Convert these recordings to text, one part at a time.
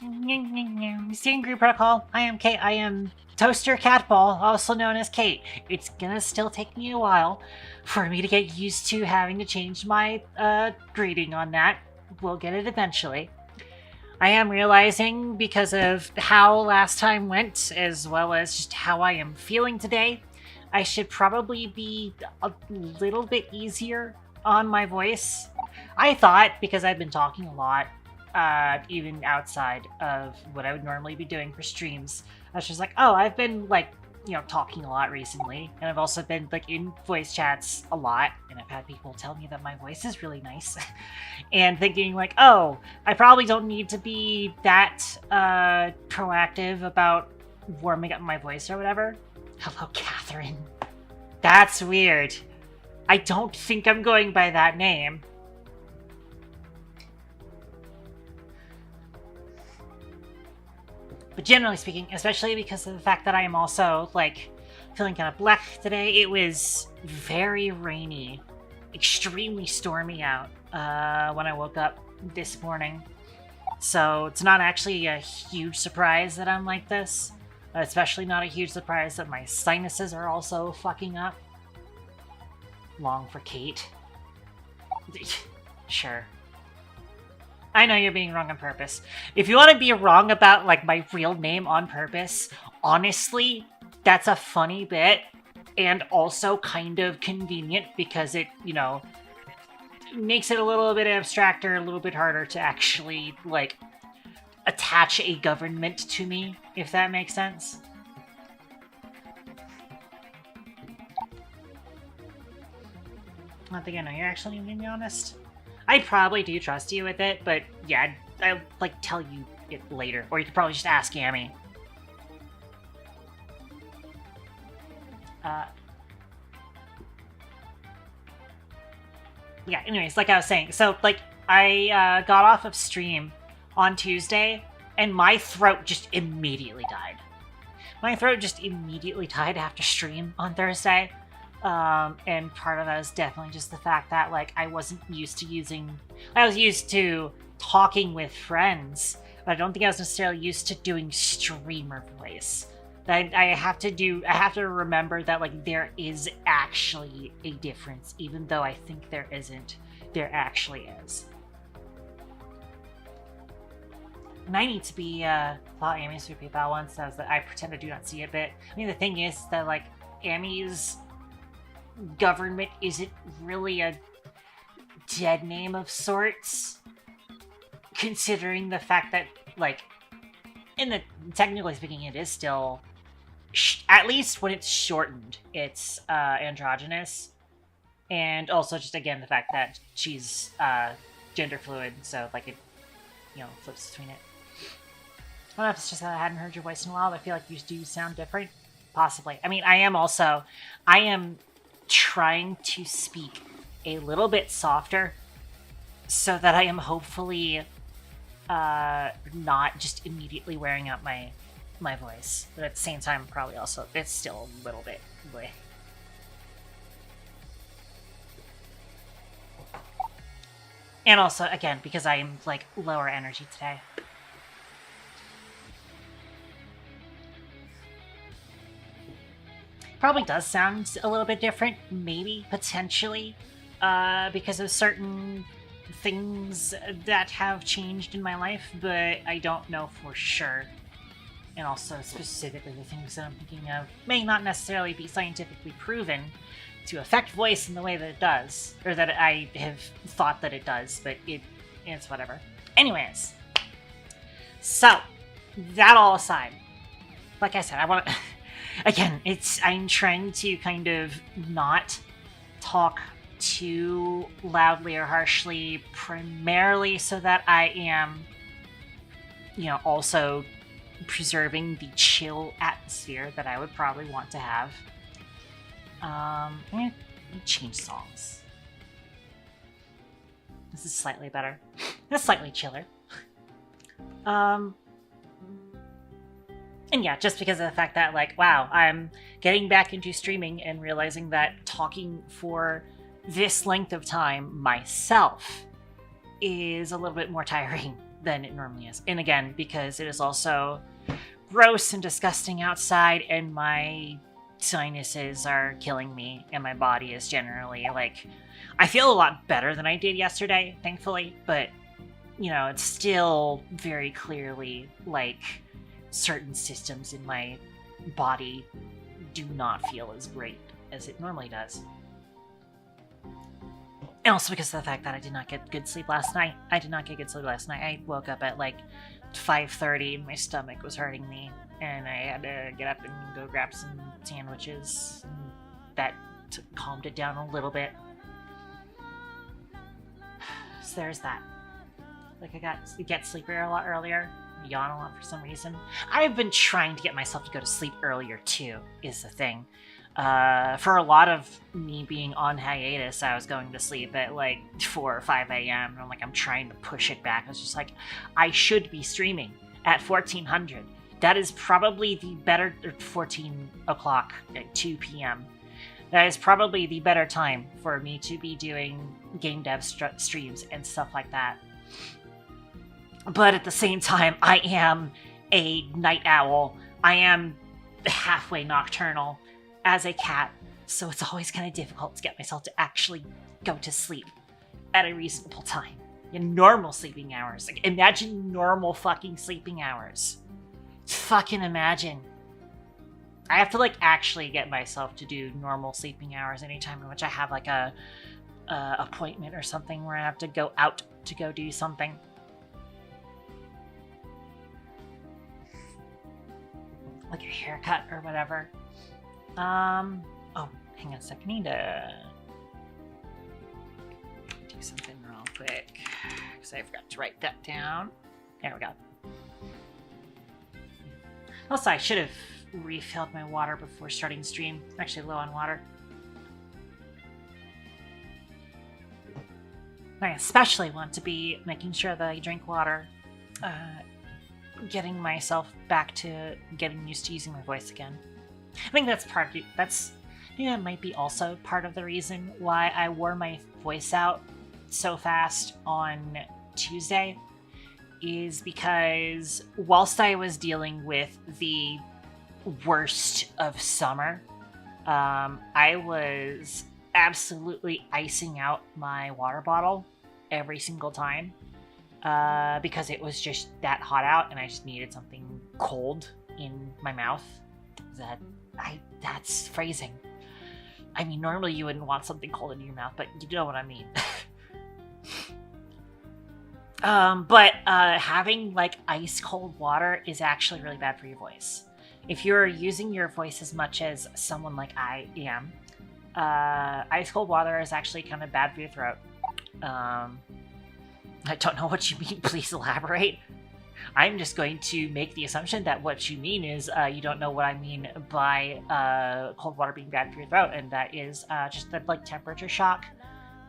Student Group Protocol. I am Kate. I am Toaster Catball, also known as Kate. It's gonna still take me a while for me to get used to having to change my greeting on that. We'll get it eventually. I am realizing, because of how last time went, as well as just how I am feeling today, I should probably be a little bit easier on my voice. I thought, because I've been talking a lot, even outside of what I would normally be doing for streams, I was just like, oh, I've been, like, you know, talking a lot recently, and I've also been, like, in voice chats a lot, and I've had people tell me that my voice is really nice, and thinking, like, oh, I probably don't need to be that, proactive about warming up my voice or whatever. Hello, Catherine. That's weird. I don't think I'm going by that name. But generally speaking, especially because of the fact that I am also, like, feeling kind of black today, it was very rainy, extremely stormy out when I woke up this morning. So it's not actually a huge surprise that I'm like this. Especially not a huge surprise that my sinuses are also fucking up. Long for Kate. Sure. I know you're being wrong on purpose. If you want to be wrong about, like, my real name on purpose, honestly, that's a funny bit, and also kind of convenient because it, you know, makes it a little bit abstracter, a little bit harder to actually, like, attach a government to me, if that makes sense. I don't think I know you're actually going to be honest. I probably do trust you with it, but yeah, I'll, like, tell you it later. Or you could probably just ask Amy. Yeah, anyways, like I was saying, so, like, I got off of stream on Tuesday, and my throat just immediately died. My throat just immediately died after stream on Thursday. And part of that is definitely just the fact that, like, I wasn't used to I was used to talking with friends, but I don't think I was necessarily used to doing streamer voice. I have to remember that, like, there is actually a difference, even though I think there isn't. There actually is. And I need to be, thought Amy's through PayPal once, that I pretend I do not see it bit. I mean, the thing is that, like, Amy's government isn't really a dead name of sorts, considering the fact that, like, technically speaking, it is still, at least when it's shortened, it's androgynous, and also just, again, the fact that she's gender fluid, so, like, it, you know, flips between it. I don't know if it's just that I hadn't heard your voice in a while, but I feel like you do sound different. Possibly. I mean, I am trying to speak a little bit softer so that I am hopefully not just immediately wearing out my voice. But at the same time, probably also, it's still a little bit bleh. And also, again, because I am, like, lower energy today. Probably does sound a little bit different, maybe, potentially, because of certain things that have changed in my life, but I don't know for sure. And also, specifically, the things that I'm thinking of may not necessarily be scientifically proven to affect voice in the way that it does, or that I have thought that it does, but it's whatever. Anyways, so, that all aside, like I said, I want to... Again, I'm trying to kind of not talk too loudly or harshly, primarily so that I am, you know, also preserving the chill atmosphere that I would probably want to have. I'm gonna change songs. This is slightly better. That's slightly chiller. And yeah, just because of the fact that, like, wow, I'm getting back into streaming and realizing that talking for this length of time myself is a little bit more tiring than it normally is. And again, because it is also gross and disgusting outside, and my sinuses are killing me, and my body is generally like, I feel a lot better than I did yesterday, thankfully, but you know, it's still very clearly like certain systems in my body do not feel as great as it normally does. And also because of the fact that I did not get good sleep last night. I woke up at like 5:30 and my stomach was hurting me, and I had to get up and go grab some sandwiches, and that calmed it down a little bit. So there's that. Like, I got to get sleepier a lot earlier, yawn a lot for some reason. I've been trying to get myself to go to sleep earlier too, is the thing. For a lot of me being on hiatus, I was going to sleep at like 4 or 5 a.m. And I'm trying to push it back. I was just like, I should be streaming at 1400. That is probably the better, 14 o'clock at 2 p.m. That is probably the better time for me to be doing Gamedev streams and stuff like that. But at the same time, I am a night owl. I am halfway nocturnal as a cat, so it's always kind of difficult to get myself to actually go to sleep at a reasonable time. In normal sleeping hours. Like, imagine normal fucking sleeping hours. Fucking imagine. I have to, like, actually get myself to do normal sleeping hours anytime in which I have, like, a appointment or something where I have to go out to go do something. Like a haircut or whatever. Oh, hang on a second. I need to do something real quick, because I forgot to write that down. There we go. Also, I should have refilled my water before starting stream. I'm actually low on water. I especially want to be making sure that I drink water. Getting myself back to getting used to using my voice again. I think that's part of that might be also part of the reason why I wore my voice out so fast on Tuesday, is because whilst I was dealing with the worst of summer, I was absolutely icing out my water bottle every single time. Because it was just that hot out and I just needed something cold in my mouth. That's phrasing. I mean, normally you wouldn't want something cold in your mouth, but you know what I mean. But having like ice cold water is actually really bad for your voice. If you're using your voice as much as someone like I am, ice cold water is actually kind of bad for your throat. I don't know what you mean. Please elaborate. I'm just going to make the assumption that what you mean is you don't know what I mean by cold water being bad for your throat, and that is just the like temperature shock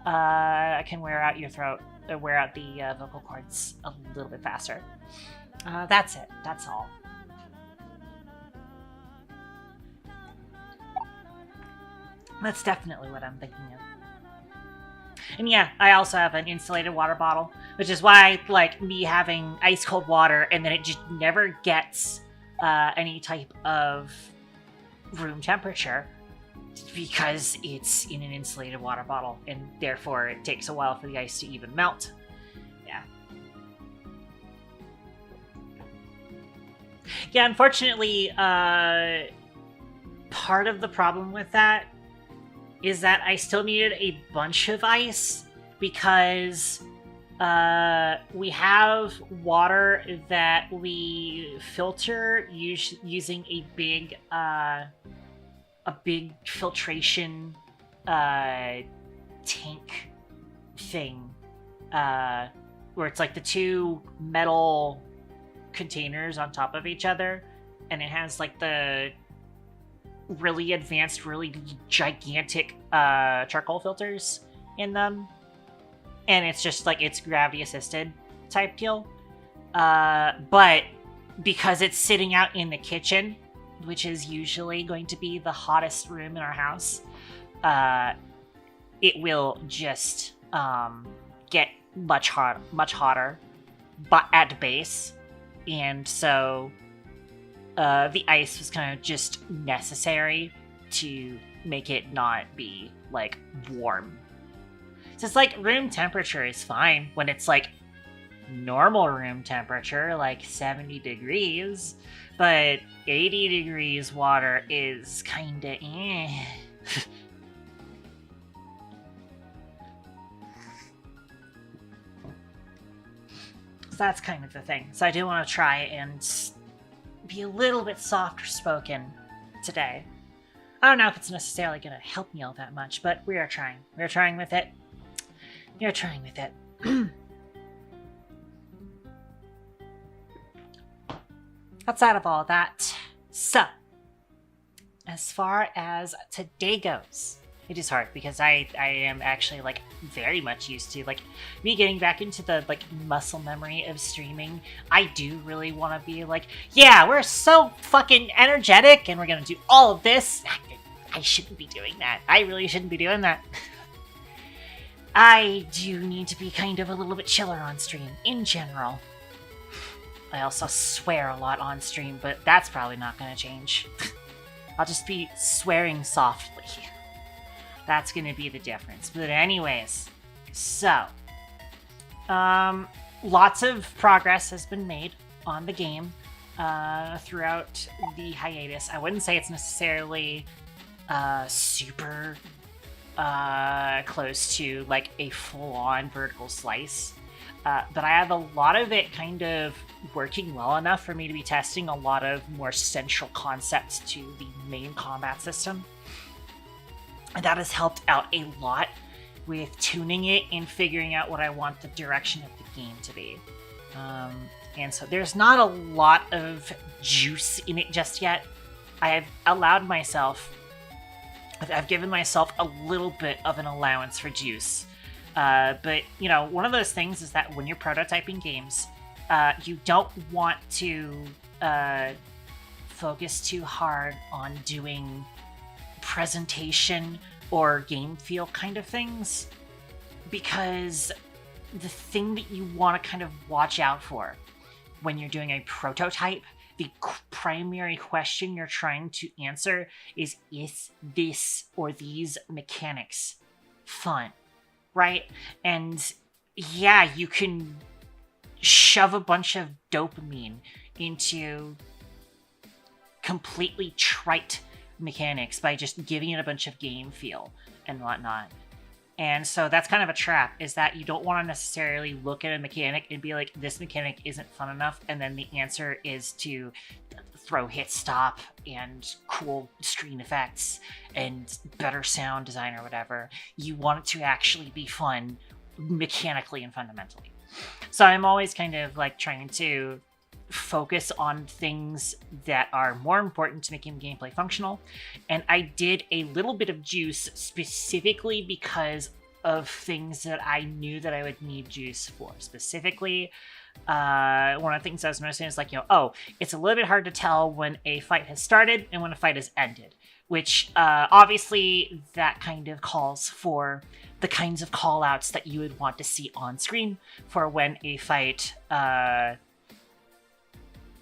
can wear out your throat, or wear out the vocal cords a little bit faster. That's it. That's all. That's definitely what I'm thinking of. And yeah, I also have an insulated water bottle, which is why, like, me having ice cold water and then it just never gets any type of room temperature, because it's in an insulated water bottle, and therefore it takes a while for the ice to even melt. Yeah. Yeah, unfortunately, part of the problem with that is that I still needed a bunch of ice, because we have water that we filter using a big filtration tank thing, where it's like the two metal containers on top of each other, and it has like the really advanced, really gigantic charcoal filters in them, and it's just like, it's gravity assisted type deal, but because it's sitting out in the kitchen, which is usually going to be the hottest room in our house, it will just get much hotter at base, and so the ice was kind of just necessary to make it not be like warm. So it's like room temperature is fine when it's like normal room temperature, like 70 degrees, but 80 degrees water is kinda eh. So that's kind of the thing. So I do want to try and be a little bit softer spoken today. I don't know if it's necessarily going to help me all that much, but we are trying. We're trying with it. We're trying with it. Outside of all that, so as far as today goes, it is hard because I am actually like very much used to like me getting back into the like muscle memory of streaming. I do really want to be like, yeah, we're so fucking energetic and we're gonna do all of this. I shouldn't be doing that. I really shouldn't be doing that. I do need to be kind of a little bit chiller on stream in general. I also swear a lot on stream, but that's probably not gonna change. I'll just be swearing softly. That's going to be the difference. But anyways, so, lots of progress has been made on the game throughout the hiatus. I wouldn't say it's necessarily super close to like a full-on vertical slice, but I have a lot of it kind of working well enough for me to be testing a lot of more central concepts to the main combat system. And that has helped out a lot with tuning it and figuring out what I want the direction of the game to be. And so there's not a lot of juice in it just yet. I have allowed myself, I've given myself a little bit of an allowance for juice. But, you know, one of those things is that when you're prototyping games, you don't want to focus too hard on doing presentation or game feel kind of things, because the thing that you want to kind of watch out for when you're doing a prototype, the primary question you're trying to answer is this or these mechanics fun, right? And yeah, you can shove a bunch of dopamine into completely trite mechanics by just giving it a bunch of game feel and whatnot. And so that's kind of a trap, is that you don't want to necessarily look at a mechanic and be like, this mechanic isn't fun enough, and then the answer is to throw hit stop and cool screen effects and better sound design or whatever. You want it to actually be fun mechanically and fundamentally. So I'm always kind of like trying to focus on things that are more important to making the gameplay functional. And I did a little bit of juice specifically because of things that I knew that I would need juice for. Specifically, one of the things I was noticing is like, you know, oh, it's a little bit hard to tell when a fight has started and when a fight has ended, which obviously that kind of calls for the kinds of call-outs that you would want to see on screen for when a fight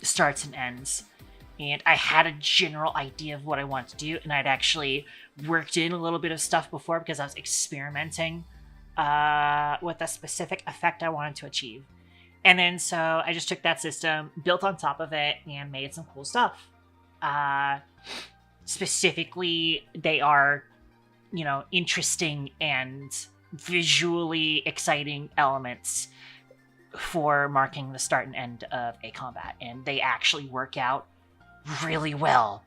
starts and ends. And I had a general idea of what I wanted to do, and I'd actually worked in a little bit of stuff before because I was experimenting with a specific effect I wanted to achieve. And then so I just took that system, built on top of it, and made some cool stuff. Specifically, they are, you know, interesting and visually exciting elements for marking the start and end of a combat, and they actually work out really well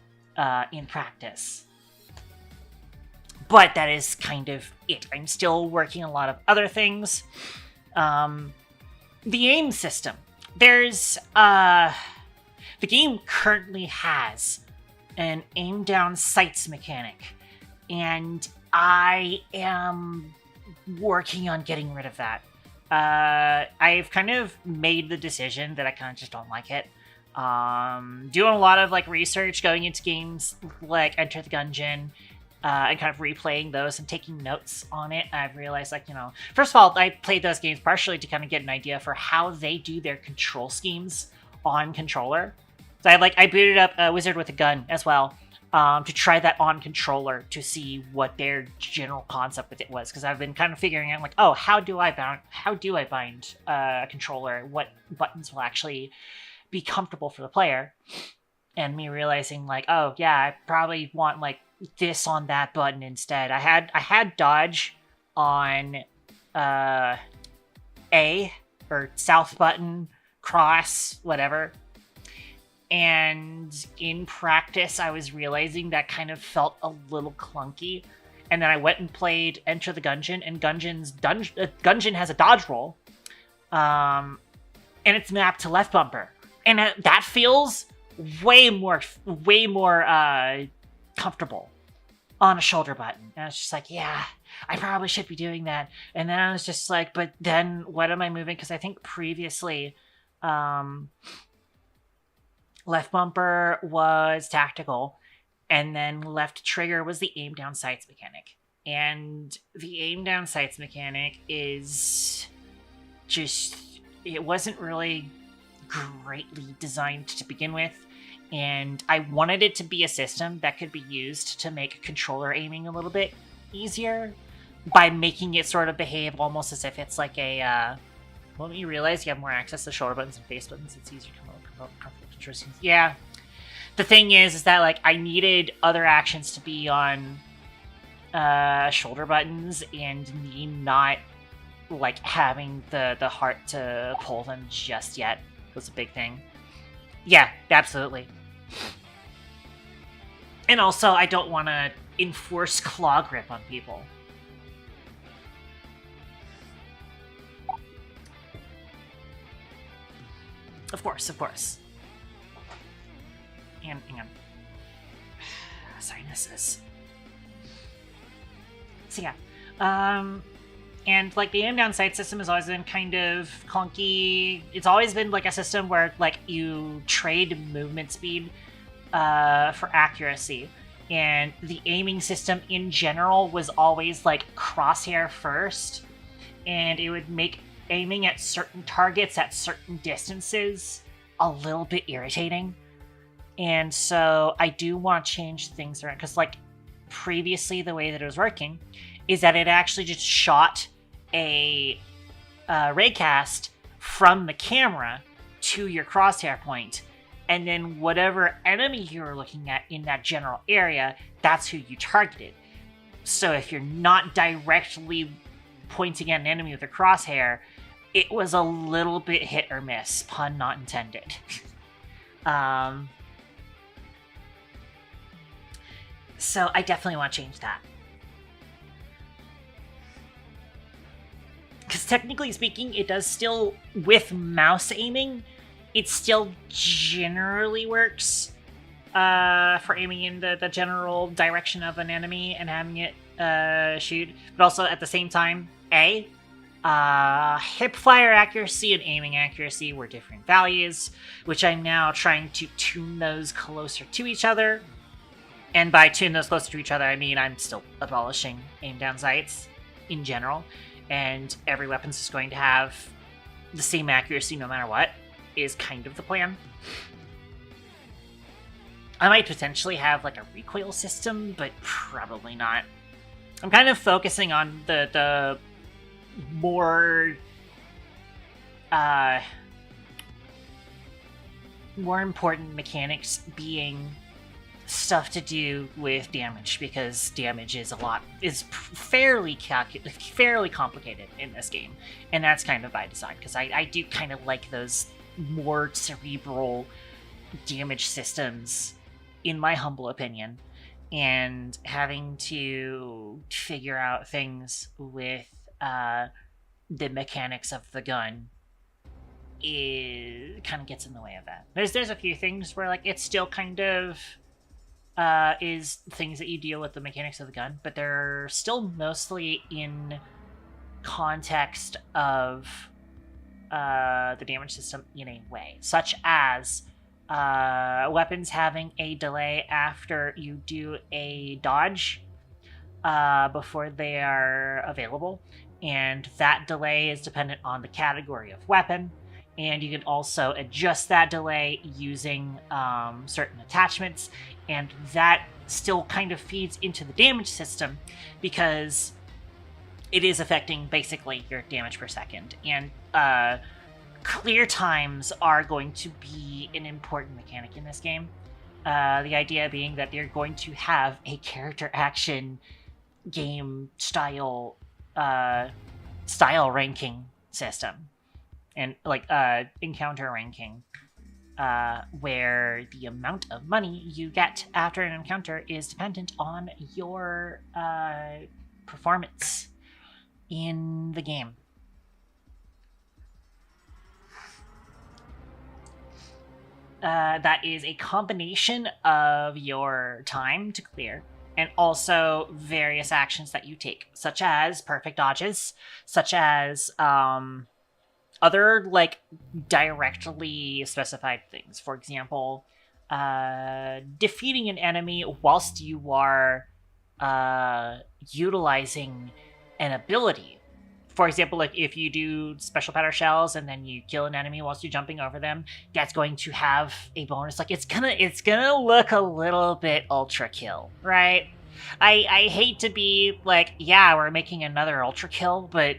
in practice. But that is kind of it. I'm still working on a lot of other things. The aim system. There's the game currently has an aim down sights mechanic, and I am working on getting rid of that. I've kind of made the decision that I kind of just don't like it. Doing a lot of like research, going into games like Enter the Gungeon, and kind of replaying those and taking notes on it, I've realized, like, you know, first of all, I played those games partially to kind of get an idea for how they do their control schemes on controller. So I booted up a Wizard with a Gun as well, to try that on controller to see what their general concept with it was, because I've been kind of figuring out, like, oh, how do I bind a controller? What buttons will actually be comfortable for the player? And me realizing, like, oh yeah, I probably want like this on that button instead. I had dodge on A or south button, cross, whatever. And in practice, I was realizing that kind of felt a little clunky. And then I went and played Enter the Gungeon, and Gungeon has a dodge roll, and it's mapped to left bumper, and that feels way more comfortable on a shoulder button. And I was just like, yeah, I probably should be doing that. And then I was just like, but then what am I moving? Because I think previously, left bumper was tactical, and then left trigger was the aim down sights mechanic. And the aim down sights mechanic is just, it wasn't really greatly designed to begin with. And I wanted it to be a system that could be used to make controller aiming a little bit easier by making it sort of behave almost as if it's like a, well, you realize you have more access to shoulder buttons and face buttons, it's easier to come up comfortable. Yeah. The thing is that, like, I needed other actions to be on shoulder buttons, and me not, like, having the heart to pull them just yet was a big thing. Yeah, absolutely. And also, I don't want to enforce claw grip on people. Of course. And hang on. Sinuses. So yeah. And like the aim down sight system has always been kind of clunky. It's always been like a system where like you trade movement speed for accuracy. And the aiming system in general was always like crosshair first. And it would make aiming at certain targets at certain distances a little bit irritating. And so I do want to change things around, because like previously the way that it was working is that it actually just shot a raycast from the camera to your crosshair point, and then whatever enemy you were looking at in that general area, that's who you targeted. So if you're not directly pointing at an enemy with a crosshair, it was a little bit hit or miss, pun not intended. So I definitely want to change that. Because technically speaking, it does still, with mouse aiming, it still generally works for aiming in the general direction of an enemy and having it shoot. But also at the same time, hip fire accuracy and aiming accuracy were different values, which I'm now trying to tune those closer to each other. And by tune those closer to each other, I mean I'm still abolishing aim down sights in general, and every weapon's just going to have the same accuracy no matter what, is kind of the plan. I might potentially have like a recoil system, but probably not. I'm kind of focusing on the more important mechanics being stuff to do with damage, because damage is fairly complicated in this game, and that's kind of by design, because I do kind of like those more cerebral damage systems, in my humble opinion, and having to figure out things with the mechanics of the gun kind of gets in the way of that. There's a few things where like it's still kind of is things that you deal with the mechanics of the gun, but they're still mostly in context of the damage system in a way, such as weapons having a delay after you do a dodge, before they are available, and that delay is dependent on the category of weapon. And you can also adjust that delay using certain attachments, and that still kind of feeds into the damage system because it is affecting basically your damage per second. And clear times are going to be an important mechanic in this game. The idea being that you're going to have a character action game style ranking system, and like encounter ranking, where the amount of money you get after an encounter is dependent on your performance in the game. That is a combination of your time to clear and also various actions that you take, such as perfect dodges, such as other like directly specified things. For example, defeating an enemy whilst you are utilizing an ability. For example, like if you do special powder shells and then you kill an enemy whilst you're jumping over them, that's going to have a bonus. Like it's gonna look a little bit ultra kill, right? I hate to be like, yeah, we're making another ultra kill, but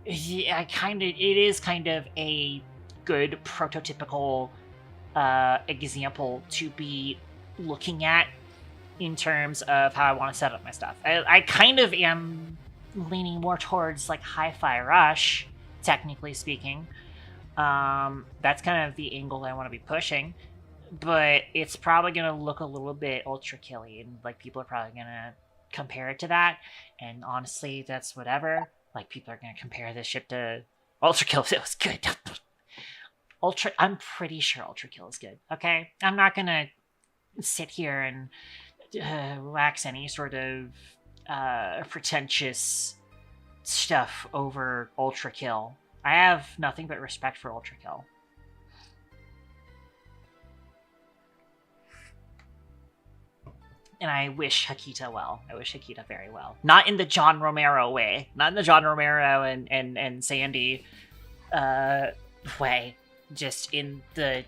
it is kind of a good prototypical example to be looking at in terms of how I want to set up my stuff. I kind of am leaning more towards like Hi-Fi Rush, technically speaking. That's kind of the angle I want to be pushing, but it's probably going to look a little bit ultra killy, and like people are probably going to compare it to that, and honestly, that's whatever. Like people are going to compare this shit to Ultra Kill. It was good. I'm pretty sure Ultra Kill is good. Okay, I'm not going to sit here and wax any sort of pretentious stuff over Ultra Kill. I have nothing but respect for Ultra Kill. And I wish Hakita well. I wish Hakita very well. Not in the John Romero way. Not in the John Romero and Sandy way. Just in the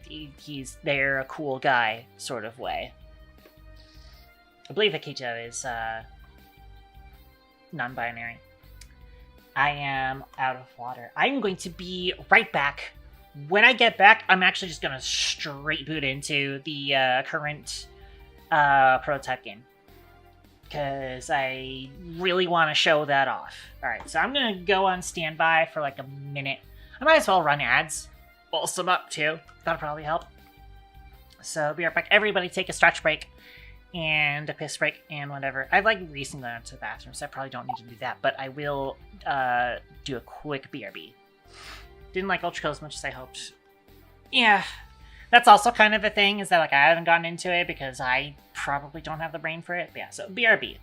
they're a cool guy sort of way. I believe Hakita is non-binary. I am out of water. I'm going to be right back. When I get back, I'm actually just going to straight boot into the current prototype game, because I really want to show that off. Alright, so I'm going to go on standby for like a minute. I might as well run ads. Pull some up too. That'll probably help. So be right back. Everybody take a stretch break and a piss break and whatever. I like recently went to the bathroom, so I probably don't need to do that, but I will do a quick BRB. Didn't like Ultra Kill as much as I hoped. Yeah, that's also kind of a thing, is that like I haven't gotten into it because I probably don't have the brain for it. But yeah, so BRB.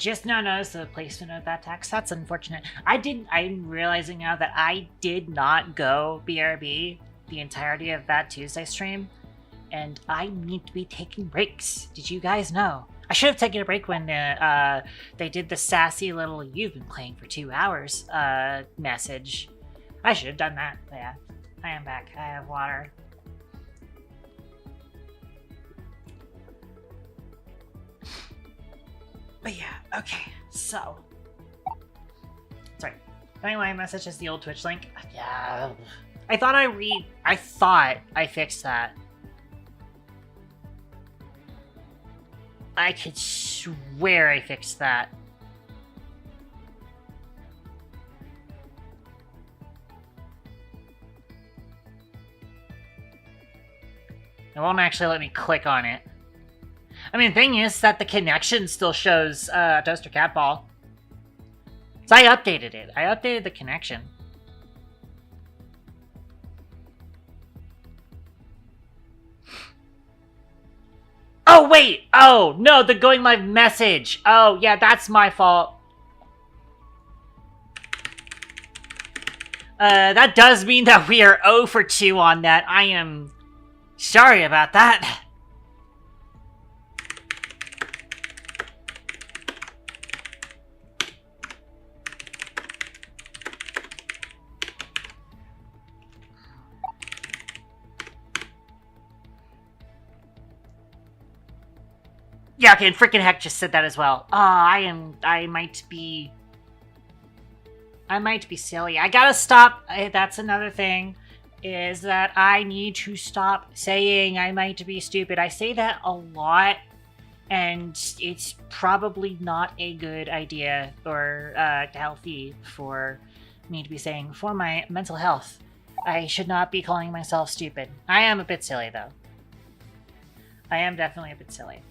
just now noticed the placement of that text. That's unfortunate. I'm realizing now that I did not go BRB the entirety of that Tuesday stream, and I need to be taking breaks. Did you guys know? I should have taken a break when they did the sassy little "you've been playing for 2 hours" message. I should have done that. But yeah, I am back. I have water. But yeah, okay, so. Sorry. Anyway, message is the old Twitch link. Yeah. I thought I fixed that. I could swear I fixed that. It won't actually let me click on it. I mean, the thing is that the connection still shows Toaster Catball. So I updated it. I updated the connection. Oh, wait! Oh, no, the going live message! Oh, yeah, that's my fault. That does mean that we are 0 for 2 on that. I am sorry about that. Yeah, okay, and freaking heck just said that as well. I might be silly. I gotta stop. That's another thing, is that I need to stop saying I might be stupid. I say that a lot, and it's probably not a good idea or healthy for me to be saying for my mental health. I should not be calling myself stupid. I am a bit silly, though. I am definitely a bit silly.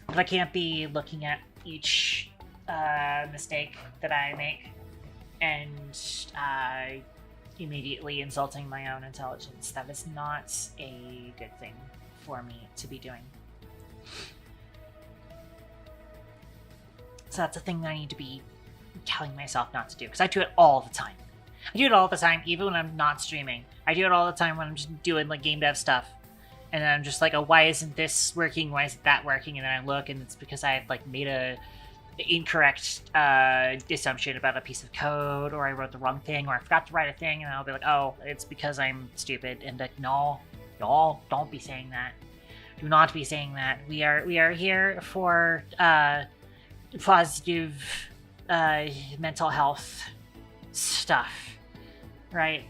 But I can't be looking at each mistake that I make and immediately insulting my own intelligence. That is not a good thing for me to be doing. So that's a thing that I need to be telling myself not to do, because I do it all the time. I do it all the time, even when I'm not streaming. I do it all the time when I'm just doing like game dev stuff. And then I'm just like, oh, why isn't this working? Why isn't that working? And then I look, and it's because I like made a incorrect assumption about a piece of code, or I wrote the wrong thing, or I forgot to write a thing, and I'll be like, oh, it's because I'm stupid. And like, no, y'all, don't be saying that. Do not be saying that. We are here for positive mental health stuff, right?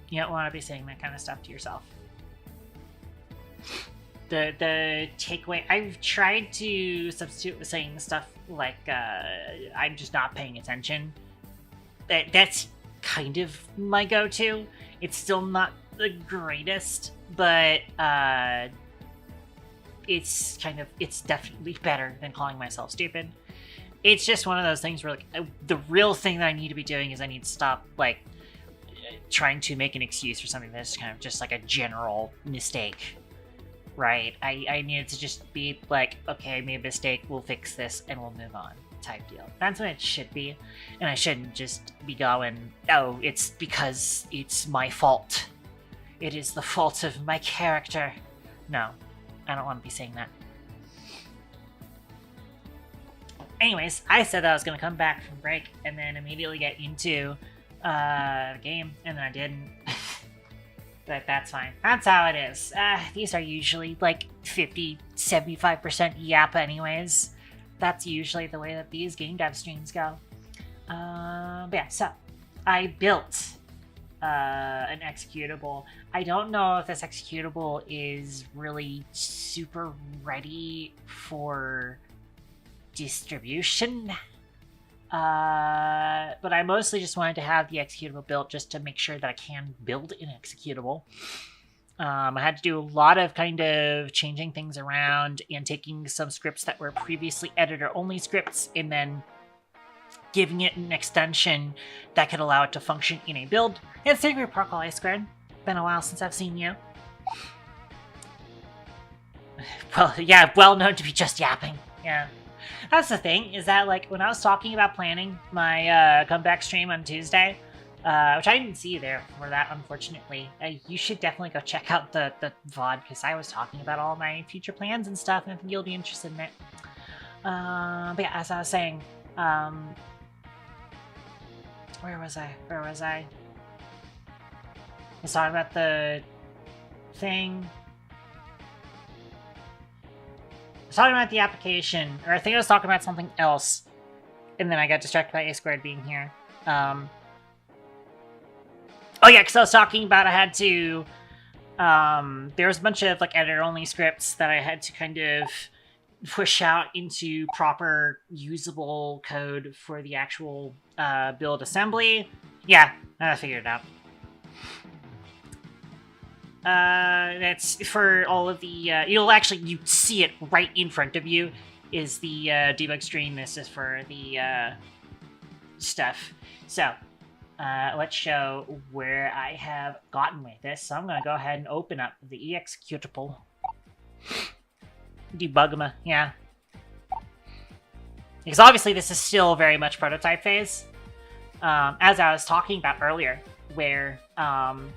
You don't want to be saying that kind of stuff to yourself. The takeaway, I've tried to substitute with saying stuff like I'm just not paying attention. That's kind of my go-to. It's still not the greatest, but it's definitely better than calling myself stupid. It's just one of those things where like the real thing that I need to be doing is I need to stop like trying to make an excuse for something that's kind of just like a general mistake, right? I needed to just be like, okay, I made a mistake, we'll fix this and we'll move on type deal. That's what it should be. And I shouldn't just be going, oh, it's because it's my fault. It is the fault of my character. No, I don't want to be saying that. Anyways, I said that I was going to come back from break and then immediately get into the game, and then I didn't. But that's fine. That's how it is. These are usually like 50-75% yap anyways. That's usually the way that these game dev streams go. But yeah, so I built an executable. I don't know if this executable is really super ready for distribution. But I mostly just wanted to have the executable built just to make sure that I can build an executable. I had to do a lot of kind of changing things around and taking some scripts that were previously editor-only scripts and then giving it an extension that could allow it to function in a build. It's Secret Park I Squared. Been a while since I've seen you. well, yeah, well known to be just yapping. Yeah. That's the thing, is that, like, when I was talking about planning my comeback stream on Tuesday, which I didn't see you there for that, unfortunately, you should definitely go check out the VOD, because I was talking about all my future plans and stuff, and I think you'll be interested in it. But yeah, as I was saying, where was I? I was talking about the thing. I was talking about the application, or I think I was talking about something else, and then I got distracted by A² being here. Oh yeah, because I was talking about I had to, there was a bunch of, like, editor-only scripts that I had to kind of push out into proper usable code for the actual build assembly. Yeah, I figured it out. That's for all of the, you see it right in front of you is the debug stream. This is for the stuff. So, let's show where I have gotten with this. So I'm going to go ahead and open up the executable. Debugma, yeah. Because obviously this is still very much prototype phase. As I was talking about earlier, where I'm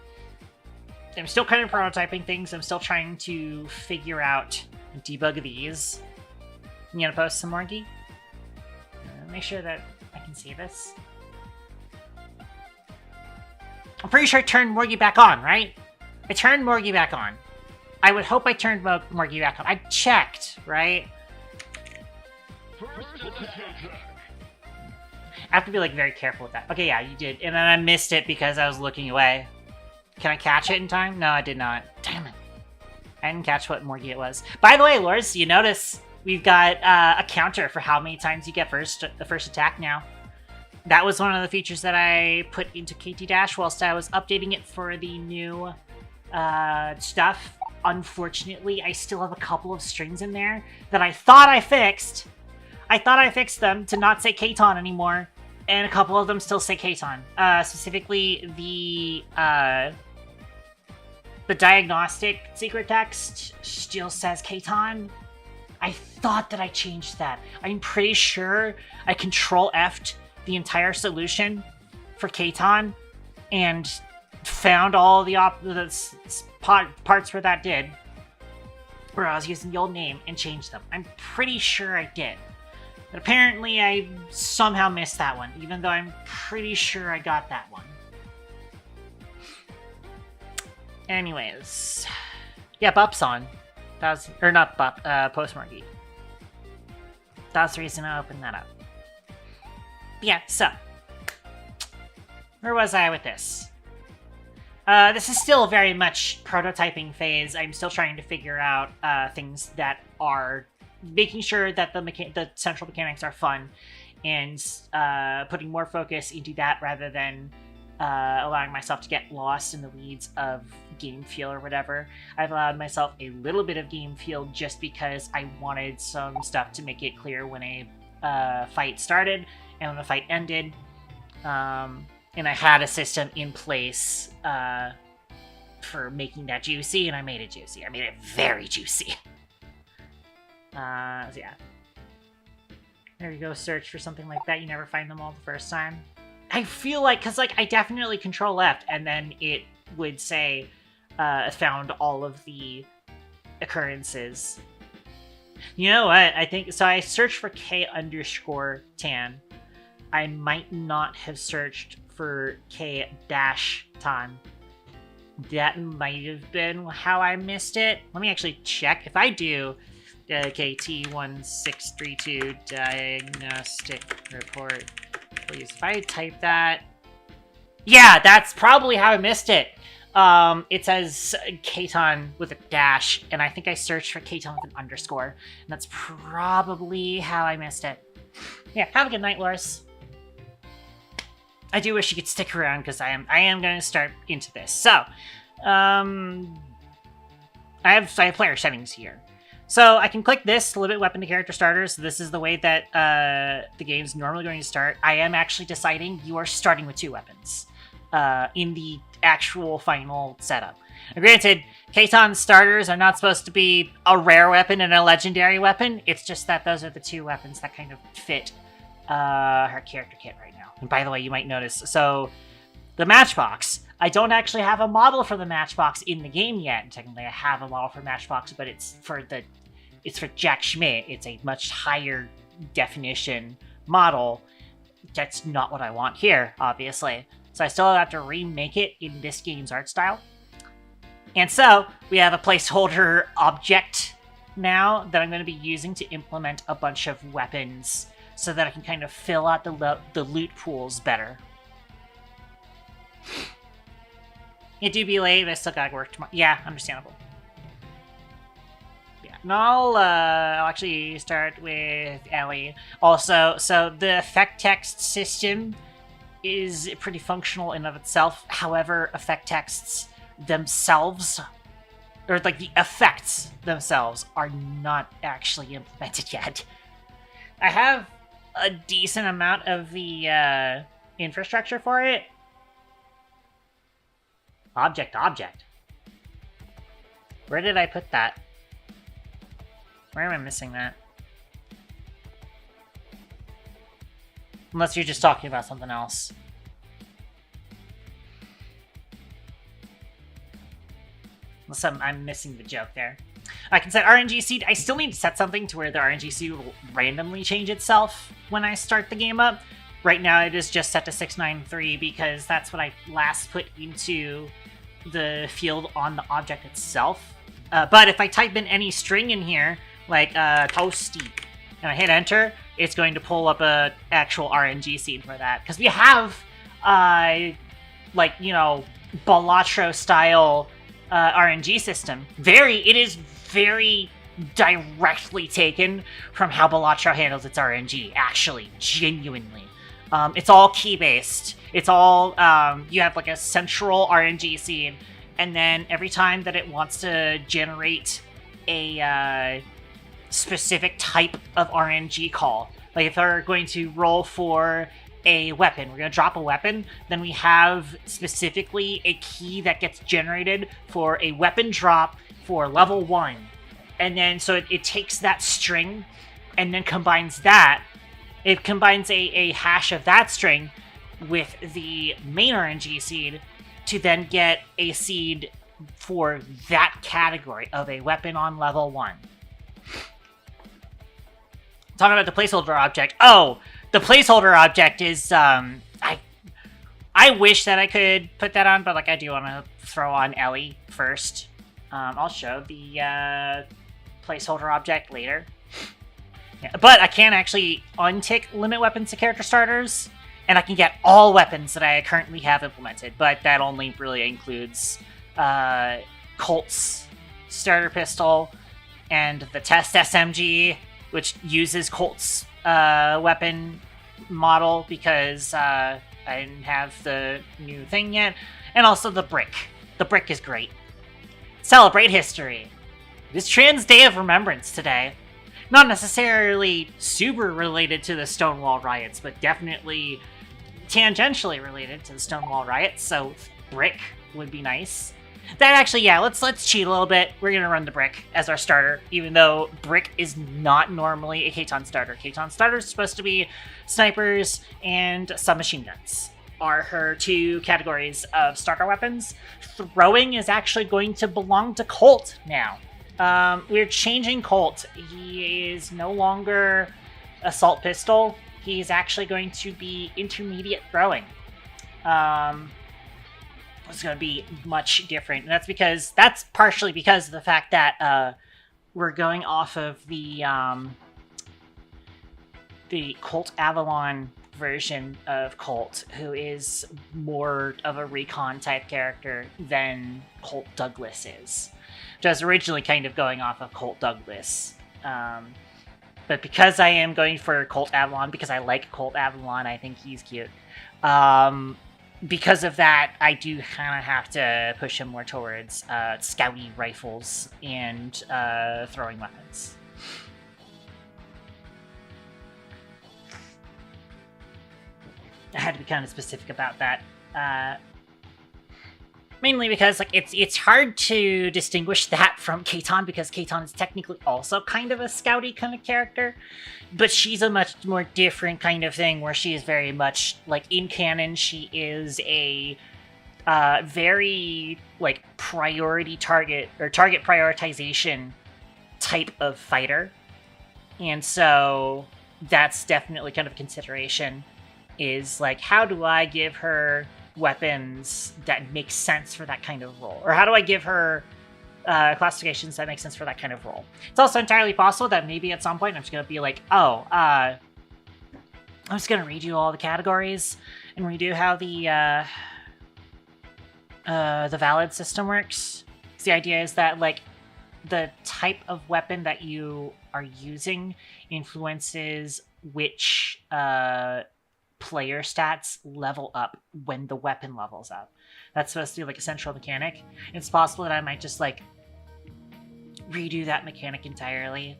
still kind of prototyping things. I'm still trying to figure out and debug these. I'm gonna post some Morgie. Make sure that I can see this. I'm pretty sure I turned Morgie back on, right? I turned Morgie back on. I would hope I turned Morgie back on. I checked, right? I have to be, like, very careful with that. Okay, yeah, you did. And then I missed it because I was looking away. Can I catch it in time? No, I did not. Damn it. I didn't catch what Morgie it was. By the way, Lors, you notice we've got a counter for how many times you get the first attack now. That was one of the features that I put into KT Dash whilst I was updating it for the new stuff. Unfortunately, I still have a couple of strings in there that I thought I fixed. I thought I fixed them to not say Katon anymore, and a couple of them still say Katon. Specifically, the diagnostic secret text still says Katon. I thought that I changed that. I'm pretty sure I Control F'd the entire solution for Katon and found all the parts where that did, where I was using the old name, and changed them. I'm pretty sure I did. But apparently I somehow missed that one, even though I'm pretty sure I got that one. Anyways. Yeah, Bup's on. That was, or not Bup, Postmarky. That's the reason I opened that up. Yeah, so. Where was I with this? This is still very much prototyping phase. I'm still trying to figure out things that are making sure that the central mechanics are fun, and putting more focus into that rather than allowing myself to get lost in the weeds of game feel or whatever. I've allowed myself a little bit of game feel just because I wanted some stuff to make it clear when a fight started and when the fight ended. And I had a system in place for making that juicy, and I made it juicy. I made it very juicy. So yeah. There you go, search for something like that. You never find them all the first time. I feel like, because like I definitely Control Left, and then it would say, found all of the occurrences. You know what? I think, so I searched for K_tan. I might not have searched for K-tan. That might have been how I missed it. Let me actually check. If I do KT1632 diagnostic report, please. If I type that, yeah, that's probably how I missed it. It says Katon with a dash, and I think I searched for Katon with an underscore, and that's probably how I missed it. Yeah, have a good night, Loris. I do wish you could stick around, because I am going to start into this. So, I have player settings here. So I can click this to limit weapon to character starters. This is the way that the game's normally going to start. I am actually deciding you are starting with 2 weapons in the actual final setup. Granted, Katon starters are not supposed to be a rare weapon and a legendary weapon. It's just that those are the two weapons that kind of fit her character kit right now. And by the way, you might notice, so the Matchbox. I don't actually have a model for the Matchbox in the game yet. Technically, I have a model for Matchbox, but it's for Jack Schmidt. It's a much higher definition model. That's not what I want here, obviously. So I still have to remake it in this game's art style. And so, we have a placeholder object now that I'm going to be using to implement a bunch of weapons so that I can kind of fill out the loot pools better. It do be late, but I still gotta work tomorrow. Yeah, understandable. Yeah, and I'll actually start with Ellie. Also, so the effect text system is pretty functional in of itself. However, effect texts themselves, or like the effects themselves, are not actually implemented yet. I have a decent amount of the infrastructure for it. Object. Where did I put that? Where am I missing that? Unless you're just talking about something else. Unless I'm missing the joke there. I can set RNG seed. I still need to set something to where the RNG seed will randomly change itself when I start the game up. Right now it is just set to 693 because that's what I last put into the field on the object itself. But if I type in any string in here, like Toasty, and I hit enter, it's going to pull up a actual RNG seed for that. Because we have, like, you know, Balatro style RNG system. It is very directly taken from how Balatro handles its RNG, actually, genuinely. It's all key-based. It's all, you have like a central RNG seed, and then every time that it wants to generate a specific type of RNG call, like if they're going to roll for a weapon, we're going to drop a weapon, then we have specifically a key that gets generated for a weapon drop for level 1. And then, so it takes that string and then combines that. It combines a hash of that string with the main RNG seed to then get a seed for that category of a weapon on level 1. Talking about the placeholder object. Oh, the placeholder object is, I wish that I could put that on, but like I do want to throw on Ellie first. I'll show the placeholder object later. Yeah, but I can actually untick limit weapons to character starters, and I can get all weapons that I currently have implemented, but that only really includes Colt's starter pistol and the test SMG, which uses Colt's weapon model because I didn't have the new thing yet, and also the brick. The brick is great. Celebrate history. It is Trans Day of Remembrance today. Not necessarily super related to the Stonewall riots, but definitely tangentially related to the Stonewall riots, so brick would be nice. That actually, yeah, let's cheat a little bit. We're gonna run the brick as our starter, even though brick is not normally a Katon starter. Katon starter is supposed to be snipers and submachine guns are her two categories of starter weapons. Throwing is actually going to belong to Colt now. We're changing Colt. He is no longer assault pistol. He's actually going to be intermediate throwing. It's going to be much different. And that's partially because of the fact that we're going off of the Colt Avalon version of Colt, who is more of a recon type character than Colt Douglas is. Which I was originally kind of going off of Colt Douglas. But because I am going for Colt Avalon, because I like Colt Avalon, I think he's cute. Because of that, I do kind of have to push him more towards scouty rifles and throwing weapons. I had to be kind of specific about that. Mainly because like it's hard to distinguish that from Keitan because Keitan is technically also kind of a scouty kind of character, but she's a much more different kind of thing where she is very much like in canon she is a very like priority target or target prioritization type of fighter, and so that's definitely kind of a consideration. Is like how do I give her weapons that make sense for that kind of role, or how do I give her classifications that make sense for that kind of role? It's also entirely possible that maybe at some point I'm just gonna be like, oh, I'm just gonna redo all the categories and redo how the valid system works. So the idea is that like the type of weapon that you are using influences which player stats level up when the weapon levels up. That's supposed to be like a central mechanic. It's possible that I might just like redo that mechanic entirely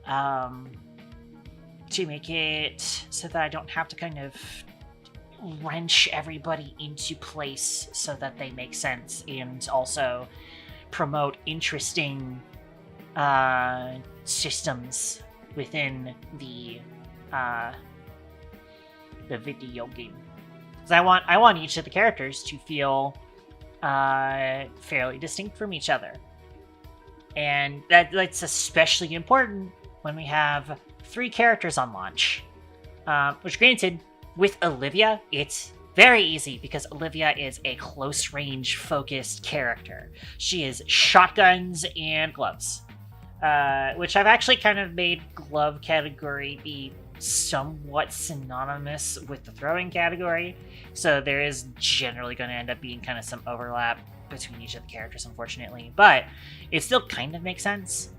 to make it so that I don't have to kind of wrench everybody into place so that they make sense, and also promote interesting systems within the video game. Because I want each of the characters to feel fairly distinct from each other, and that's especially important when we have 3 characters on launch. Which, granted, with Olivia, it's very easy because Olivia is a close-range focused character. She is shotguns and gloves, which I've actually kind of made glove category be somewhat synonymous with the throwing category, so there is generally going to end up being kind of some overlap between each of the characters, unfortunately, but it still kind of makes sense.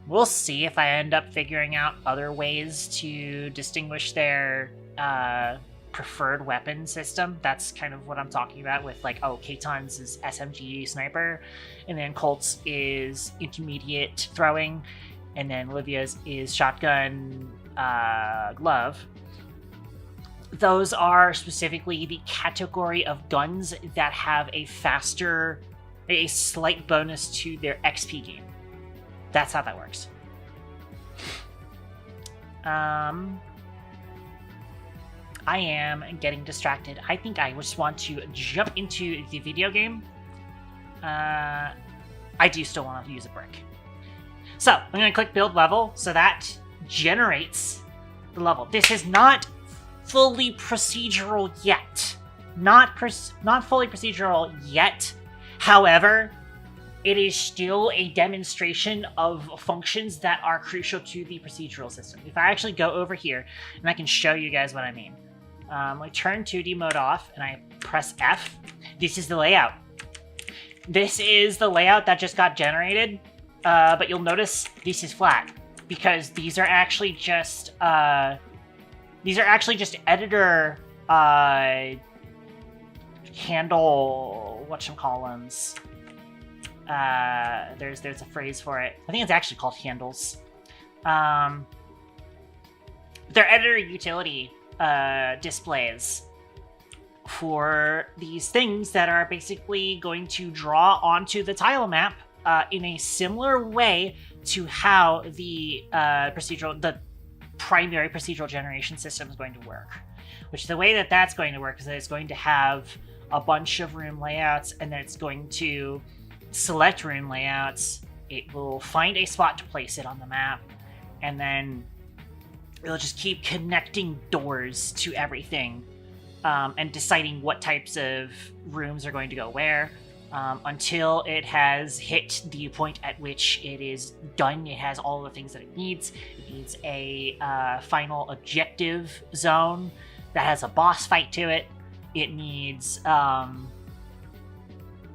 We'll see if I end up figuring out other ways to distinguish their preferred weapon system. That's kind of what I'm talking about with like, oh, Keitan's is SMG sniper, and then Colt's is intermediate throwing, and then Olivia's is shotgun glove. Those are specifically the category of guns that have a slight bonus to their XP gain. That's how that works. I am getting distracted. I think I just want to jump into the video game. I do still want to use a brick. So, I'm going to click build level, so that generates the level. This is not fully procedural yet. Not fully procedural yet. However, it is still a demonstration of functions that are crucial to the procedural system. If I actually go over here, and I can show you guys what I mean. I turn 2D mode off, and I press F. This is the layout. This is the layout that just got generated, but you'll notice this is flat, because these are actually just editor handle whatchamacallums. There's a phrase for it. I think it's actually called handles. They're editor utility displays for these things that are basically going to draw onto the tile map in a similar way to how the primary procedural generation system is going to work. Which the way that that's going to work is that it's going to have a bunch of room layouts, and then it's going to select room layouts. It will find a spot to place it on the map, and then it'll just keep connecting doors to everything and deciding what types of rooms are going to go where until it has hit the point at which it is done. It has all the things that it needs. It needs a final objective zone that has a boss fight to it. It needs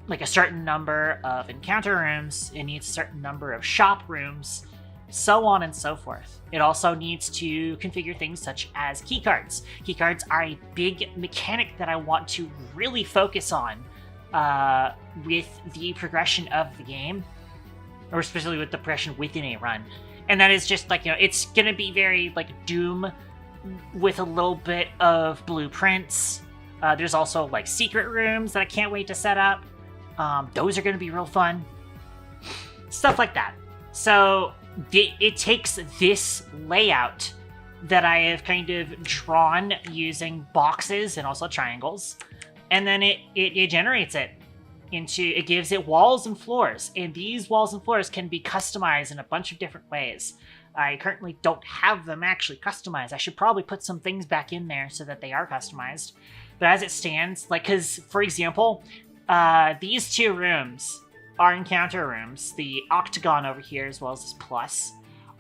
like a certain number of encounter rooms. It needs a certain number of shop rooms, so on and so forth. It also needs to configure things such as keycards. Keycards are a big mechanic that I want to really focus on with the progression of the game, or especially with the progression within a run. And that is just like, it's gonna be very like Doom with a little bit of blueprints, There's also like secret rooms that I can't wait to set up. Those are going to be real fun. Stuff like that. So it takes this layout that I have kind of drawn using boxes and also triangles, and then it generates it into, it gives it walls and floors, and these walls and floors can be customized in a bunch of different ways. I currently don't have them actually customized. I should probably put some things back in there so that they are customized. But as it stands, like, because, for example, these two rooms are encounter rooms. The octagon over here, as well as this plus,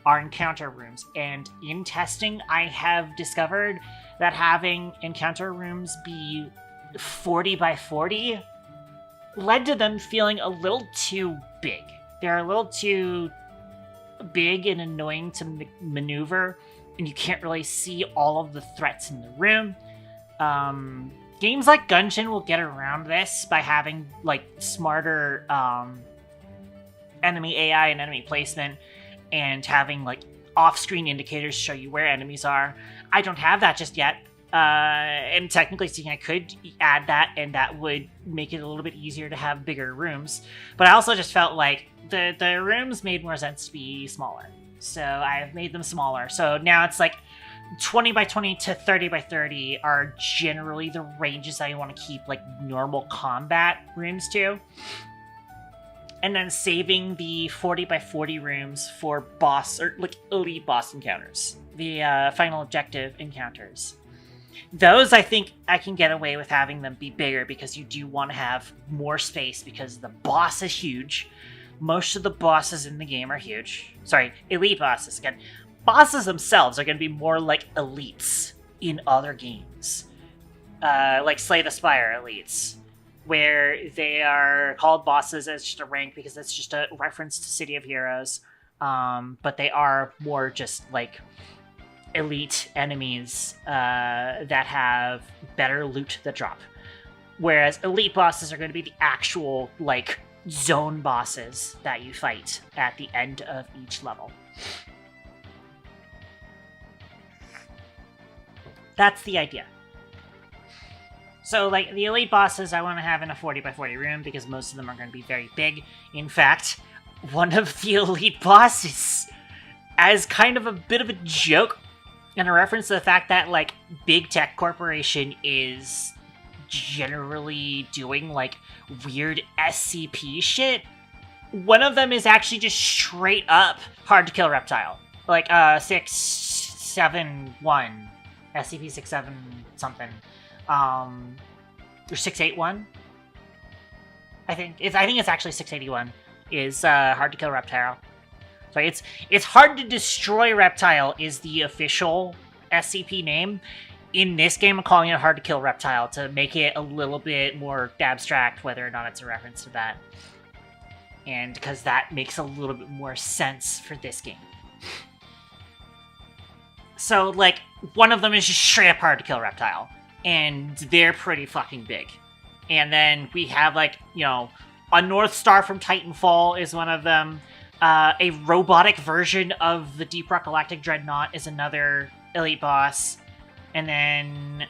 are encounter rooms. And in testing, I have discovered that having encounter rooms be 40 by 40 led to them feeling a little too big. They're a little too big and annoying to maneuver, and you can't really see all of the threats in the room. Games like Gungeon will get around this by having like smarter enemy AI and enemy placement, and having like off-screen indicators show you where enemies are. I don't have that just yet, and technically speaking, I could add that, and that would make it a little bit easier to have bigger rooms. But I also just felt like the rooms made more sense to be smaller, so I've made them smaller. So now it's like 20 by 20 to 30 by 30 are generally the ranges I want to keep like normal combat rooms to. And then saving the 40 by 40 rooms for boss, or like elite boss encounters. The final objective encounters. Those, I think I can get away with having them be bigger, because you do want to have more space, because the boss is huge. Most of the bosses in the game are huge. Sorry, elite bosses. Again, bosses themselves are going to be more like elites in other games. Like Slay the Spire elites, where they are called bosses as just a rank because that's just a reference to City of Heroes. But they are more just like elite enemies that have better loot that drop. Whereas elite bosses are going to be the actual like zone bosses that you fight at the end of each level. That's the idea. So, like, the elite bosses I want to have in a 40 by 40 room, because most of them are going to be very big. In fact, one of the elite bosses, as kind of a bit of a joke, and a reference to the fact that, like, big tech corporation is generally doing, like, weird SCP shit, one of them is actually just straight up hard to kill reptile. Like, 671. SCP-67 something. Or 681. I think it's actually 681 is hard to kill reptile. So it's hard to destroy reptile is the official SCP name. In this game, I'm calling it hard to kill reptile to make it a little bit more abstract, whether or not it's a reference to that. And because that makes a little bit more sense for this game. So, like, one of them is just straight up hard to kill reptile. And they're pretty fucking big. And then we have, like, you know, a North Star from Titanfall is one of them. A robotic version of the Deep Rock Galactic Dreadnought is another elite boss. And then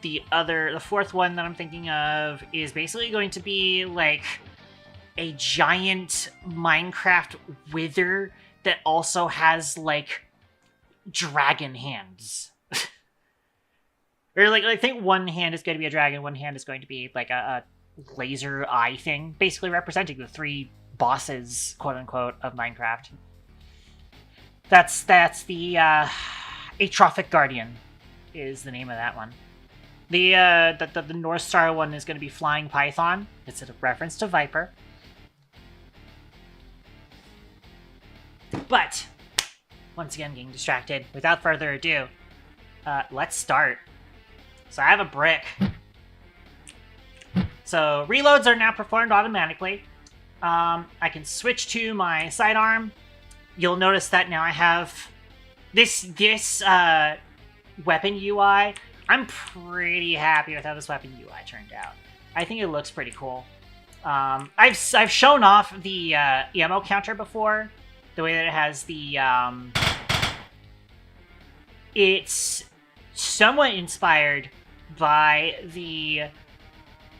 the fourth one that I'm thinking of is basically going to be, like, a giant Minecraft wither that also has, like, dragon hands. Or, like, I think one hand is going to be a dragon, one hand is going to be, like, a laser eye thing, basically representing the three bosses, quote-unquote, of Minecraft. That's the, Atrophic Guardian is the name of that one. The North Star one is going to be Flying Python. It's a reference to Viper. But, once again, getting distracted. Without further ado, let's start. So I have a brick. So reloads are now performed automatically. I can switch to my sidearm. You'll notice that now I have this weapon UI. I'm pretty happy with how this weapon UI turned out. I think it looks pretty cool. I've shown off the ammo counter before. The way that it has the it's somewhat inspired by the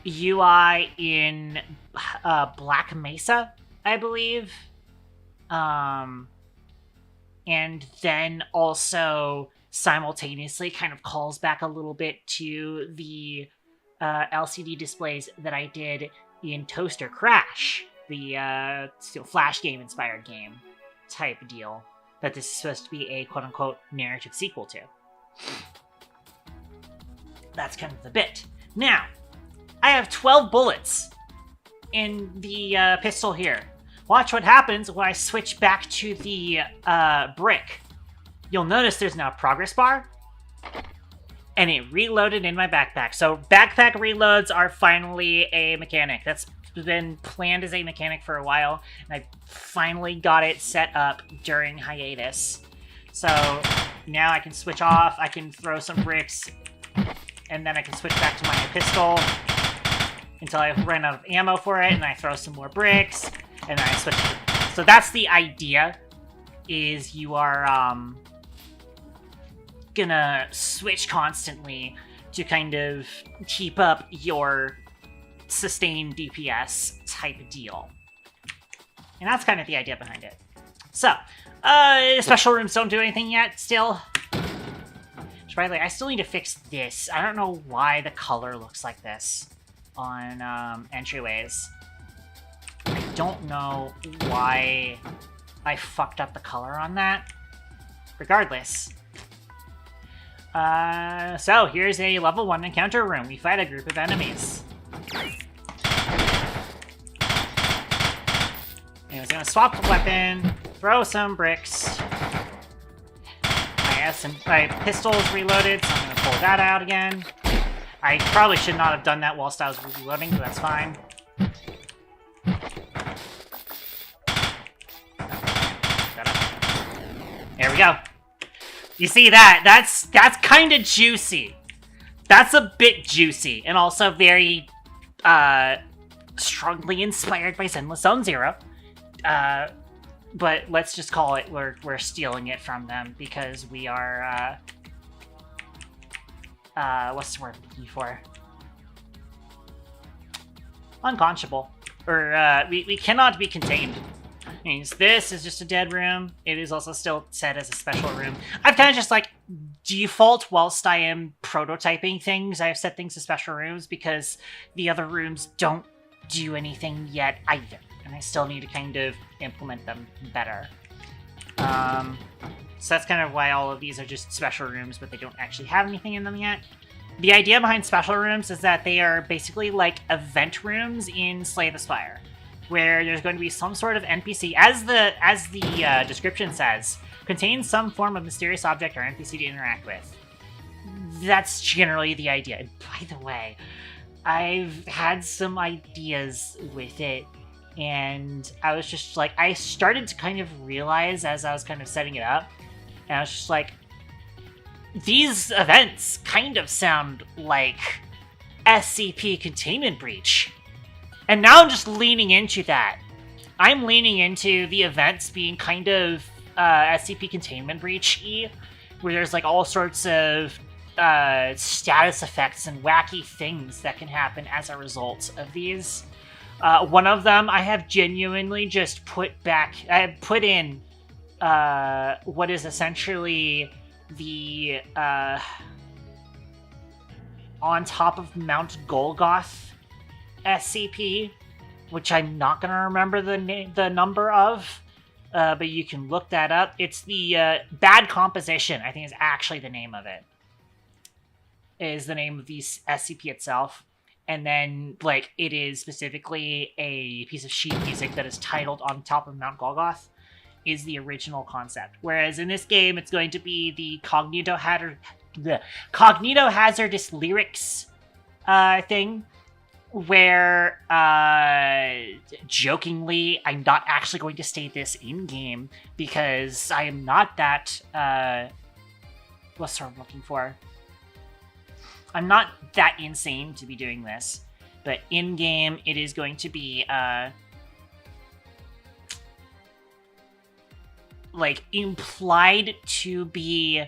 UI in Black Mesa, I believe. And then also simultaneously kind of calls back a little bit to the LCD displays that I did in Toaster Crash, the Flash game inspired game type deal that this is supposed to be a quote-unquote narrative sequel to. That's kind of the bit. Now, I have 12 bullets in the pistol here. Watch what happens when I switch back to the brick. You'll notice there's now a progress bar, and it reloaded in my backpack. So backpack reloads are finally a mechanic. That's been planned as a mechanic for a while, and I finally got it set up during hiatus. So now I can switch off, I can throw some bricks, and then I can switch back to my pistol until I run out of ammo for it, and I throw some more bricks, and then I switch. So that's the idea, is you are gonna switch constantly to kind of keep up your sustained DPS type deal. And that's kind of the idea behind it. So, special rooms don't do anything yet, still. Which, by the way, I still need to fix this. I don't know why the color looks like this on entryways. I don't know why I fucked up the color on that. Regardless. So here's a level 1 encounter room. We fight a group of enemies. And I was gonna swap the weapon, throw some bricks. My pistol's reloaded, so I'm gonna pull that out again. I probably should not have done that whilst I was reloading, but that's fine. There we go. You see that? That's kind of juicy. That's a bit juicy, and also very strongly inspired by Zenless Zone Zero. But let's just call it we're stealing it from them because we are what's the word I'm looking for? Unconscionable. Or we cannot be contained. Means this is just a dead room. It is also still set as a special room. I've kind of just like default whilst I am prototyping things. I've set things to special rooms because the other rooms don't do anything yet either. And I still need to kind of implement them better. So that's kind of why all of these are just special rooms, but they don't actually have anything in them yet. The idea behind special rooms is that they are basically like event rooms in Slay the Spire, where there's going to be some sort of NPC, as the description says, contains some form of mysterious object or NPC to interact with. That's generally the idea. And by the way, I've had some ideas with it, and I was just like, I started to kind of realize as I was kind of setting it up, and I was just like, these events kind of sound like SCP Containment Breach. And now I'm just leaning into that. I'm leaning into the events being kind of SCP Containment Breach-y, where there's like all sorts of status effects and wacky things that can happen as a result of these. One of them I have genuinely just put in what is essentially the on top of Mount Golgoth SCP, which I'm not gonna remember the number of, but you can look that up. It's the Bad Composition, I think is actually the name of it. Is the name of the SCP itself. And then, like, it is specifically a piece of sheet music that is titled On Top of Mount Golgoth, is the original concept. Whereas in this game, it's going to be the Cognito-Hazardous Lyrics thing, where, jokingly, I'm not actually going to state this in-game, because I am not that, what's the word I'm looking for? I'm not that insane to be doing this, but in-game, it is going to be, like, implied to be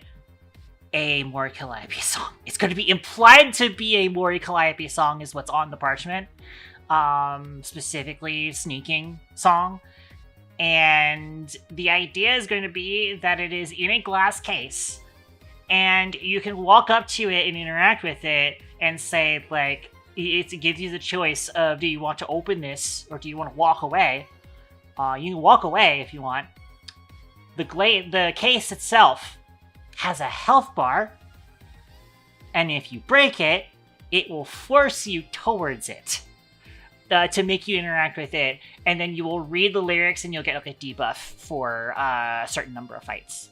a More Kill IP song. It's going to be implied to be a Mori Calliope song is what's on the parchment. Specifically sneaking song. And the idea is going to be that it is in a glass case. And you can walk up to it and interact with it and say, like, it gives you the choice of, do you want to open this or do you want to walk away? You can walk away if you want. The case itself has a health bar, and if you break it, it will force you towards it to make you interact with it, and then you will read the lyrics and you'll get like a debuff for a certain number of fights.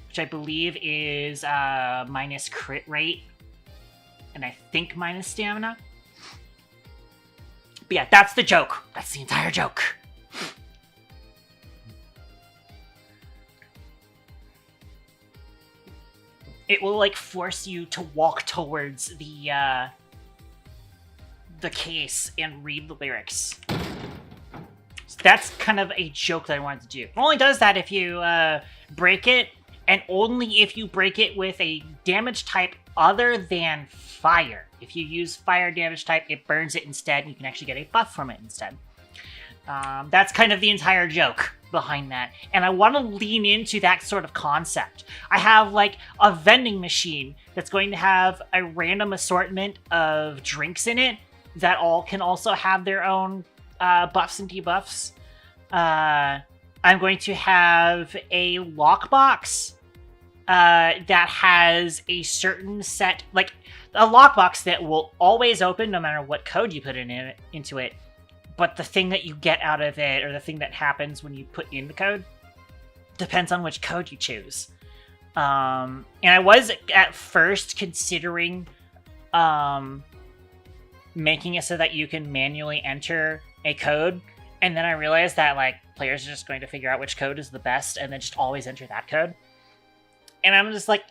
Which I believe is minus crit rate, and I think minus stamina. But yeah, that's the joke. That's the entire joke. It will, like, force you to walk towards the case and read the lyrics. So that's kind of a joke that I wanted to do. It only does that if you break it, and only if you break it with a damage type other than fire. If you use fire damage type, it burns it instead, and you can actually get a buff from it instead. That's kind of the entire joke behind that. And I want to lean into that sort of concept. I have, like, a vending machine that's going to have a random assortment of drinks in it that all can also have their own buffs and debuffs. I'm going to have a lockbox that has a certain set, like, a lockbox that will always open no matter what code you put into it. But the thing that you get out of it, or the thing that happens when you put in the code, depends on which code you choose. And I was at first considering making it so that you can manually enter a code, and then I realized that, like, players are just going to figure out which code is the best and then just always enter that code. And I'm just like,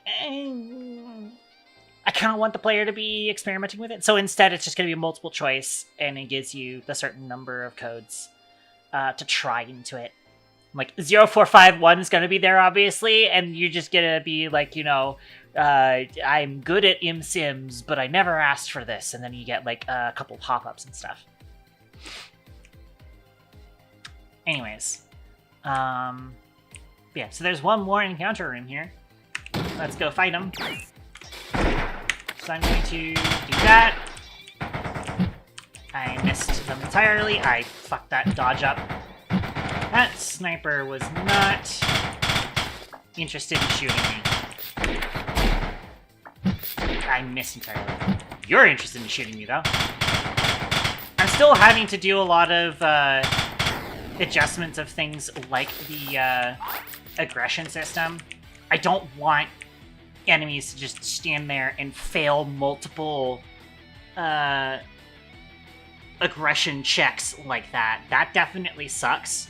I kind of want the player to be experimenting with it. So instead, it's just going to be a multiple choice, and it gives you the certain number of codes to try into it. Like, 0451 is going to be there, obviously, and you're just going to be like, you know, I'm good at Sims, but I never asked for this. And then you get, like, a couple pop-ups and stuff. Anyways. Yeah, so there's one more encounter room here. Let's go fight him. So I'm going to do that. I missed them entirely. I fucked that dodge up. That sniper was not interested in shooting me. I missed entirely. You're interested in shooting me, though. I'm still having to do a lot of adjustments of things like the aggression system. I don't want enemies to just stand there and fail multiple aggression checks like that. That definitely sucks.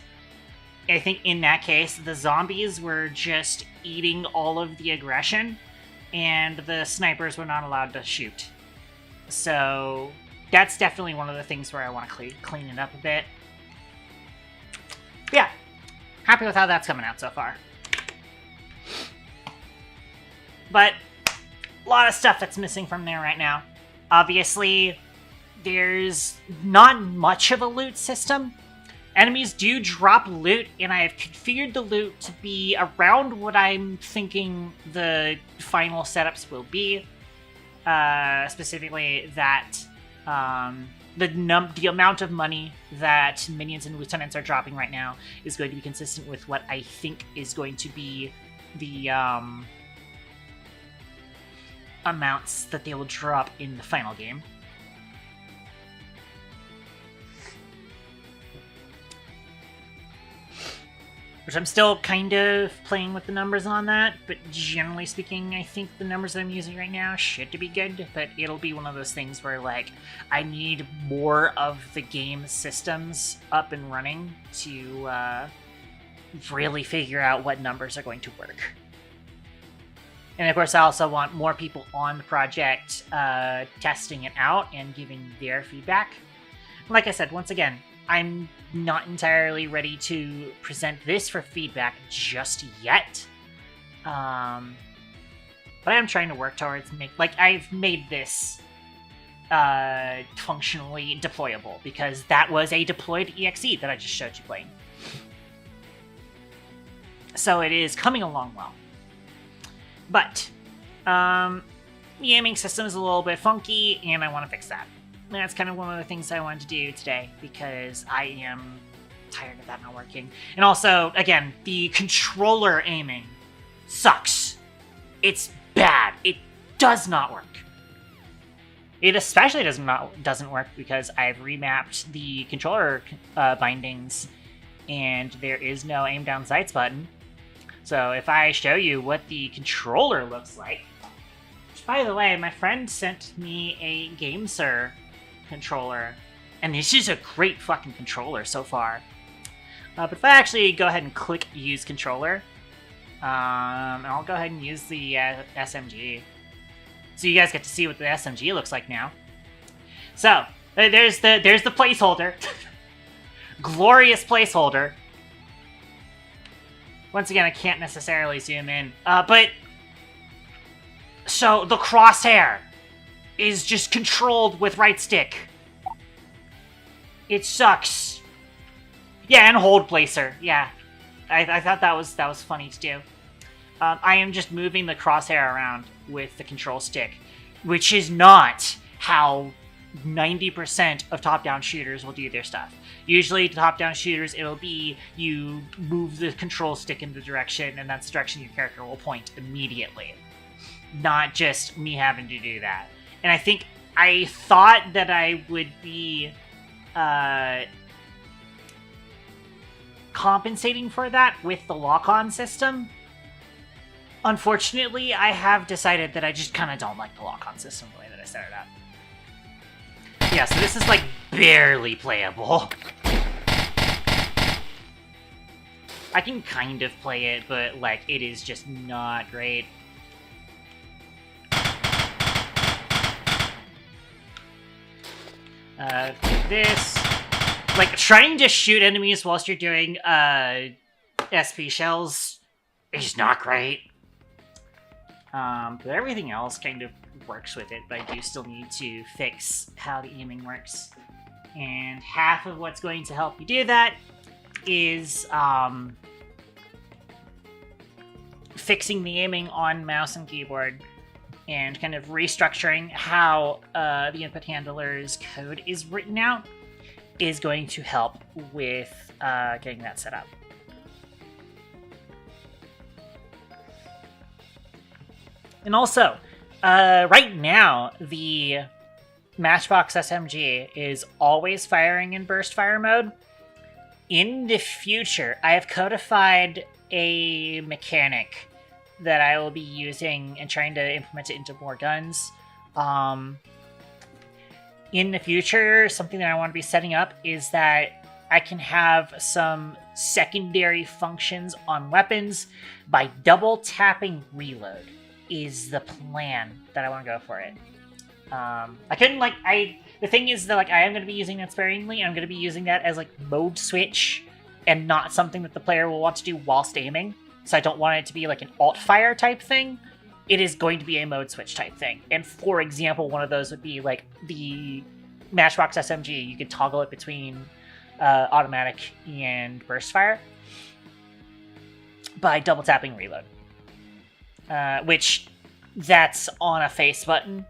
I think in that case, the zombies were just eating all of the aggression, and the snipers were not allowed to shoot. So that's definitely one of the things where I want to clean it up a bit. But yeah, happy with how that's coming out so far. But a lot of stuff that's missing from there right now. Obviously, there's not much of a loot system. Enemies do drop loot, and I have configured the loot to be around what I'm thinking the final setups will be. Specifically, that the amount of money that minions and lieutenants are dropping right now is going to be consistent with what I think is going to be the amounts that they will drop in the final game. Which I'm still kind of playing with the numbers on that, but generally speaking, I think the numbers that I'm using right now should be good, but it'll be one of those things where, like, I need more of the game systems up and running to really figure out what numbers are going to work. And of course, I also want more people on the project testing it out and giving their feedback. Like I said, once again, I'm not entirely ready to present this for feedback just yet. But I am trying to work towards I've made this functionally deployable, because that was a deployed EXE that I just showed you playing. So it is coming along well. But the aiming system is a little bit funky, and I want to fix that. And that's kind of one of the things I wanted to do today, because I am tired of that not working. And also, again, the controller aiming sucks. It's bad. It does not work. It especially doesn't work because I've remapped the controller bindings, and there is no aim down sights button. So if I show you what the controller looks like, which, by the way, my friend sent me a GameSir controller, and this is a great fucking controller so far. But if I actually go ahead and click Use Controller, I'll go ahead and use the SMG. So you guys get to see what the SMG looks like now. So, there's the placeholder. Glorious placeholder. Once again, I can't necessarily zoom in. But, so the crosshair is just controlled with right stick. It sucks. Yeah, and hold placer. Yeah, I thought that was funny to do. I am just moving the crosshair around with the control stick, which is not how 90% of top-down shooters will do their stuff. Usually, top-down shooters, it'll be you move the control stick in the direction, and that's the direction your character will point immediately. Not just me having to do that. And I thought that I would be compensating for that with the lock-on system. Unfortunately, I have decided that I just kind of don't like the lock-on system the way that I set it up. Yeah, so this is, like, barely playable. I can kind of play it, but, like, it is just not great. This... Like, trying to shoot enemies whilst you're doing, SP shells is not great. But everything else kind of works with it, but I do still need to fix how the aiming works. And half of what's going to help you do that is, fixing the aiming on mouse and keyboard, and kind of restructuring how, the input handler's code is written out is going to help with, getting that set up. And also, right now, the Matchbox SMG is always firing in burst fire mode. In the future, I have codified a mechanic that I will be using and trying to implement it into more guns. In the future, something that I want to be setting up is that I can have some secondary functions on weapons by double tapping reload. Is the plan that I want to go for it. The thing is that, like, I am going to be using that sparingly, and I'm going to be using that as, like, mode switch, and not something that the player will want to do whilst aiming. So I don't want it to be, like, an alt-fire type thing. It is going to be a mode switch type thing. And, for example, one of those would be, like, the Matchbox SMG. You could toggle it between automatic and burst fire by double tapping reload. Which, that's on a face button,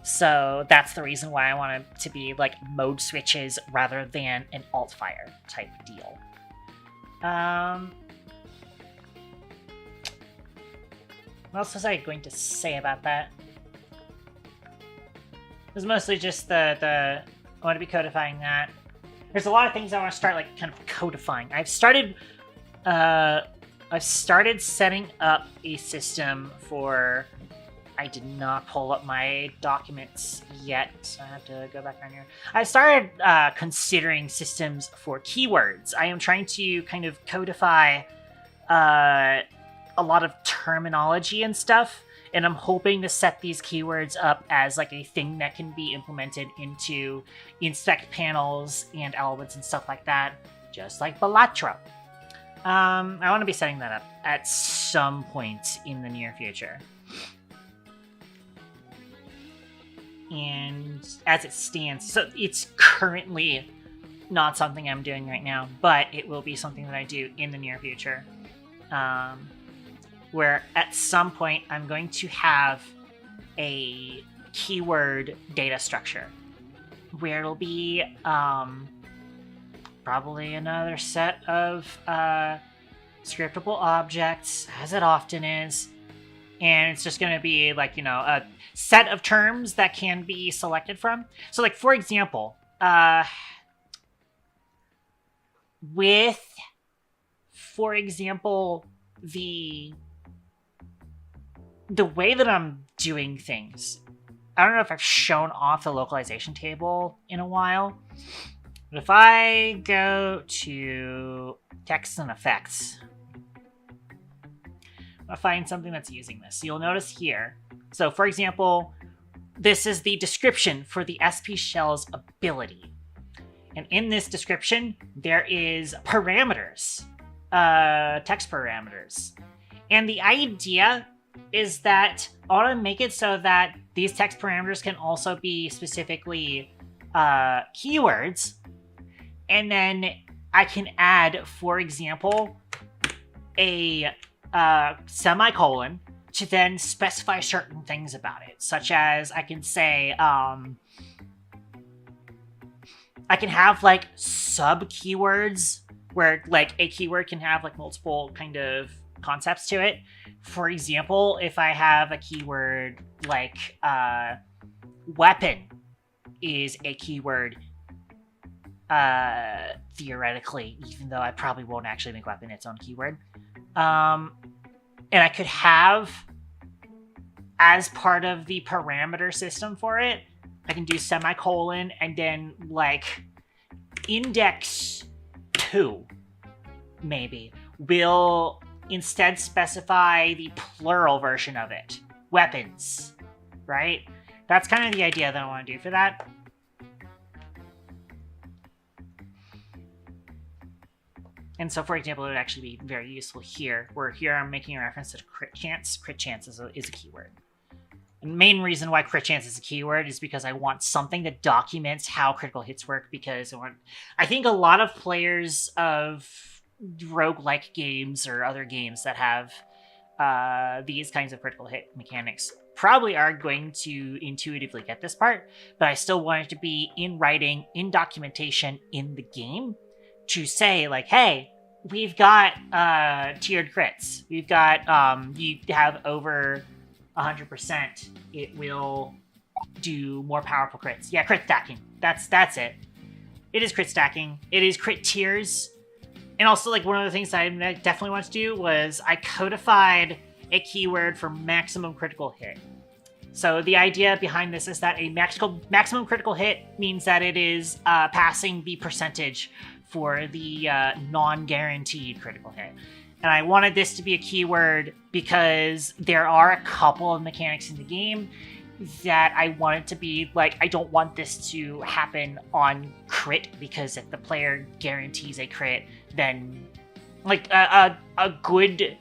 so that's the reason why I want it to be, like, mode switches rather than an alt-fire type deal. What else was I going to say about that? It was mostly just I want to be codifying that. There's a lot of things I want to start, like, kind of codifying. I've started setting up a system for... I did not pull up my documents yet, so I have to go back on here. I started considering systems for keywords. I am trying to kind of codify a lot of terminology and stuff, and I'm hoping to set these keywords up as, like, a thing that can be implemented into inspect panels and elements and stuff like that, just like Balatro. I want to be setting that up at some point in the near future. And as it stands, so it's currently not something I'm doing right now, but it will be something that I do in the near future. Where at some point I'm going to have a keyword data structure where it'll be probably another set of scriptable objects, as it often is. And it's just going to be like, a set of terms that can be selected from. So like, for example, the way that I'm doing things, I don't know if I've shown off the localization table in a while, but if I go to text and effects, I'll find something that's using this. So you'll notice here. So for example, this is the description for the SP Shell's ability. And in this description, there is parameters, text parameters. And the idea is that I want to make it so that these text parameters can also be specifically keywords. And then I can add, for example, a semicolon to then specify certain things about it, such as I can say, I can have like sub keywords where like a keyword can have like multiple kind of concepts to it. For example, if I have a keyword like weapon is a keyword, theoretically, even though I probably won't actually make weapon its own keyword. And I could have, as part of the parameter system for it, I can do semicolon and then like index 2 maybe will instead specify the plural version of it. Weapons, right? That's kind of the idea that I want to do for that. And so, for example, it would actually be very useful here, where here I'm making a reference to crit chance. Crit chance is a keyword. And the main reason why crit chance is a keyword is because I want something that documents how critical hits work, because I think a lot of players of roguelike games or other games that have these kinds of critical hit mechanics probably are going to intuitively get this part, but I still want it to be in writing, in documentation, in the game, to say like, hey, we've got tiered crits. We've got, you have over 100%, it will do more powerful crits. Yeah, crit stacking. That's it. It is crit stacking. It is crit tiers. And also, like, one of the things that I definitely want to do was I codified a keyword for maximum critical hit. So the idea behind this is that a maximum critical hit means that it is passing the percentage for the non-guaranteed critical hit. And I wanted this to be a keyword because there are a couple of mechanics in the game that I wanted to be like, I don't want this to happen on crit, because if the player guarantees a crit, then like a good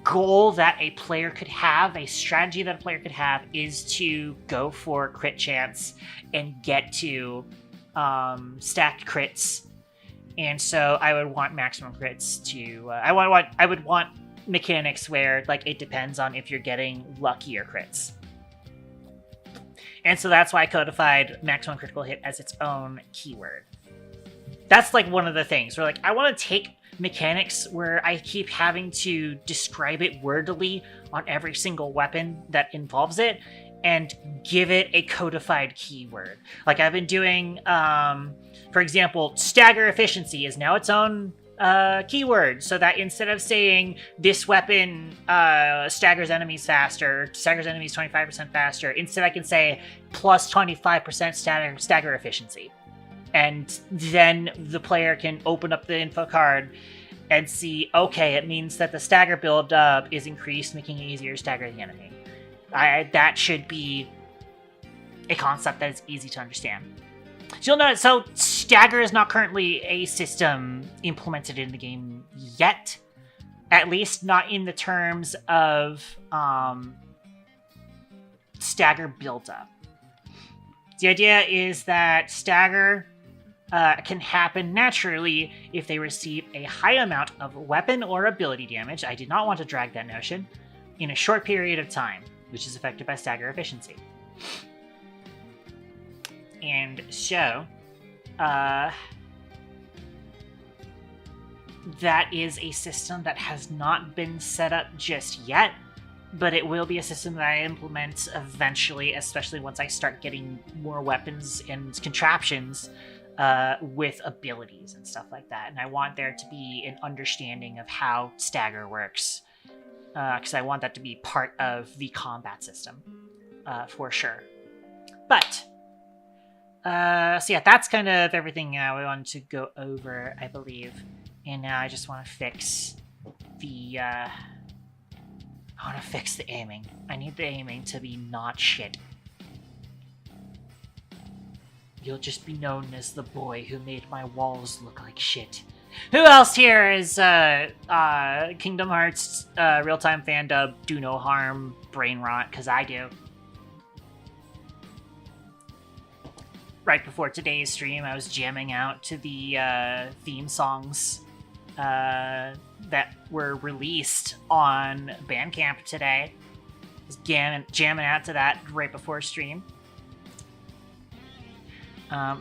goal that a player could have, a strategy that a player could have, is to go for crit chance and get to stacked crits. And so I would want maximum crits to I would want mechanics where like it depends on if you're getting lucky or crits. And so that's why I codified maximum critical hit as its own keyword. That's like one of the things where like I want to take mechanics where I keep having to describe it wordily on every single weapon that involves it and give it a codified keyword. Like I've been doing, for example, stagger efficiency is now its own keyword, so that instead of saying this weapon staggers enemies faster, staggers enemies 25% faster, instead I can say plus 25% stagger efficiency. And then the player can open up the info card and see, okay, it means that the stagger build-up is increased, making it easier to stagger the enemy. That should be a concept that is easy to understand. So you'll notice, so stagger is not currently a system implemented in the game yet. At least not in the terms of stagger build-up. The idea is that stagger can happen naturally if they receive a high amount of weapon or ability damage. I did not want to drag that notion in a short period of time, which is affected by stagger efficiency. And so, that is a system that has not been set up just yet, but it will be a system that I implement eventually, especially once I start getting more weapons and contraptions with abilities and stuff like that. And I want there to be an understanding of how stagger works, because I want that to be part of the combat system, for sure. But, so yeah, that's kind of everything we wanted to go over, I believe. And now I just want to fix the, I want to fix the aiming. I need the aiming to be not shit. You'll just be known as the boy who made my walls look like shit. Who else here is, Kingdom Hearts, real-time fan dub, do no harm, brain rot, because I do. Right before today's stream, I was jamming out to the, theme songs, that were released on Bandcamp today. I was jamming out to that right before stream.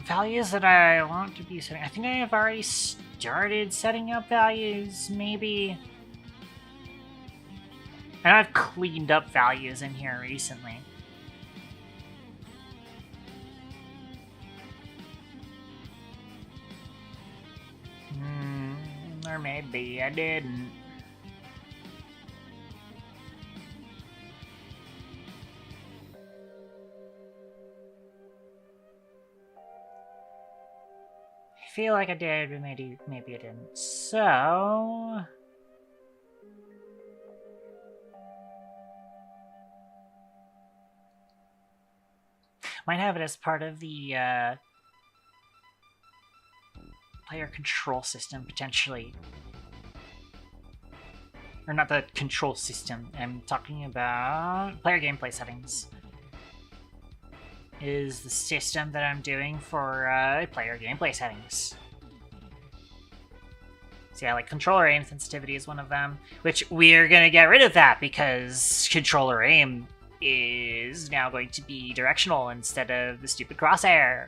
Values that I want to be setting. I think I have already started setting up values, maybe. I know I've cleaned up values in here recently. Or maybe I didn't. I feel like I did, but maybe I didn't. So... might have it as part of the, player control system, potentially. Or not the control system, I'm talking about player gameplay settings. Is the system that I'm doing for player gameplay settings. So yeah, like controller aim sensitivity is one of them, which we're gonna get rid of that because controller aim is now going to be directional instead of the stupid crosshair.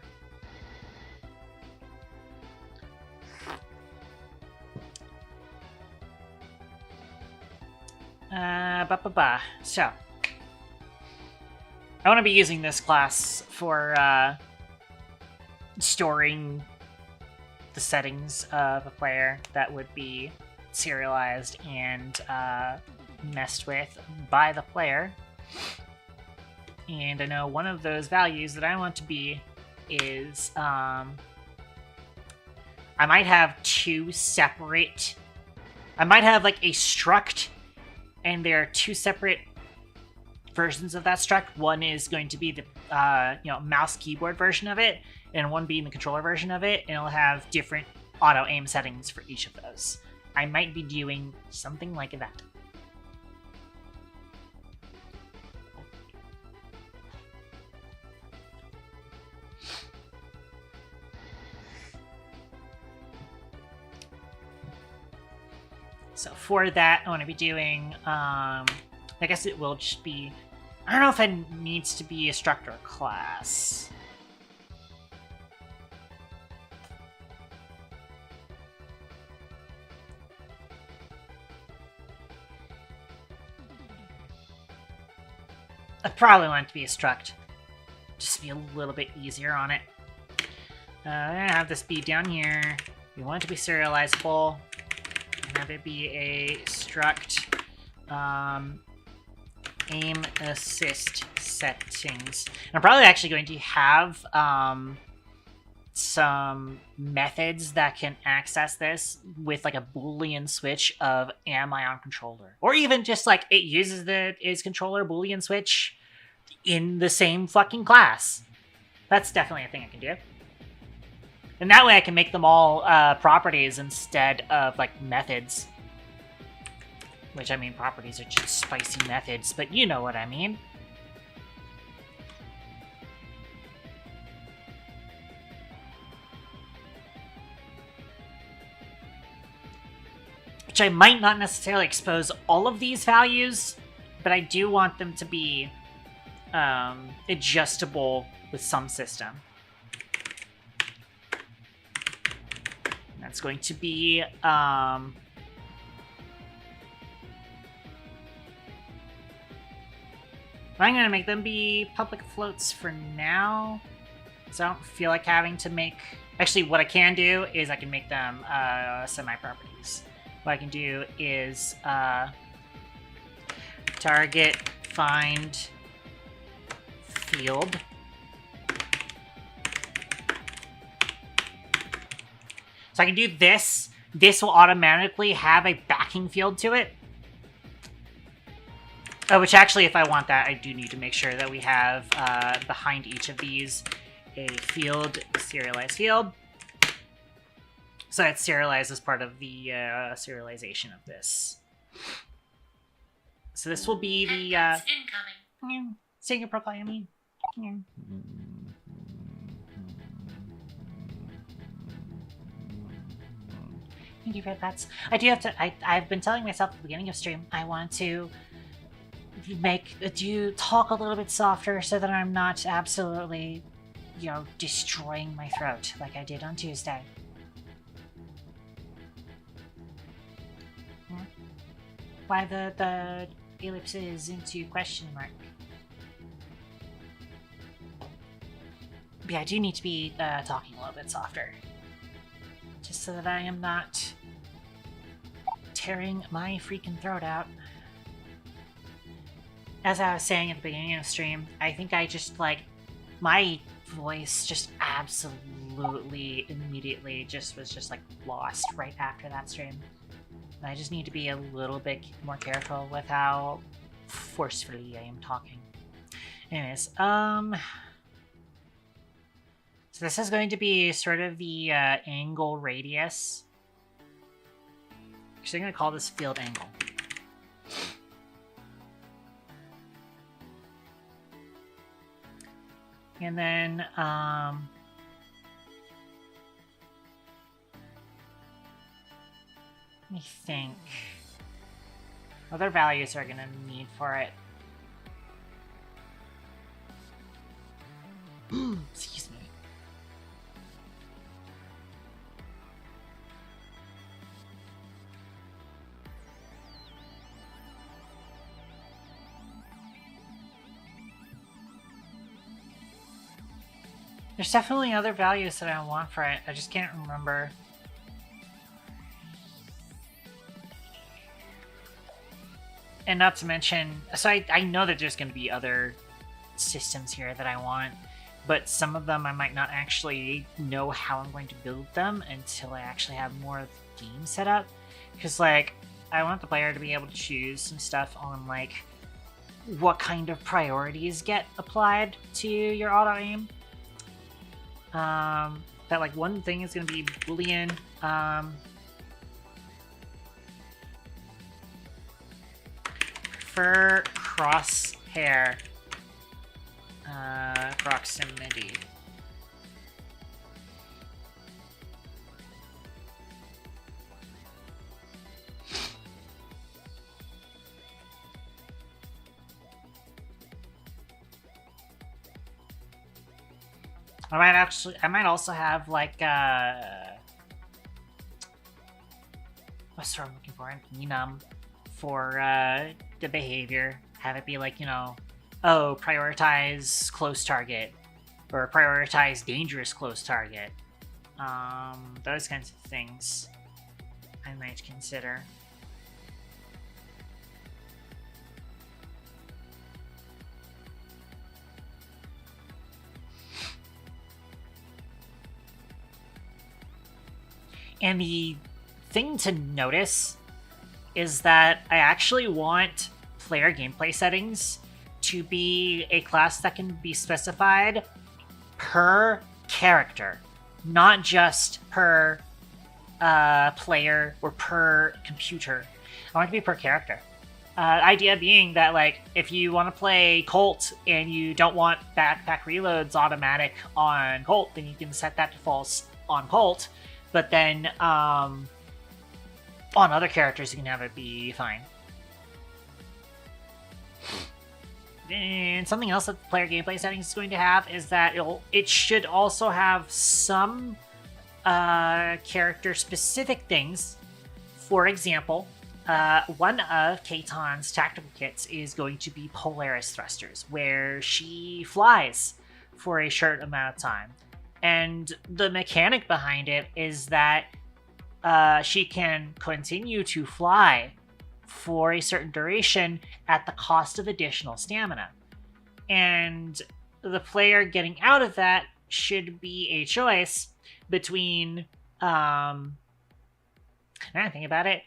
So, I want to be using this class for storing the settings of a player that would be serialized and messed with by the player. And I know one of those values that I want to be is I might have two separate... I might have like a struct, and there are two separate versions of that struct. One is going to be the mouse keyboard version of it, and one being the controller version of it, and it'll have different auto aim settings for each of those. I might be doing something like that. So for that, I want to be doing, I guess it will just be, I don't know if it needs to be a struct or a class. I probably want it to be a struct, just to be a little bit easier on it. I'm gonna have this be down here. We want it to be serializable. Have it be a struct aim assist settings. I'm probably actually going to have some methods that can access this with like a Boolean switch of am I on controller, or even just like it uses the is controller Boolean switch in the same fucking class. That's definitely a thing I can do. And that way I can make them all properties instead of, like, methods. Which, I mean, properties are just spicy methods, but you know what I mean. which I might not necessarily expose all of these values, but I do want them to be adjustable with some system. That's going to be I'm going to make them be public floats for now, so I don't feel like having to make... Actually, what I can do is I can make them semi-properties. What I can do is target find field. So I can do this. This will automatically have a backing field to it. Which actually, if I want that, I do need to make sure that we have behind each of these a field, a serialized field. So that's serialized as part of the serialization of this. So this will be the incoming. Singer profile, I mean. Thank you for that. I do have to. I've been telling myself at the beginning of stream I want to talk a little bit softer so that I'm not absolutely, you know, destroying my throat like I did on Tuesday. Why the ellipses into question mark? But yeah, I do need to be talking a little bit softer. Just so that I am not tearing my freaking throat out. As I was saying at the beginning of the stream, I think I just, like, my voice just absolutely immediately was just like lost right after that stream. I just need to be a little bit more careful with how forcefully I am talking. Anyways, so this is going to be sort of the angle radius. Actually, I'm going to call this field angle. And then, let me think. Other values are going to need for it. Excuse me. There's definitely other values that I want for it. I just can't remember. And not to mention, so I know that there's going to be other systems here that I want, but some of them I might not actually know how I'm going to build them until I actually have more of the game set up. Because, like, I want the player to be able to choose some stuff on, like, what kind of priorities get applied to your auto-aim. That, like, one thing is going to be Boolean. For crosshair proximity. I might also have, like, what's the word I'm looking for? Enum for the behavior. Have it be like, you know, oh, prioritize close target, or prioritize dangerous close target. Those kinds of things I might consider. And the thing to notice is that I actually want player gameplay settings to be a class that can be specified per character, not just per player or per computer. I want it to be per character. Idea being that, like, if you want to play Colt and you don't want backpack reloads automatic on Colt, then you can set that to false on Colt. But then on other characters, you can have it be fine. And something else that the player gameplay settings is going to have is that it should also have some character-specific things. For example, one of Katan's tactical kits is going to be Polaris thrusters, where she flies for a short amount of time. And the mechanic behind it is that she can continue to fly for a certain duration at the cost of additional stamina. And the player getting out of that should be a choice between, now I think about it,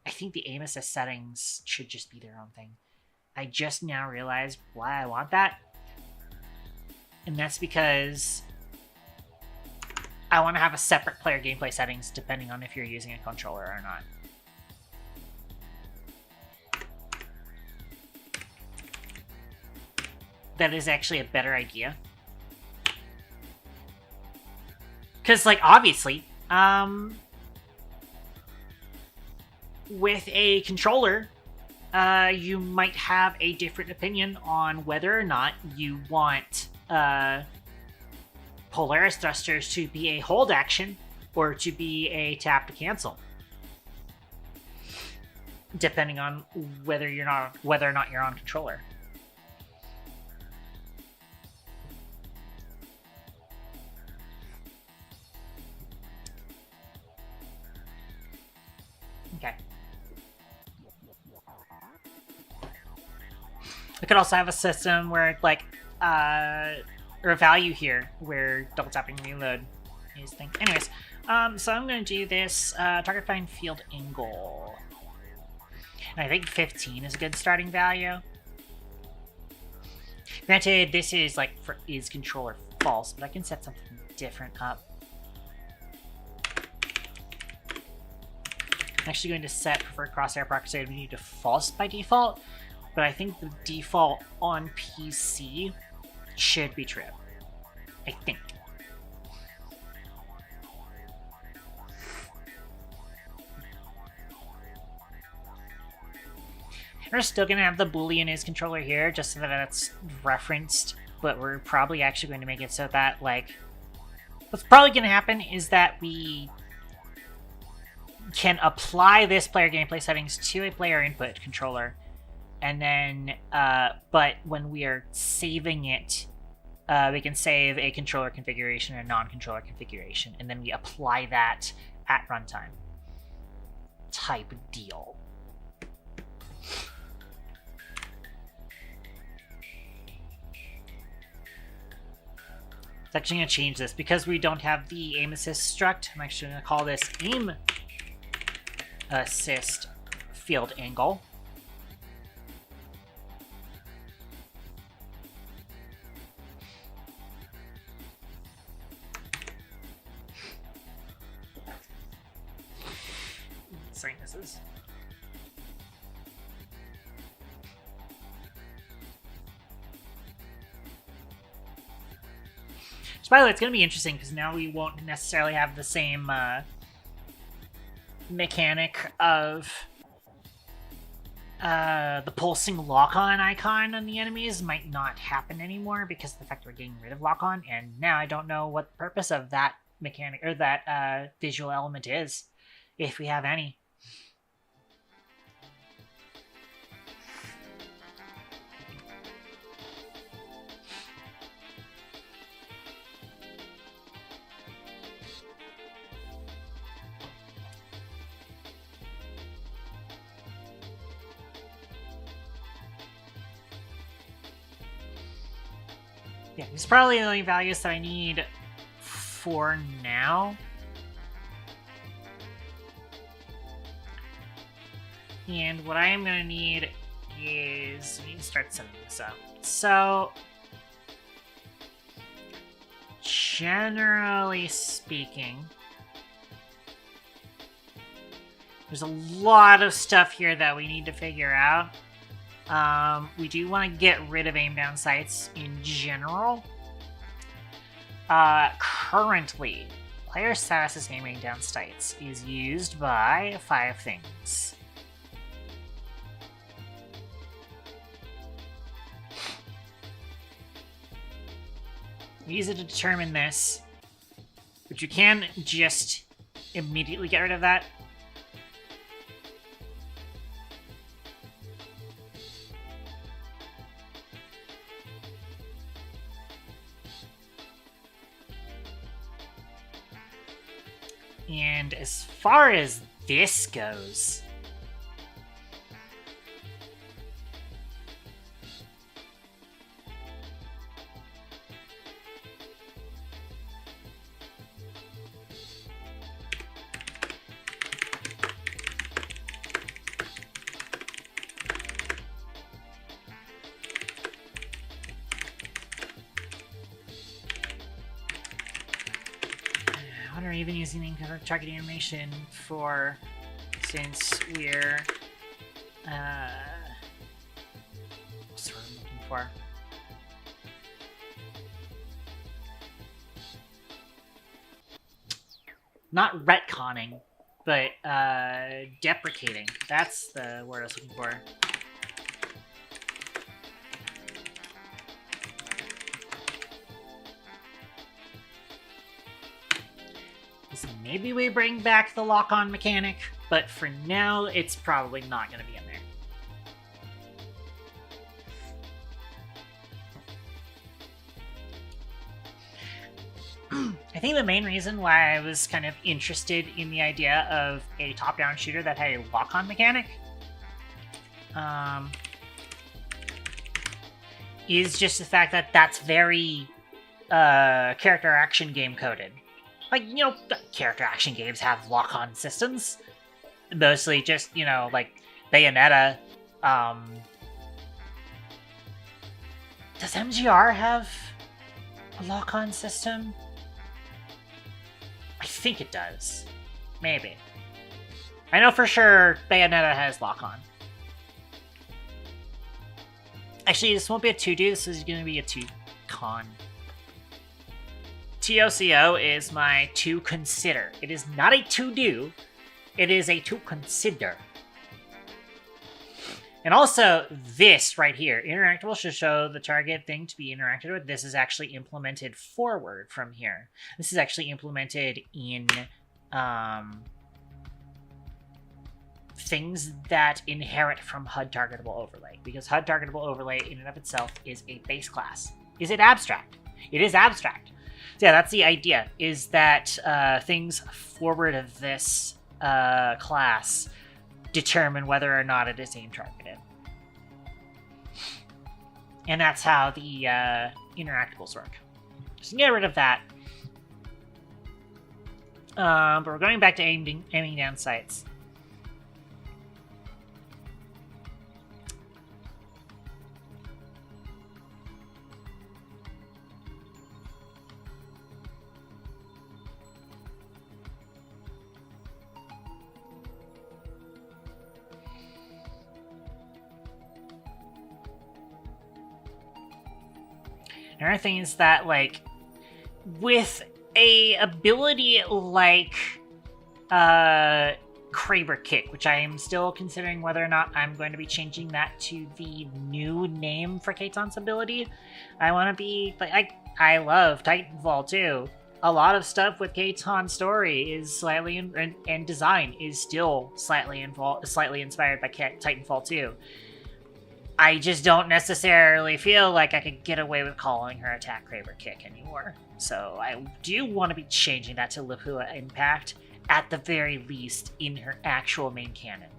I think the aim assist settings should just be their own thing. I just now realized why I want that. And that's because I want to have a separate player gameplay settings depending on if you're using a controller or not. That is actually a better idea. Because, like, obviously, with a controller, you might have a different opinion on whether or not you want Polaris thrusters to be a hold action or to be a tap to cancel, depending on whether or not you're on controller. Okay. We could also have a system where, like, or a value here where double tapping reload is thing. Anyways, so I'm going to do this target find field angle. And I think 15 is a good starting value. Granted, this is like is controller false, but I can set something different up. I'm actually going to set preferred crosshair proximity to false by default, but I think the default on PC should be true. I think. We're still going to have the Boolean is controller here, just so that it's referenced, but we're probably actually going to make it so that, like, what's probably going to happen is that we can apply this player gameplay settings to a player input controller, and then, but when we are saving it, we can save a controller configuration and a non-controller configuration, and then we apply that at runtime. Type deal. It's actually going to change this. Because we don't have the aim assist struct, I'm actually going to call this aim assist field angle. Sinuses. So by the way, it's going to be interesting because now we won't necessarily have the same mechanic of the pulsing lock-on icon on the enemies might not happen anymore because of the fact we're getting rid of lock-on, and now I don't know what the purpose of that mechanic or that visual element is, if we have any. Yeah, these are probably the only values that I need for now. And what I am going to need is, we need to start setting this up. So, generally speaking, there's a lot of stuff here that we need to figure out. We do want to get rid of aim down sights in general. Currently, Player status is aiming down sights is used by 5 things. Use it to determine this, but you can just immediately get rid of that. And as far as this goes, or even using the target animation for, since we're, what's the word I'm looking for? Not retconning, but deprecating. That's the word I was looking for. So maybe we bring back the lock-on mechanic, but for now, it's probably not going to be in there. I think the main reason why I was kind of interested in the idea of a top-down shooter that had a lock-on mechanic is just the fact that that's very character action game coded. Like, you know, character action games have lock-on systems. Mostly just, you know, like Bayonetta. Does MGR have a lock-on system? I think it does. Maybe. I know for sure Bayonetta has lock-on. Actually, this won't be a 2-do, this is going to be a 2-con. TOCO is my to consider. It is not a to-do, it is a to consider. And also, this right here, interactable should show the target thing to be interacted with. This is actually implemented forward from here. This is actually implemented in things that inherit from HUD targetable overlay, because HUD targetable overlay in and of itself is a base class. Is it abstract? It is abstract. So yeah, that's the idea, is that things forward of this class determine whether or not it is aim targeted. And that's how the interactables work. So get rid of that. But we're going back to aiming down sights. Another thing is that, like, with a ability like Kraber Kick, which I am still considering whether or not I'm going to be changing that to the new name for Katon's ability. I want to be, like, I love Titanfall too. A lot of stuff with Katon's story is slightly, and design is still slightly inspired by Titanfall 2. I just don't necessarily feel like I could get away with calling her Attack Kraber Kick anymore. So I do want to be changing that to Lapua Impact, at the very least, in her actual main canon.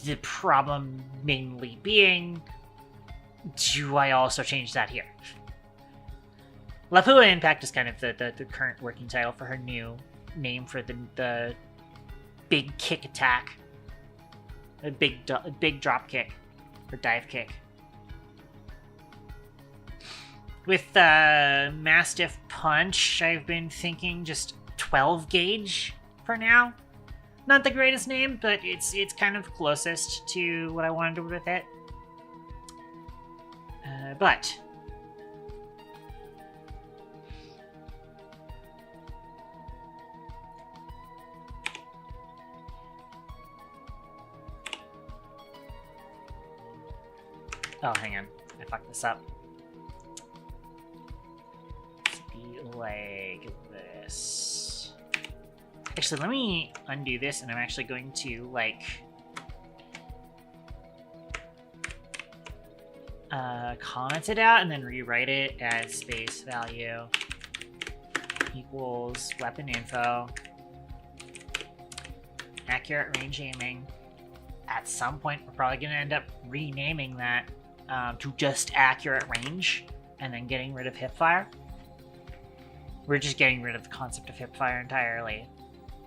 The problem mainly being, do I also change that here? Lapua Impact is kind of the current working title for her new name for the big kick attack. A big drop kick. Or dive kick. With Mastiff Punch, I've been thinking just 12 gauge for now. Not the greatest name, but it's kind of closest to what I wanted to do with it. Oh, hang on. I fucked this up. Let's be like this. Actually, let me undo this, and I'm actually going to, like... comment it out, and then rewrite it as space value equals weapon info. Accurate range aiming. At some point, we're probably going to end up renaming that to just accurate range, and then getting rid of hipfire. We're just getting rid of the concept of hipfire entirely.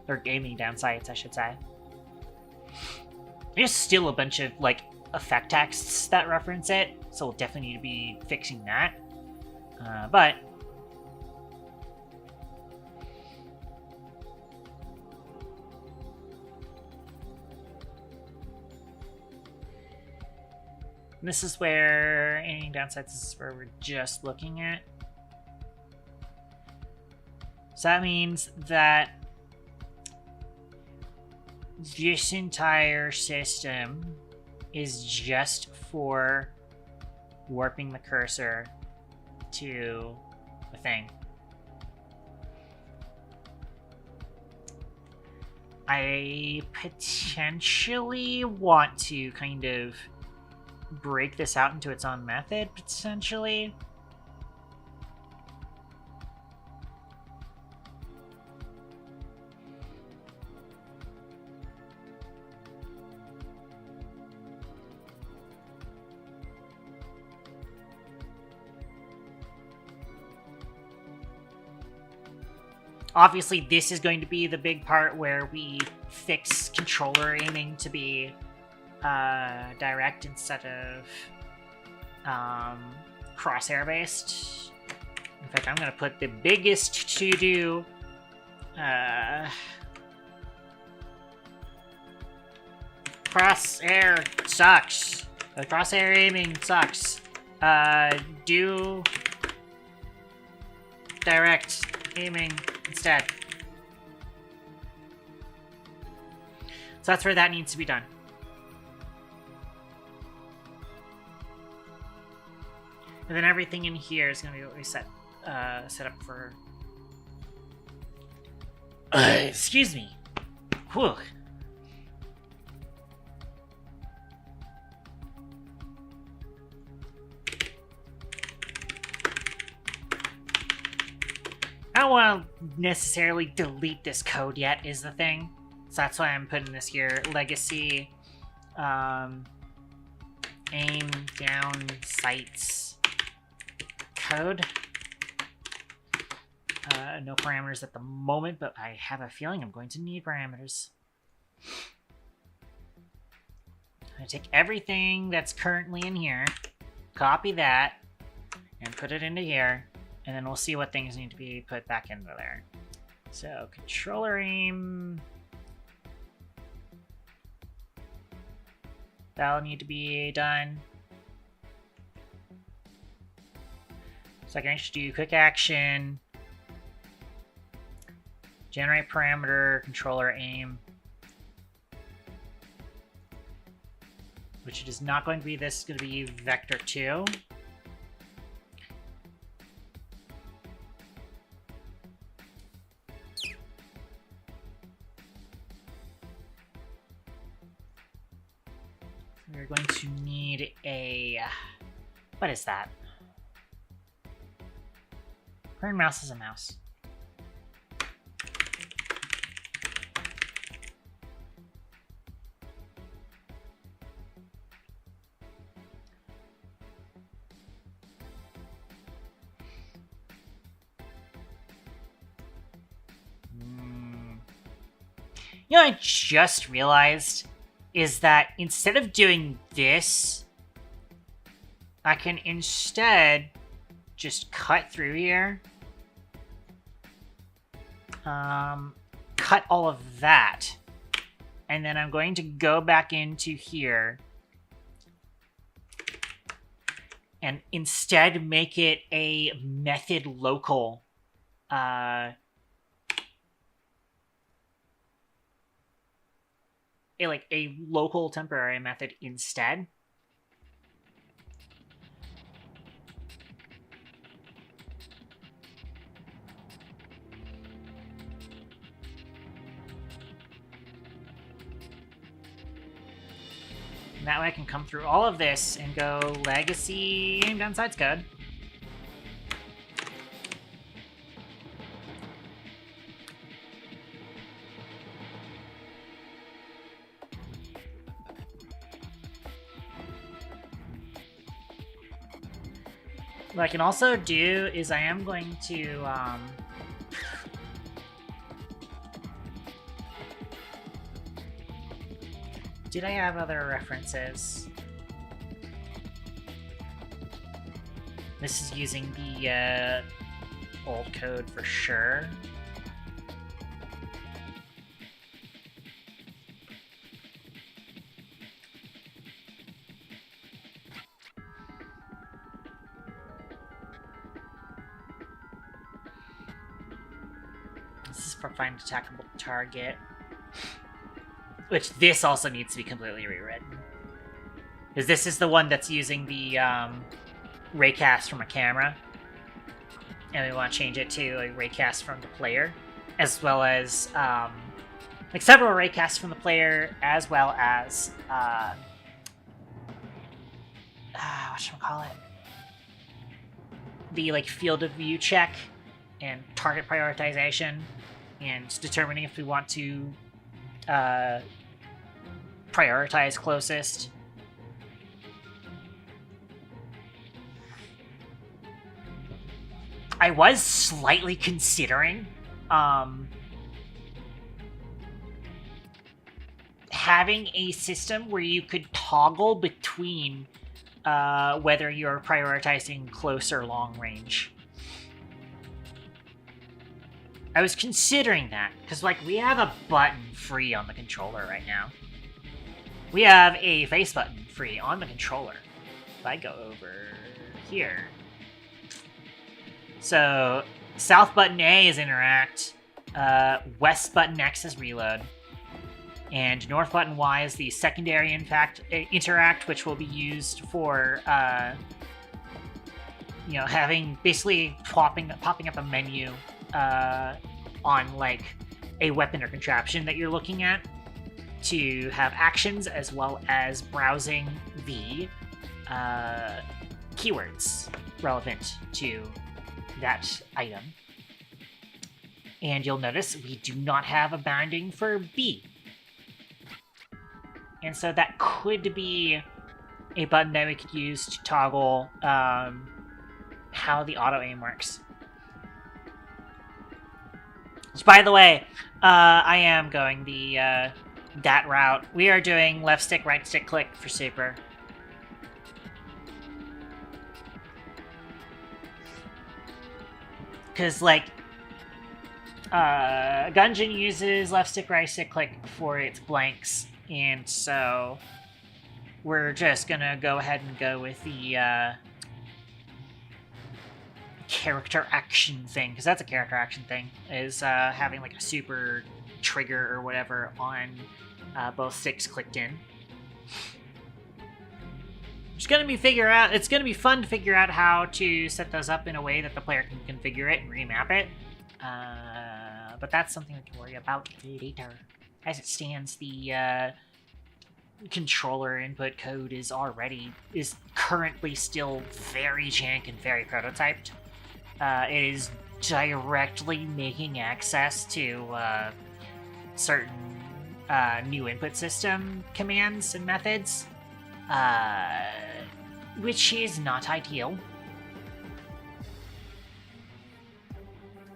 Or aiming down sights, I should say. There's still a bunch of, like, effect texts that reference it, so we'll definitely need to be fixing that. But... this is where aiming down sights is where we're just looking at. So that means that this entire system is just for warping the cursor to the thing. I potentially want to kind of break this out into its own method, potentially. Obviously, this is going to be the big part where we fix controller aiming to be direct instead of crosshair-based. In fact, I'm going to put the biggest to-do crosshair sucks. The crosshair aiming sucks. Do direct aiming instead. So that's where that needs to be done. And then everything in here is going to be set up for... excuse me. Whew. I don't want to necessarily delete this code yet, is the thing. So that's why I'm putting this here. Legacy, aim down sights code. No parameters at the moment, but I have a feeling I'm going to need parameters. I'm going to take everything that's currently in here, copy that, and put it into here. And then we'll see what things need to be put back into there. So, controller aim. That'll need to be done. So I can actually do quick action. Generate parameter, controller aim. Which it is not going to be this, it's going to be vector 2. We're going to need a... what is that? Current mouse is a mouse. You know, I just realized is that instead of doing this, I can instead just cut through here. Cut all of that. And then I'm going to go back into here and instead make it a method local. A local temporary method instead. That way I can come through all of this and go legacy aim down sides code. What I can also do is I am going to, did I have other references? This is using the, old code for sure. This is for find attackable target. Which this also needs to be completely rewritten. Because this is the one that's using the raycast from a camera. And we want to change it to a raycast from the player. As well as like several raycasts from the player, as well as whatchamacallit? The like field of view check and target prioritization, and determining if we want to prioritize closest. I was slightly considering having a system where you could toggle between whether you're prioritizing close or long range. I was considering that, because, like, we have a button free on the controller right now. We have a face button free on the controller. If I go over here. So, south button A is interact, west button X is reload, and north button Y is the secondary interact, which will be used for, you know, having, basically popping up a menu on like a weapon or contraption that you're looking at to have actions, as well as browsing the keywords relevant to that item. And you'll notice we do not have a bounding for B. And so that could be a button that we could use to toggle how the auto aim works. Which, by the way, I am going the that route. We are doing left stick, right stick, click for super. Because, like, Gungeon uses left stick, right stick, click for its blanks, and so we're just gonna go ahead and go with the character action thing, because that's a character action thing, is having like a super trigger or whatever on both sticks clicked in. It's gonna be fun to figure out how to set those up in a way that the player can configure it and remap it. But that's something we can worry about later. As it stands, the controller input code is currently still very jank and very prototyped. It is directly making access to certain new input system commands and methods, which is not ideal.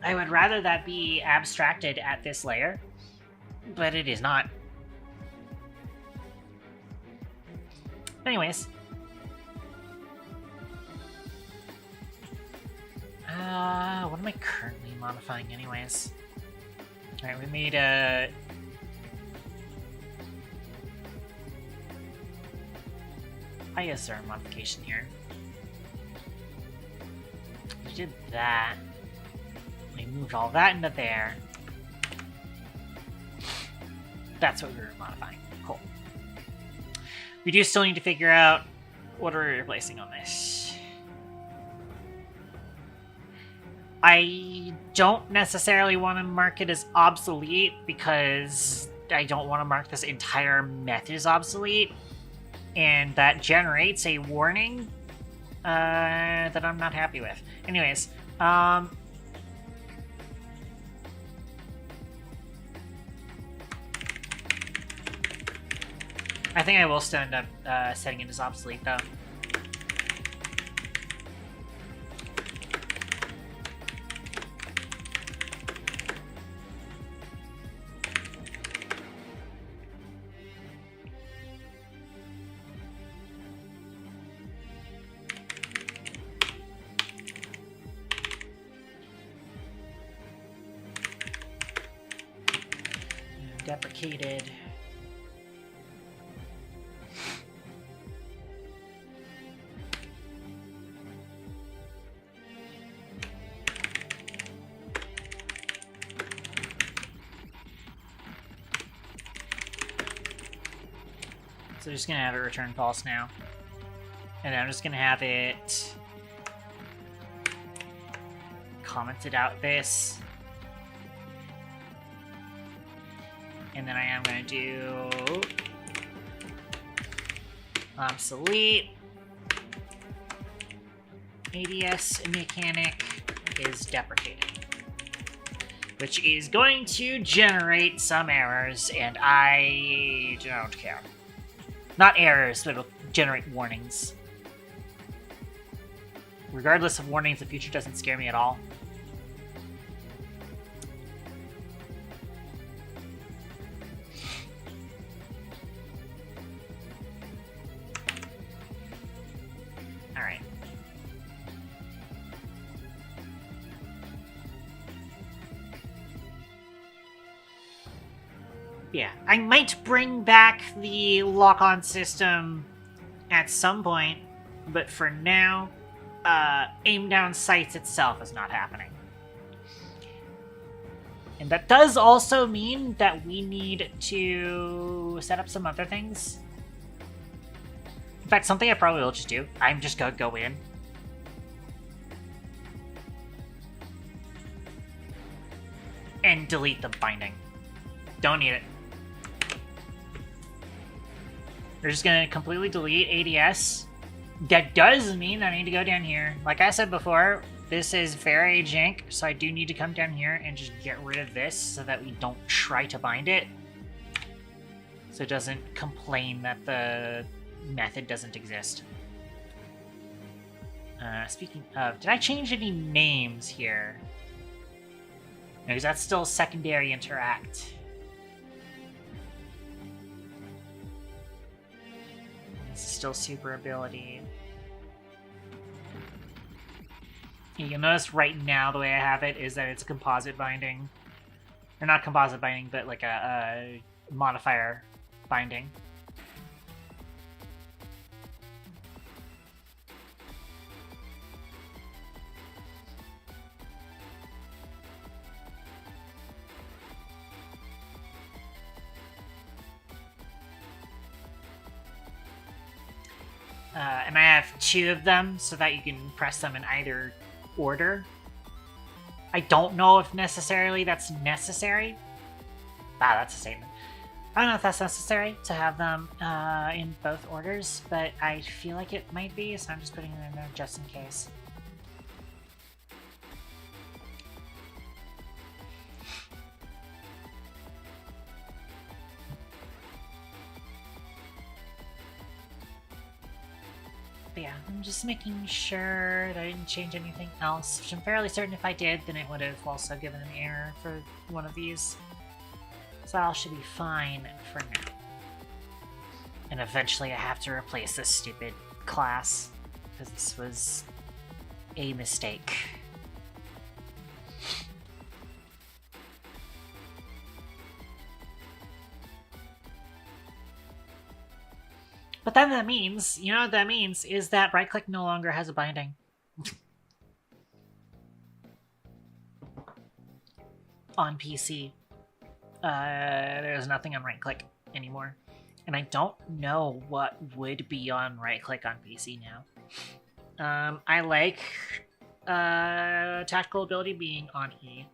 I would rather that be abstracted at this layer, but it is not. Anyways. What am I currently modifying anyways? Alright, we made a... I guess there a modification here. We did that. We moved all that into there. That's what we were modifying. Cool. We do still need to figure out what we're replacing on this. I don't necessarily want to mark it as obsolete, because I don't want to mark this entire method as obsolete. and that generates a warning that I'm not happy with. Anyways, I think I will still end up setting it as obsolete, though. Deprecated. So I'm just gonna have it return false now. And I'm just gonna have it commented out this. And then I am going to do obsolete. ADS mechanic is deprecated, which is going to generate some errors, and I don't care. Not errors, but it'll generate warnings. Regardless of warnings, the future doesn't scare me at all. Yeah, I might bring back the lock-on system at some point, but for now, aim down sights itself is not happening. And that does also mean that we need to set up some other things. In fact, something I probably will just do. I'm just gonna go in. And delete the binding. Don't need it. We're just gonna completely delete ADS. That does mean that I need to go down here. Like I said before, this is very jank, so I do need to come down here and just get rid of this so that we don't try to bind it. So it doesn't complain that the method doesn't exist. Speaking of, did I change any names here? No, because that's still secondary interact. This is still super ability. You'll notice right now the way I have it is that it's a composite binding. Or not composite binding, but like a modifier binding. And I have 2 of them so that you can press them in either order. I don't know if necessarily that's necessary. Ah, that's a statement. I don't know if that's necessary to have them in both orders, but I feel like it might be, so I'm just putting it in there just in case. But yeah, I'm just making sure that I didn't change anything else, which I'm fairly certain if I did, then it would have also given an error for one of these. So that all should be fine for now. And eventually I have to replace this stupid class, because this was a mistake. But then that means, you know what that means, is that right-click no longer has a binding. On PC. There's nothing on right-click anymore. And I don't know what would be on right-click on PC now. I like tactical ability being on E.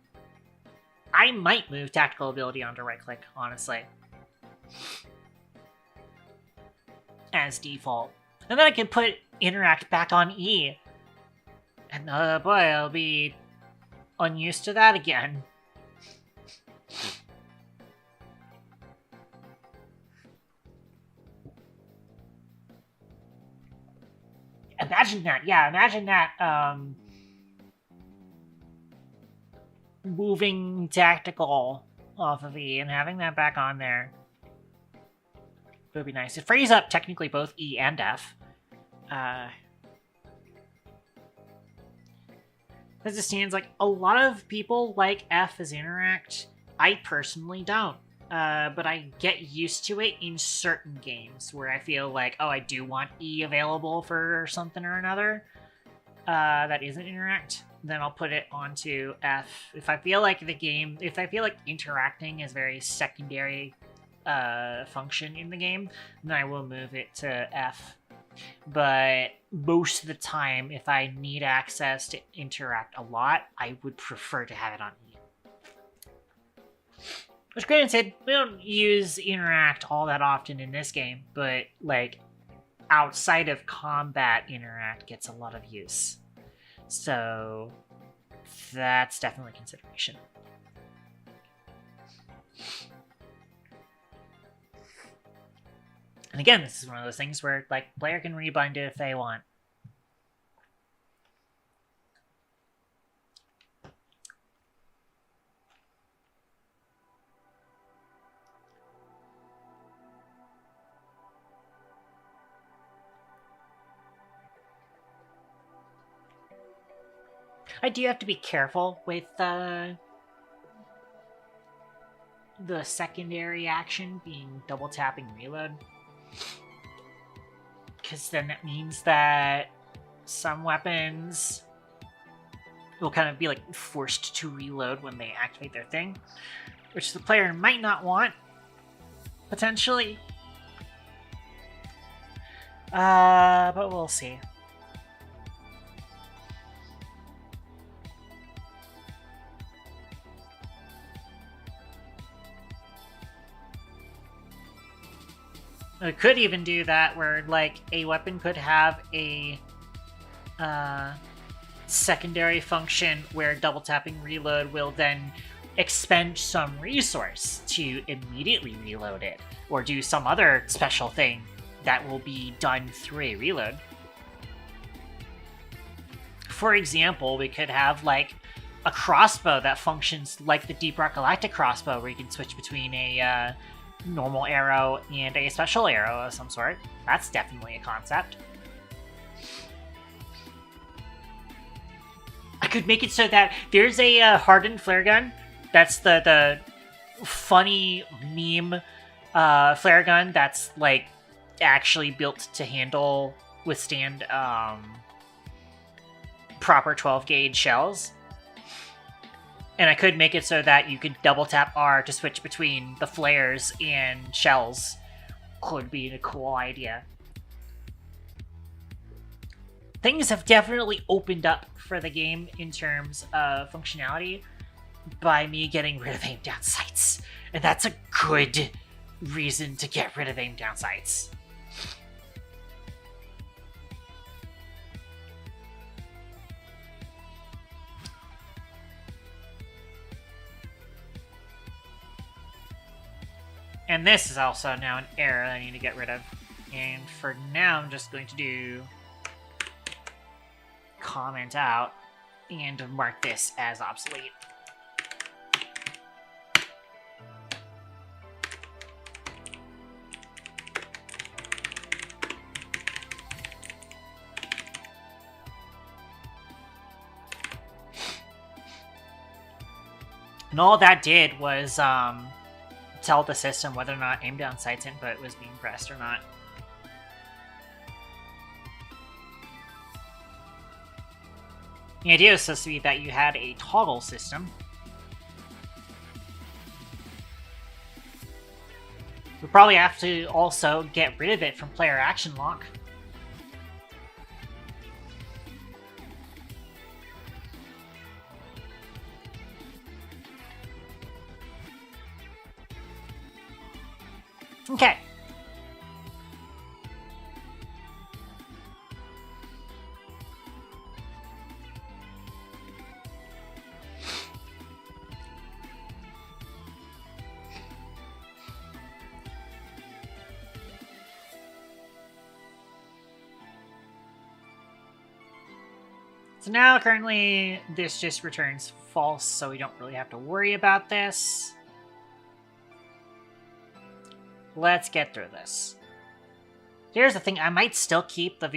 I might move tactical ability onto right-click, honestly. as default. And then I can put interact back on E. And boy, I'll be unused to that again. Imagine that, yeah, imagine that, moving tactical off of E and having that back on there would be nice. It frees up technically both E and F. As it stands, like, a lot of people like F as interact. I personally don't. But I get used to it in certain games where I feel like, oh, I do want E available for something or another that isn't interact. Then I'll put it onto F. If I feel like interacting is a very secondary function in the game, then I will move it to F. But most of the time, if I need access to interact a lot, I would prefer to have it on E. Which, granted, we don't use interact all that often in this game, but, like, outside of combat, interact gets a lot of use. So, that's definitely a consideration. And again, this is one of those things where, like, player can rebind it if they want. I do have to be careful with the secondary action being double tapping reload. Because then that means that some weapons will kind of be like forced to reload when they activate their thing, which the player might not want, potentially. But we'll see. It could even do that where, like, a weapon could have a secondary function where double tapping reload will then expend some resource to immediately reload it, or do some other special thing that will be done through a reload. For example, we could have, like, a crossbow that functions like the Deep Rock Galactic crossbow, where you can switch between a normal arrow and a special arrow of some sort. That's definitely a concept. I could make it so that there's a hardened flare gun. That's the funny meme flare gun that's, like, actually built to withstand proper 12 gauge shells. And I could make it so that you could double tap R to switch between the flares and shells. Could be a cool idea. Things have definitely opened up for the game in terms of functionality by me getting rid of aim down sights. And that's a good reason to get rid of aim down sights. And this is also now an error that I need to get rid of. And for now, I'm just going to do comment out and mark this as obsolete. And all that did was tell the system whether or not aim down sights input was being pressed or not. The idea is supposed to be that you had a toggle system. We'll probably have to also get rid of it from player action lock. Okay. So now, currently, this just returns false, so we don't really have to worry about this. Let's get through this. Here's the thing, I might still keep the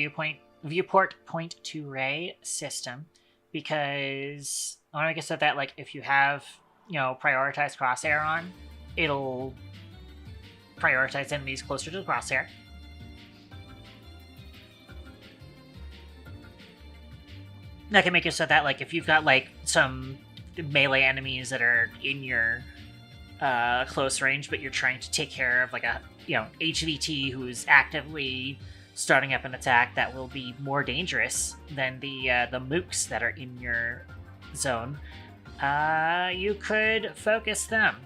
viewport point to ray system, because I want to get that, like, if you have, prioritized crosshair on, it'll prioritize enemies closer to the crosshair. That can make it so that, like, if you've got, like, some melee enemies that are in your close range, but you're trying to take care of, like, a, HVT who's actively starting up an attack, that will be more dangerous than the mooks that are in your zone. You could focus them.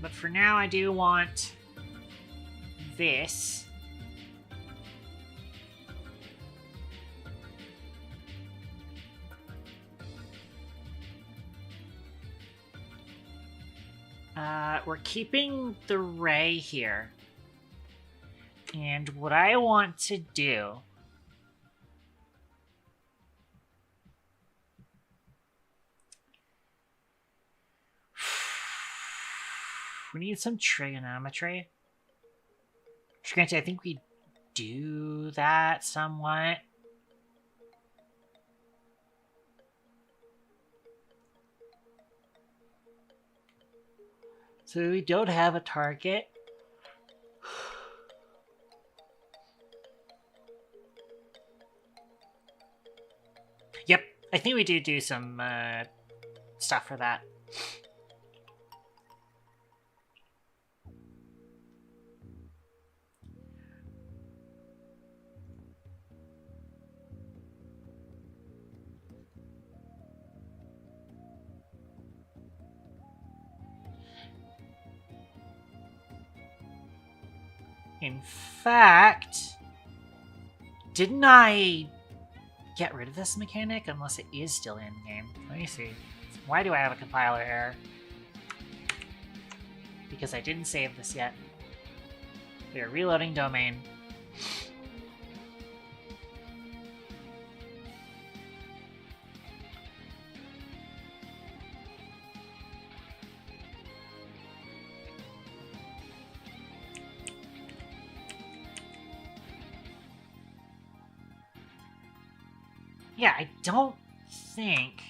But for now, I do want this. We're keeping the ray here. And what I want to do... We need some trigonometry. Granted, I think we do that somewhat. So we don't have a target. Yep, I think we do some stuff for that. In fact, didn't I get rid of this mechanic? Unless it is still in game. Let me see. Why do I have a compiler error? Because I didn't save this yet. We are reloading domain. Yeah, I don't think...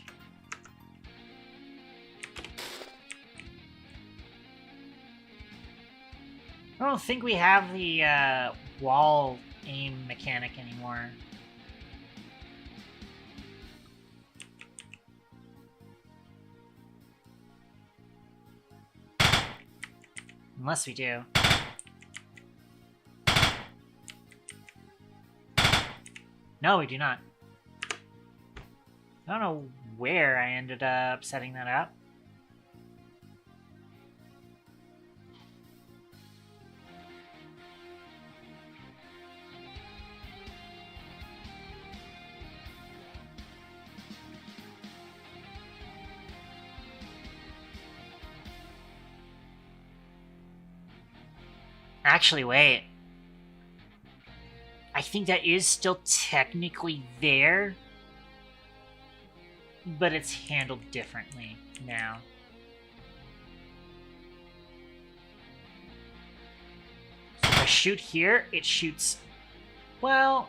I don't think we have the wall aim mechanic anymore. Unless we do. No, we do not. I don't know where I ended up setting that up. Actually, wait. I think that is still technically there, but it's handled differently now. So if I shoot here, it shoots... Well...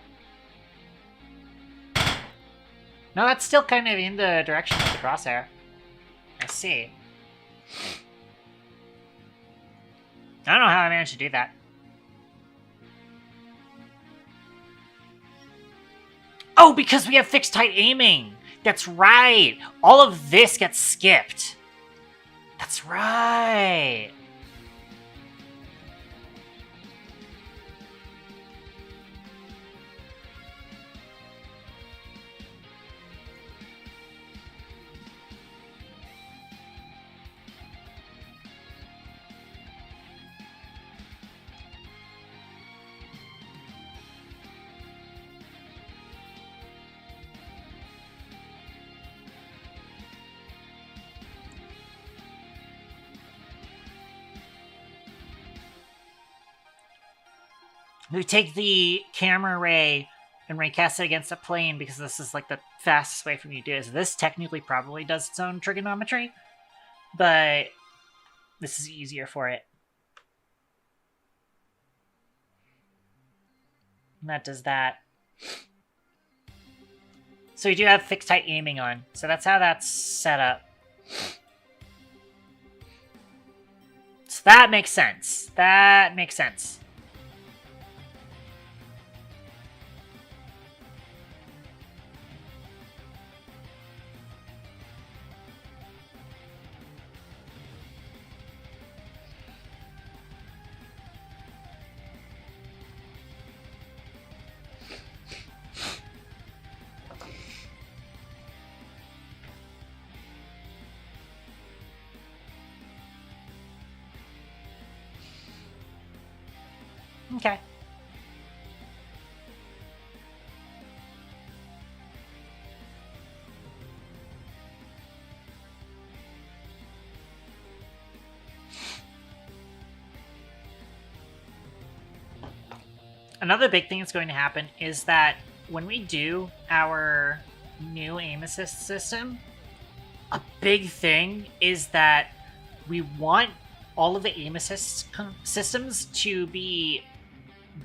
No, that's still kind of in the direction of the crosshair. I see. I don't know how I managed to do that. Oh, because we have fixed height aiming! That's right! All of this gets skipped. That's right! We take the camera ray and raycast it against a plane because this is like the fastest way for me to do it. So this technically probably does its own trigonometry, but this is easier for it. And that does that. So we do have fixed height aiming on. So that's how that's set up. So that makes sense. That makes sense. Okay. Another big thing that's going to happen is that when we do our new aim assist system, a big thing is that we want all of the aim assist systems to be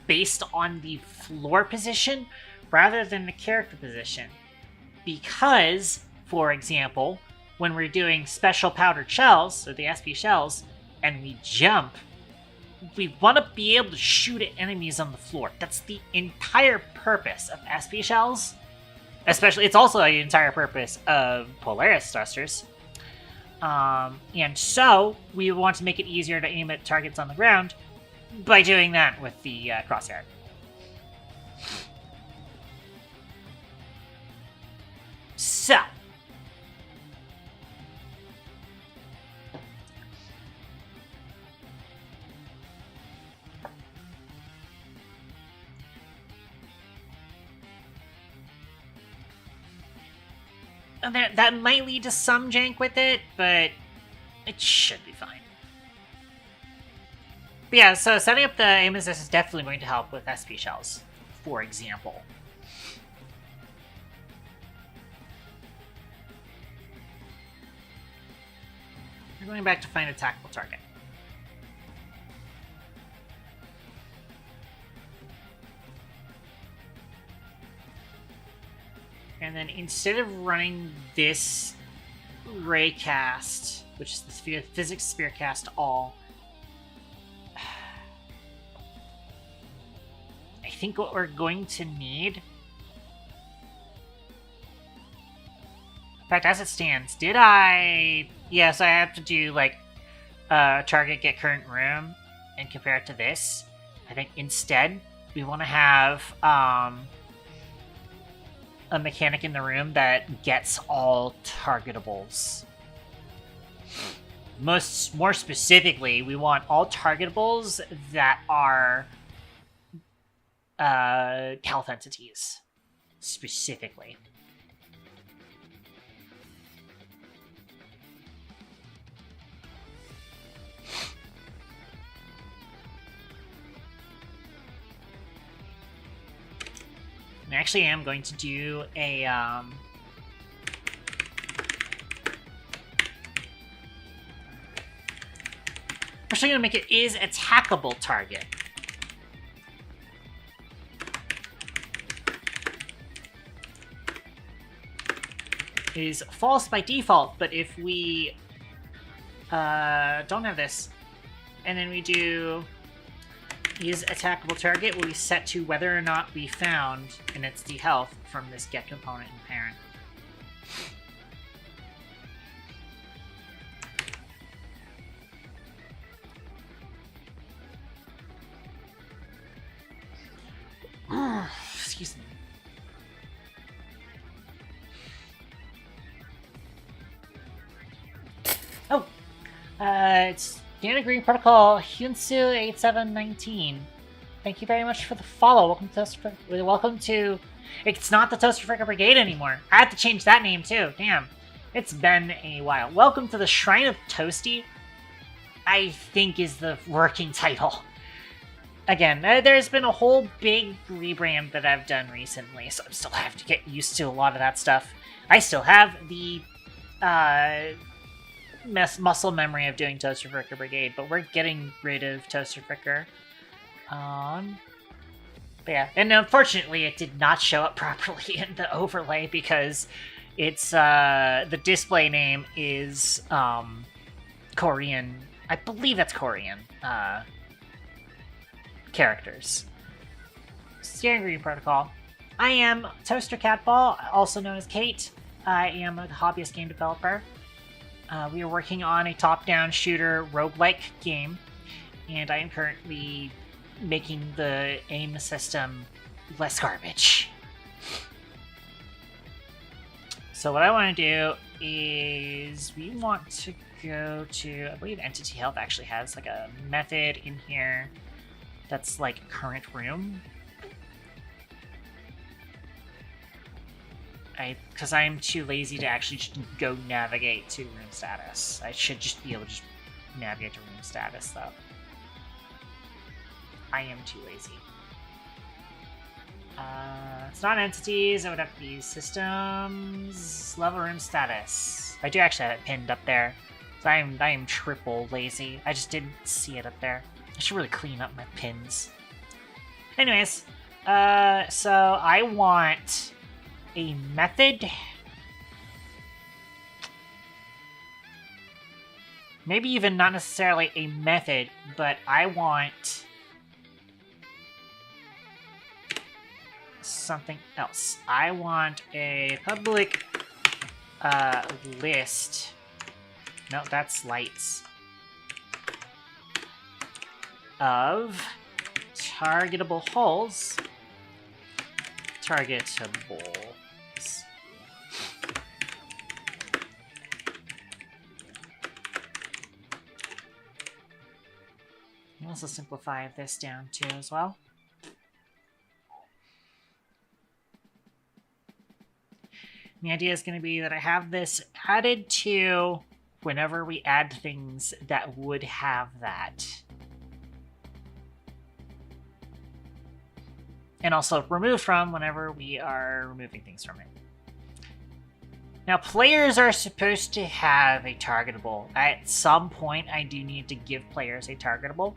based on the floor position rather than the character position. Because, for example, when we're doing special powdered shells, or the SP shells, and we jump, we want to be able to shoot at enemies on the floor. That's the entire purpose of SP shells. Especially, it's also the entire purpose of Polaris thrusters. And so, we want to make it easier to aim at targets on the ground by doing that with the crosshair. So, and that might lead to some jank with it, but it should be fine. But yeah, so setting up the aim assist is definitely going to help with SP shells, for example. We're going back to find a tactical target. And then instead of running this raycast, which is the physics spearcast all, I think what we're going to need... In fact, as it stands, did I... Yes, I have to do, like, target get current room and compare it to this. I think instead, we want to have a mechanic in the room that gets all targetables. More specifically, we want all targetables that are health entities, specifically. And actually, I am going to do a I'm actually going to make it is attackable target. It is false by default, but if we don't have this, and then we do is attackable target, will be set to whether or not we found, and it's the health from this get component in parent. Excuse me. Oh, it's Dana Green Protocol Hyunsu 8719. Thank you very much for the follow. Welcome to. It's not the Toaster Fricker Brigade anymore. I had to change that name too. Damn, it's been a while. Welcome to the Shrine of Toasty. I think is the working title. again, there's been a whole big rebrand that I've done recently, so I still have to get used to a lot of that stuff. I still have the muscle memory of doing Toaster Fricker Brigade, but we're getting rid of Toaster Fricker. But yeah, and unfortunately it did not show up properly in the overlay because it's, the display name is, Korean. I believe that's Korean, characters. Steering Green Protocol. I am Toaster Catball, also known as Kate. I am a hobbyist game developer. We are working on a top-down shooter roguelike game, and I am currently making the aim system less garbage. So what I want to do is we want to go to, I believe Entity Health actually has like a method in here that's like current room. Because I'm too lazy to actually just go navigate to room status. I should just be able to just navigate to room status though. I am too lazy. It's not entities, it would have to be systems, level room status. I do actually have it pinned up there. So I am triple lazy. I just didn't see it up there. I should really clean up my pins. Anyways, so I want a method. Maybe even not necessarily a method, but I want something else. I want a public list. No, that's lights. Of targetable holes. Targetables. I'll also simplify this down too as well. The idea is going to be that I have this added to whenever we add things that would have that. And also removed from whenever we are removing things from it. Now, players are supposed to have a targetable. At some point, I do need to give players a targetable.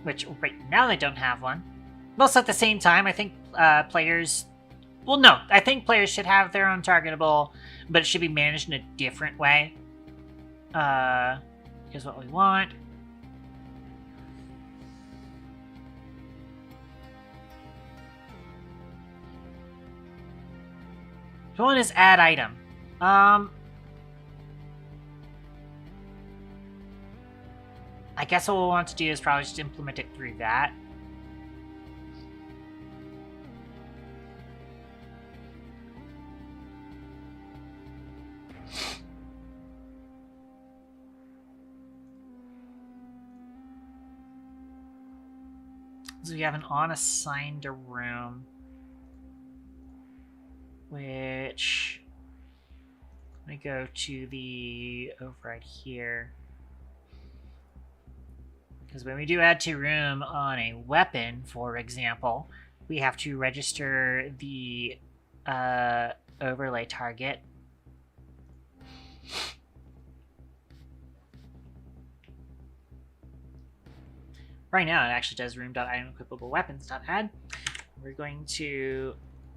Which, right now, they don't have one. But also at the same time, I think players... Well, no. I think players should have their own targetable, but it should be managed in a different way. Here's what we want. So one is add item. I guess what we'll want to do is probably just implement it through that. So we have an unassigned room, which, let me go to the override here. Because when we do add to room on a weapon, for example, we have to register the overlay target. Right now, it actually does room.itemequipableweapons.add. We're going to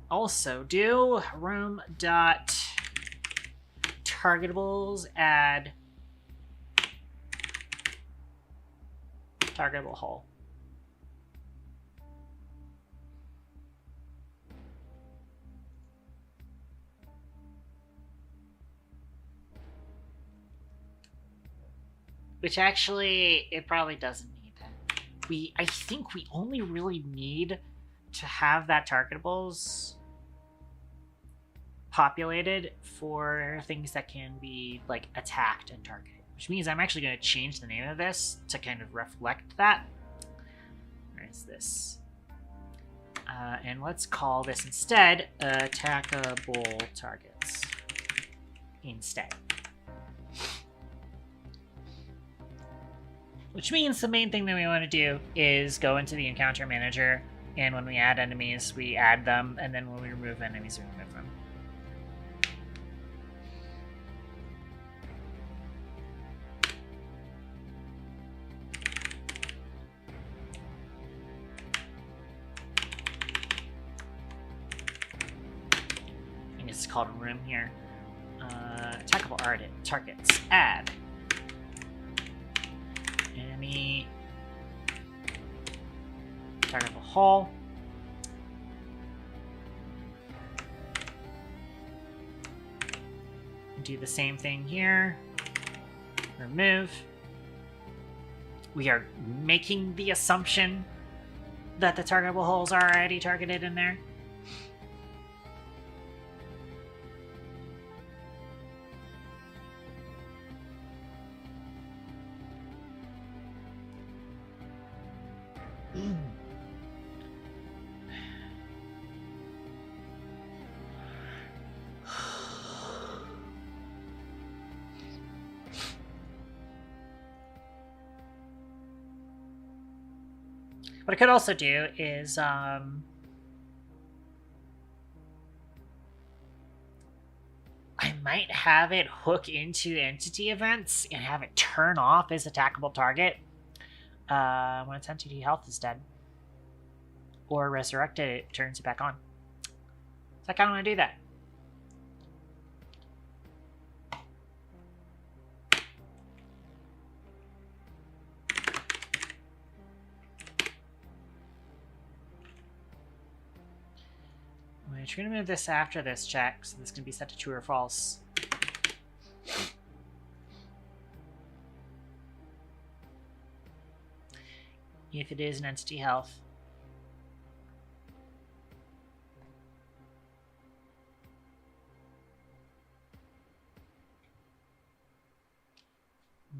also do room.targetables add targetable hole. Which actually, it probably doesn't need that. I think we only really need to have that targetables populated for things that can be like attacked and targeted. Which means I'm actually going to change the name of this to kind of reflect that. Where is this? And let's call this instead attackable targets. Instead. Which means the main thing that we want to do is go into the encounter manager, and when we add enemies, we add them, and then when we remove enemies, we remove them. I think it's called a room here. Attackable targets. Add. Enemy. Targetable hole. Do the same thing here. Remove. We are making the assumption that the targetable holes are already targeted in there. What I could also do is, I might have it hook into entity events and have it turn off as attackable target when its entity health is dead. Or resurrected, it turns it back on. So I kind of want to do that. We're going to move this after this check, so this can be set to true or false. If it is an entity health.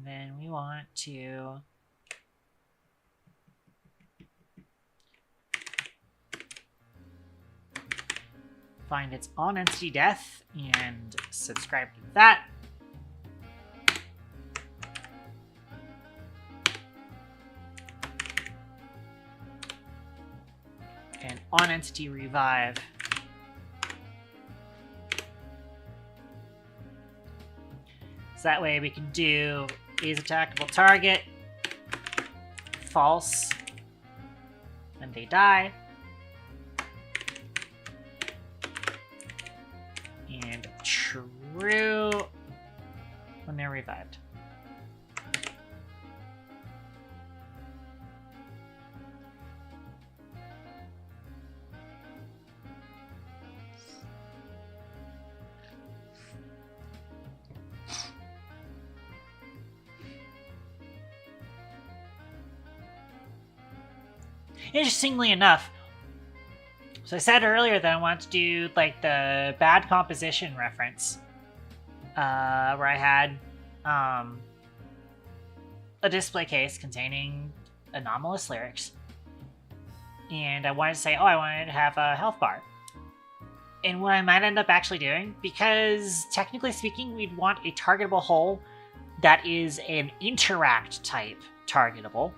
Then we want to find its on entity death and subscribe to that. And on entity revive. So that way we can do is attackable target, false when they die, and true when they're revived. Interestingly enough, so I said earlier that I wanted to do like the bad composition reference, where I had a display case containing anomalous lyrics, and I wanted to say, oh, I wanted to have a health bar. And what I might end up actually doing, because technically speaking, we'd want a targetable hole that is an interact type targetable.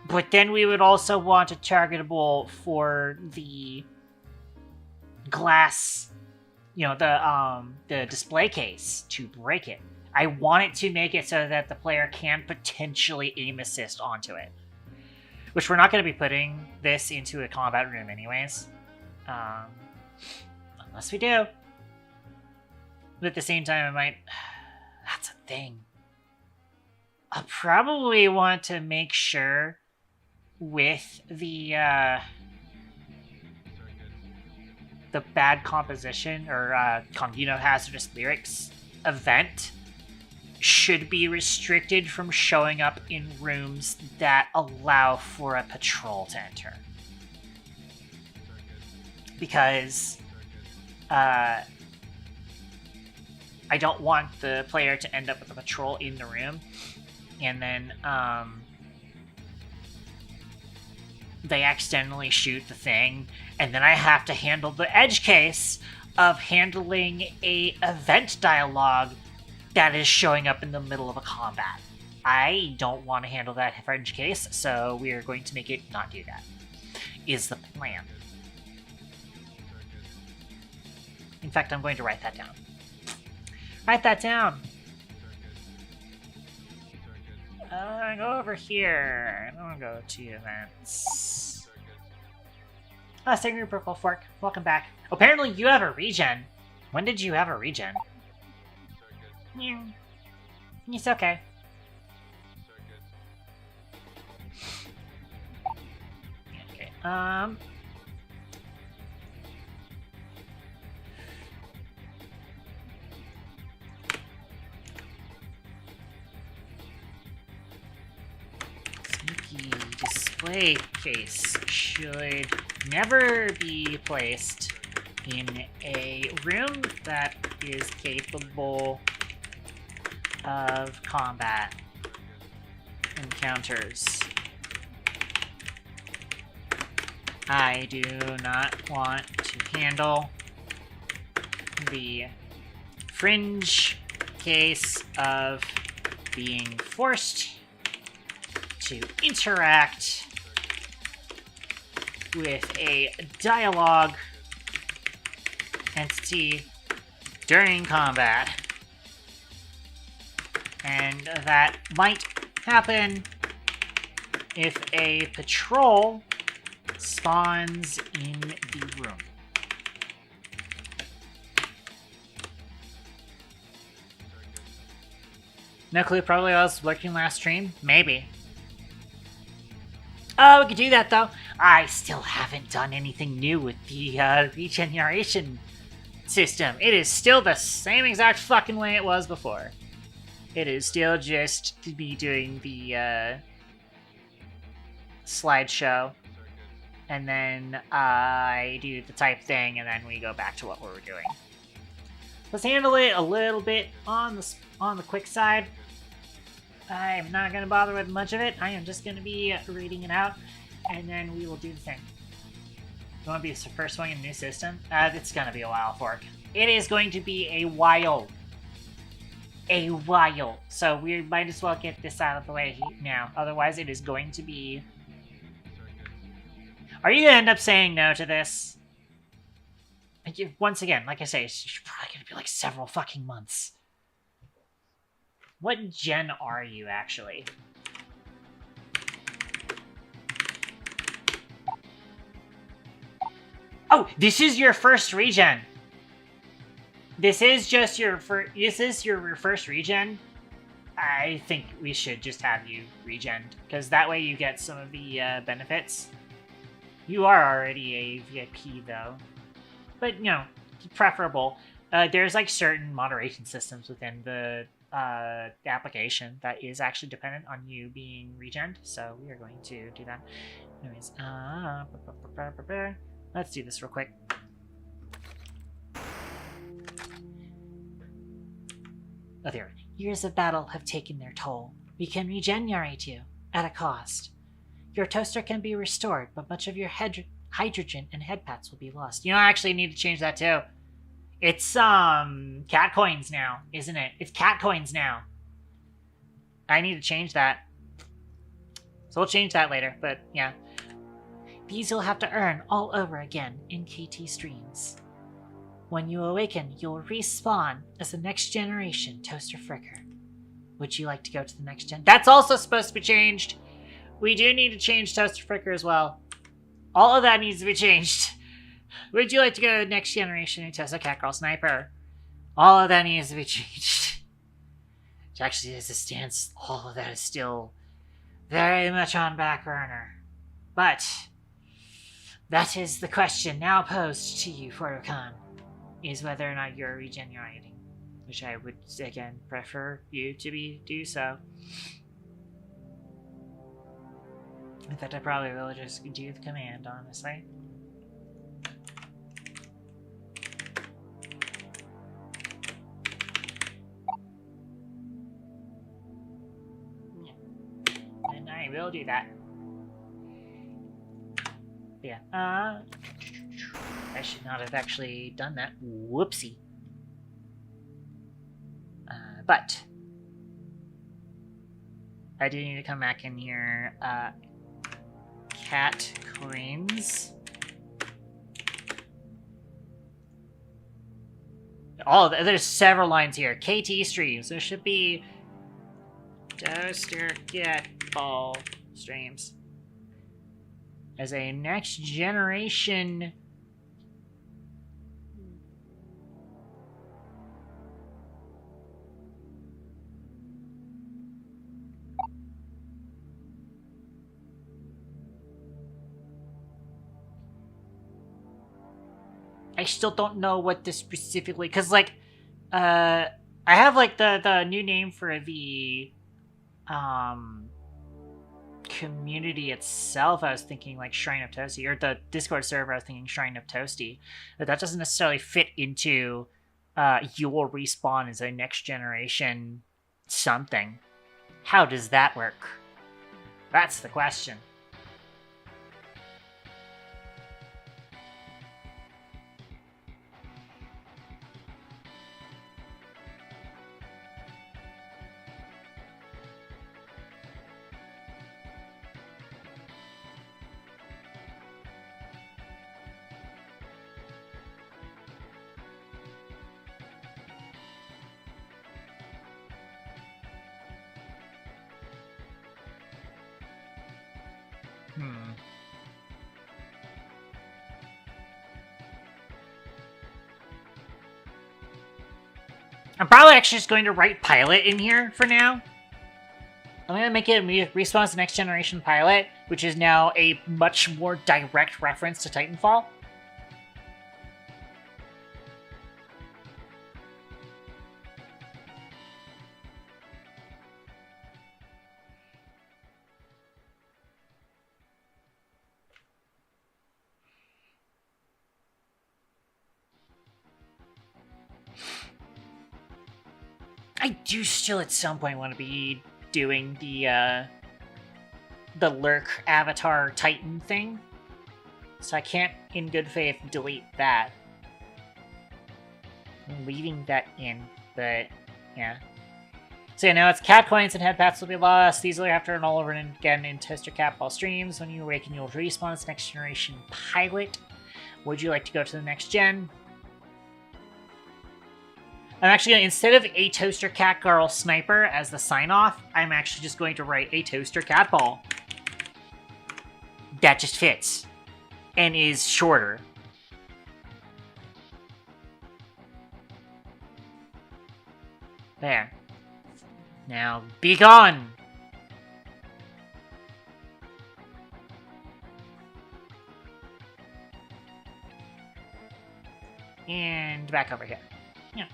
But then we would also want a targetable for the glass, you know, the display case to break it. I want it to make it so that the player can potentially aim assist onto it. Which we're not going to be putting this into a combat room anyways. Unless we do. But at the same time, I might... That's a thing. I'll probably want to make sure with the bad composition or hazardous lyrics event should be restricted from showing up in rooms that allow for a patrol to enter. Because I don't want the player to end up with a patrol in the room and then they accidentally shoot the thing, and then I have to handle the edge case of handling a event dialogue that is showing up in the middle of a combat. I don't want to handle that edge case, so we are going to make it not do that, is the plan. In fact, I'm going to write that down. Write that down! Go over here. I'm gonna go to events. Sangre Purple Fork, welcome back. Apparently you have a regen. When did you have a regen? Yeah. It's okay. Okay, display case should never be placed in a room that is capable of combat encounters. I do not want to handle the fringe case of being forced to interact with a dialogue entity during combat. And that might happen if a patrol spawns in the room. No clue, probably I was lurking last stream. Maybe. Oh, we could do that though. I still haven't done anything new with the regeneration system. It is still the same exact fucking way it was before. It is still just me doing the slideshow, and then I do the type thing, and then we go back to what we were doing. Let's handle it a little bit on the quick side. I'm not going to bother with much of it. I am just going to be reading it out, and then we will do the thing. You want to be the first one in the new system? It's going to be a while, Fork. It is going to be a while. A while. So we might as well get this out of the way now. Otherwise, it is going to be... Are you going to end up saying no to this? Once again, like I say, it's probably going to be like several fucking months. What gen are you, actually? Oh, this is your first regen. This is just your first. This is your first regen. I think we should just have you regen, because that way you get some of the benefits. You are already a VIP, though, but you know, preferable. There's like certain moderation systems within the application that is actually dependent on you being regened, so we are going to do that. Anyways, let's do this real quick. Oh, there. Years of battle have taken their toll. We can regenerate you, at a cost. Your toaster can be restored, but much of your hydrogen and head pats will be lost. You know, I actually need to change that too. It's, cat coins now, isn't it? It's cat coins now. I need to change that. So we'll change that later, but yeah. These you'll have to earn all over again in KT streams. When you awaken, you'll respawn as the next generation Toaster Fricker. Would you like to go to the next gen? That's also supposed to be changed. We do need to change Toaster Fricker as well. All of that needs to be changed. Would you like to go to the next generation and test a Catgirl Sniper? All of that needs to be changed. Which actually, as it stands, all of that is still very much on back burner. But that is the question now posed to you, Photocon, is whether or not you're regenerating. Which I would, again, prefer you to do so. In fact, I probably will just do the command, honestly. And I will do that. Yeah. I should not have actually done that. Whoopsie. But I do need to come back in here. Cat coins. Oh, there's several lines here. KT streams. There should be Toaster Catball streams. As a next generation. I still don't know what this specifically, because like, I have like the new name for the community itself. I was thinking like Shrine of Toasty, or the Discord server. I was thinking Shrine of Toasty, but that doesn't necessarily fit into you will respawn as a next generation something. How does that work? That's the question. I'm probably actually just going to write pilot in here for now. I'm going to make it Respawn's the Next Generation Pilot, which is now a much more direct reference to Titanfall. I do still at some point want to be doing the Lurk Avatar Titan thing. So I can't, in good faith, delete that. I'm leaving that in, but yeah. So yeah, now it's cat coins and head pats will be lost. These will have to run all over and again in Toaster Catball streams. When you awaken, you'll respawn as Next Generation Pilot. Would you like to go to the next gen? I'm actually going to, instead of a Toaster Cat Girl Sniper as the sign-off, I'm actually just going to write a Toaster Catball. That just fits. And is shorter. There. Now, be gone! And back over here. Yeah.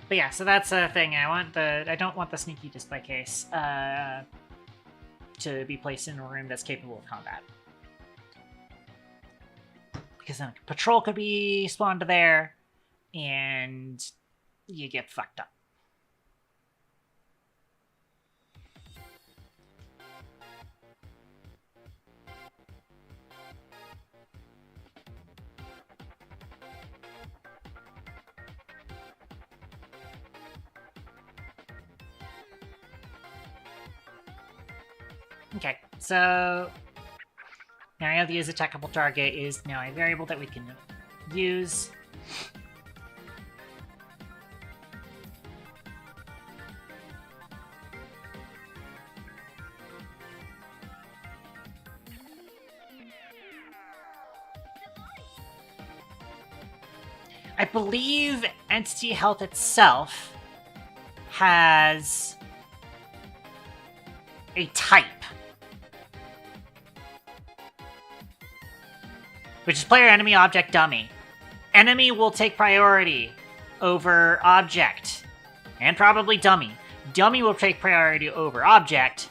But yeah, so that's a thing. I don't want the sneaky display case to be placed in a room that's capable of combat. Because then patrol could be spawned there, and you get fucked up. Okay, so now I have to use a attackable target is now a variable that we can use. I believe Entity Health itself has a type, which is player enemy object dummy. Enemy will take priority. over object. And probably dummy. Dummy will take priority over object,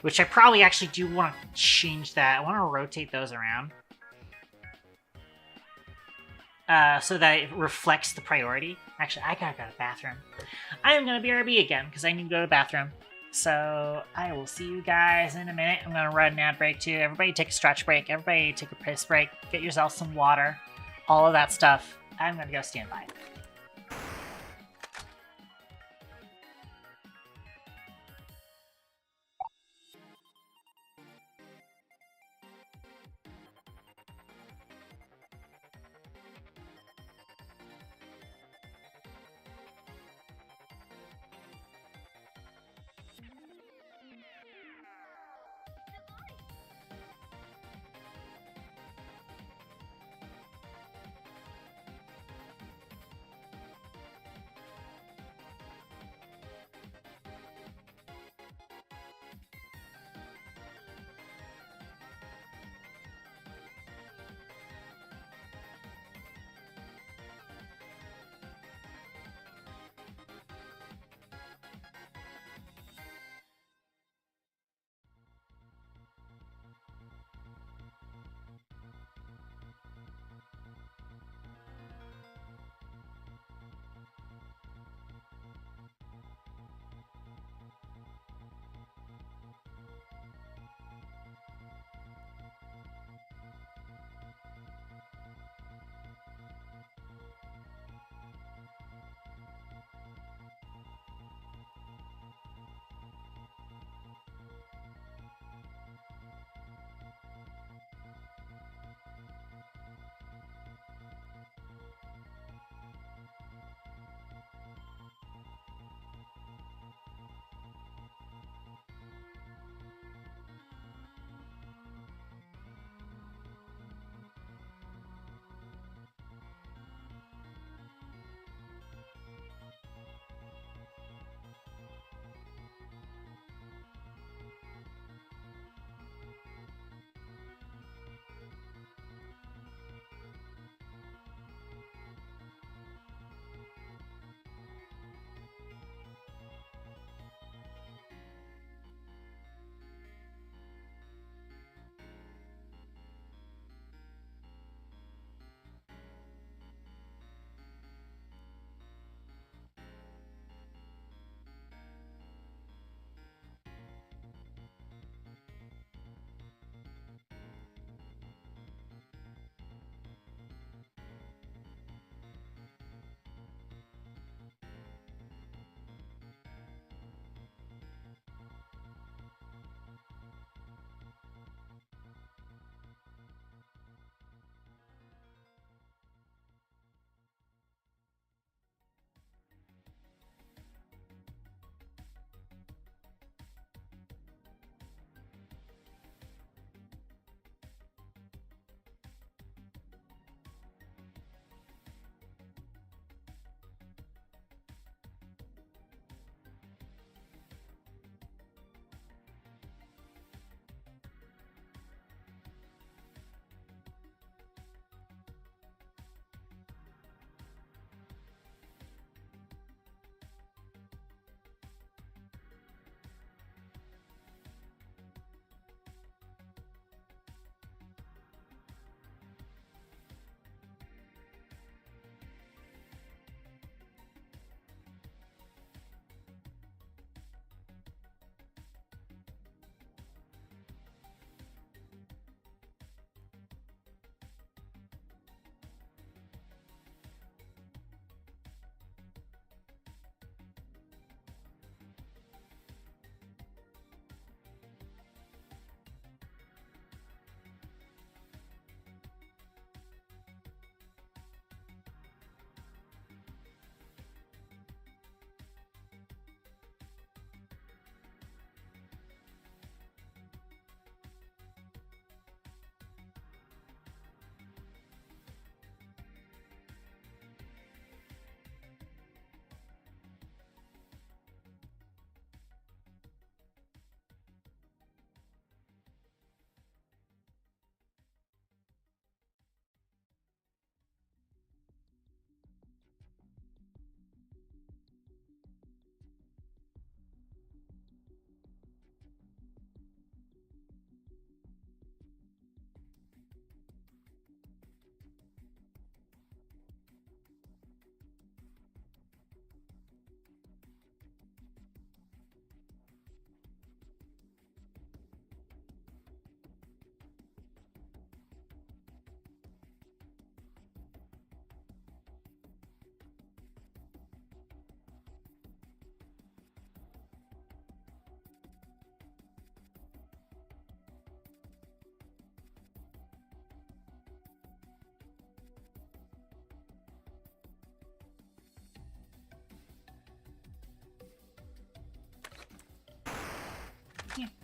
which I probably actually do want to change that. I want to rotate those around. So that it reflects the priority. Actually, I gotta go to the bathroom. I am gonna BRB again, because I need to go to the bathroom. So, I will see you guys in a minute. I'm gonna run an ad break too. Everybody take a stretch break. Everybody take a piss break. Get yourself some water. All of that stuff. I'm gonna go stand by.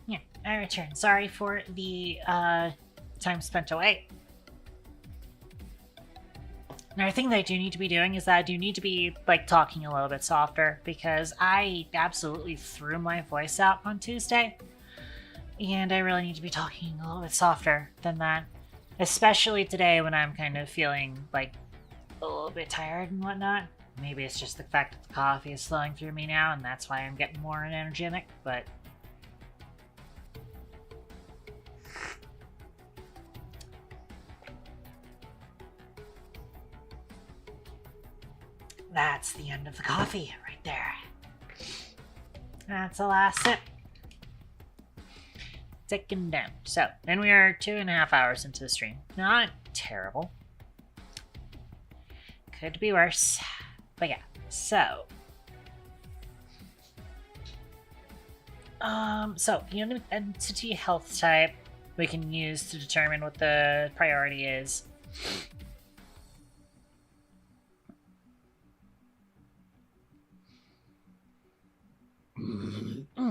Yeah, I return. Sorry for the time spent away. Another thing that I do need to be doing is that I do need to be, like, talking a little bit softer, because I absolutely threw my voice out on Tuesday, and I really need to be talking a little bit softer than that. Especially today when I'm kind of feeling, like, a little bit tired and whatnot. Maybe it's just the fact that the coffee is flowing through me now, and that's why I'm getting more energetic, but... That's the end of the coffee right there. That's the last sip. Taken down. So, then we are 2.5 hours into the stream. Not terrible. Could be worse. But yeah, so. So, the entity health type we can use to determine what the priority is.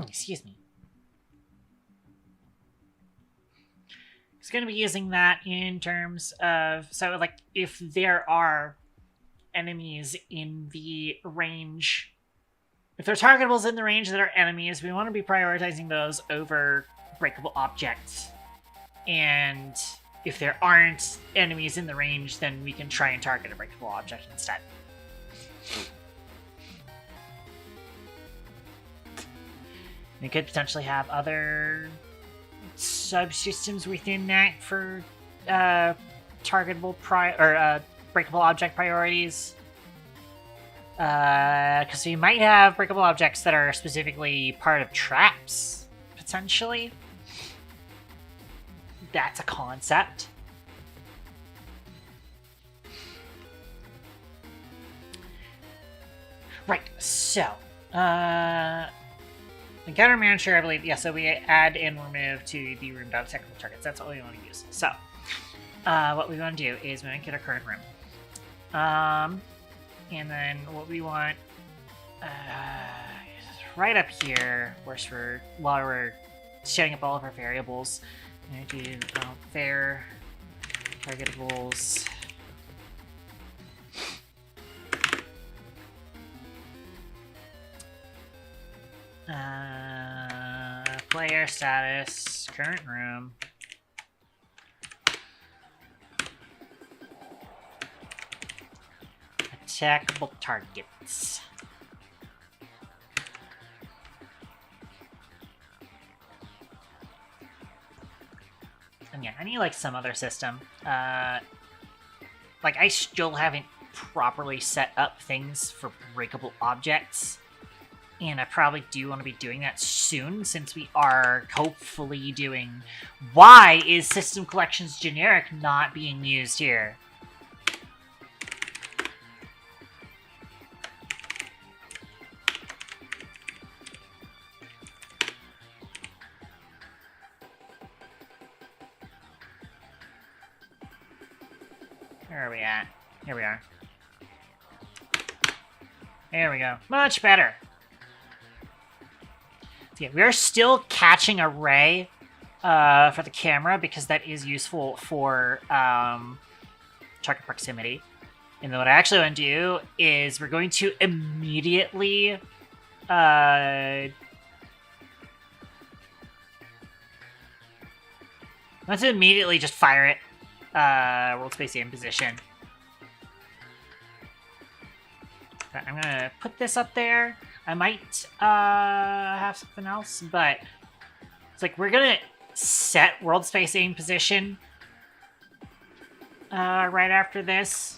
Excuse me. It's going to be using that in terms of, so like if there are enemies in the range, if there are targetables in the range that are enemies, we want to be prioritizing those over breakable objects. And if there aren't enemies in the range, then we can try and target a breakable object instead. We could potentially have other subsystems within that for targetable breakable object priorities. Because we might have breakable objects that are specifically part of traps, potentially. That's a concept. Right, so, encounter manager, I believe, yeah, so we add and remove to the room technical targets. That's what we want to use. So, what we want to do is we want to get our current room. And then what we want, right up here, while we're setting up all of our variables, I'm going to do var targetables. Player status, current room. Attackable targets. And yeah, I need like some other system. Like I still haven't properly set up things for breakable objects. And I probably do want to be doing that soon, since we are hopefully doing... Why is System Collections Generic not being used here? Where are we at? Here we are. There we go. Much better. Yeah, we are still catching a ray for the camera, because that is useful for target proximity. And then what I actually want to do is we're going to immediately just fire it. World Space Aim position. I'm gonna put this up there. I might have something else, but it's like we're gonna set World Space Aim position right after this.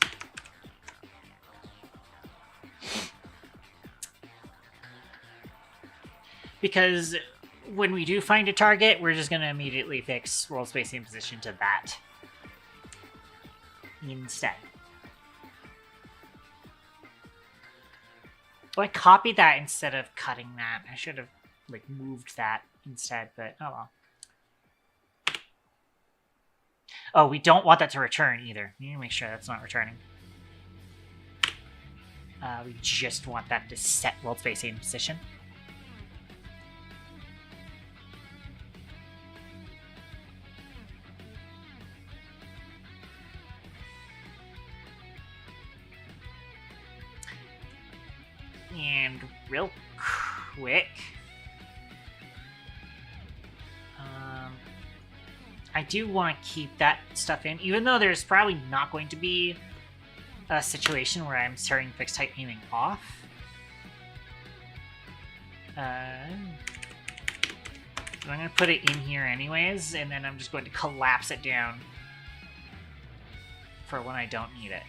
Because when we do find a target, we're just gonna immediately fix World Space Aim position to that instead. Oh, I copied that instead of cutting that. I should have, like, moved that instead, but oh well. Oh, we don't want that to return either. We need to make sure that's not returning. We just want that to set World Space Aim position. And real quick, I do want to keep that stuff in, even though there's probably not going to be a situation where I'm starting fixed height aiming off. I'm going to put it in here anyways, and then I'm just going to collapse it down for when I don't need it.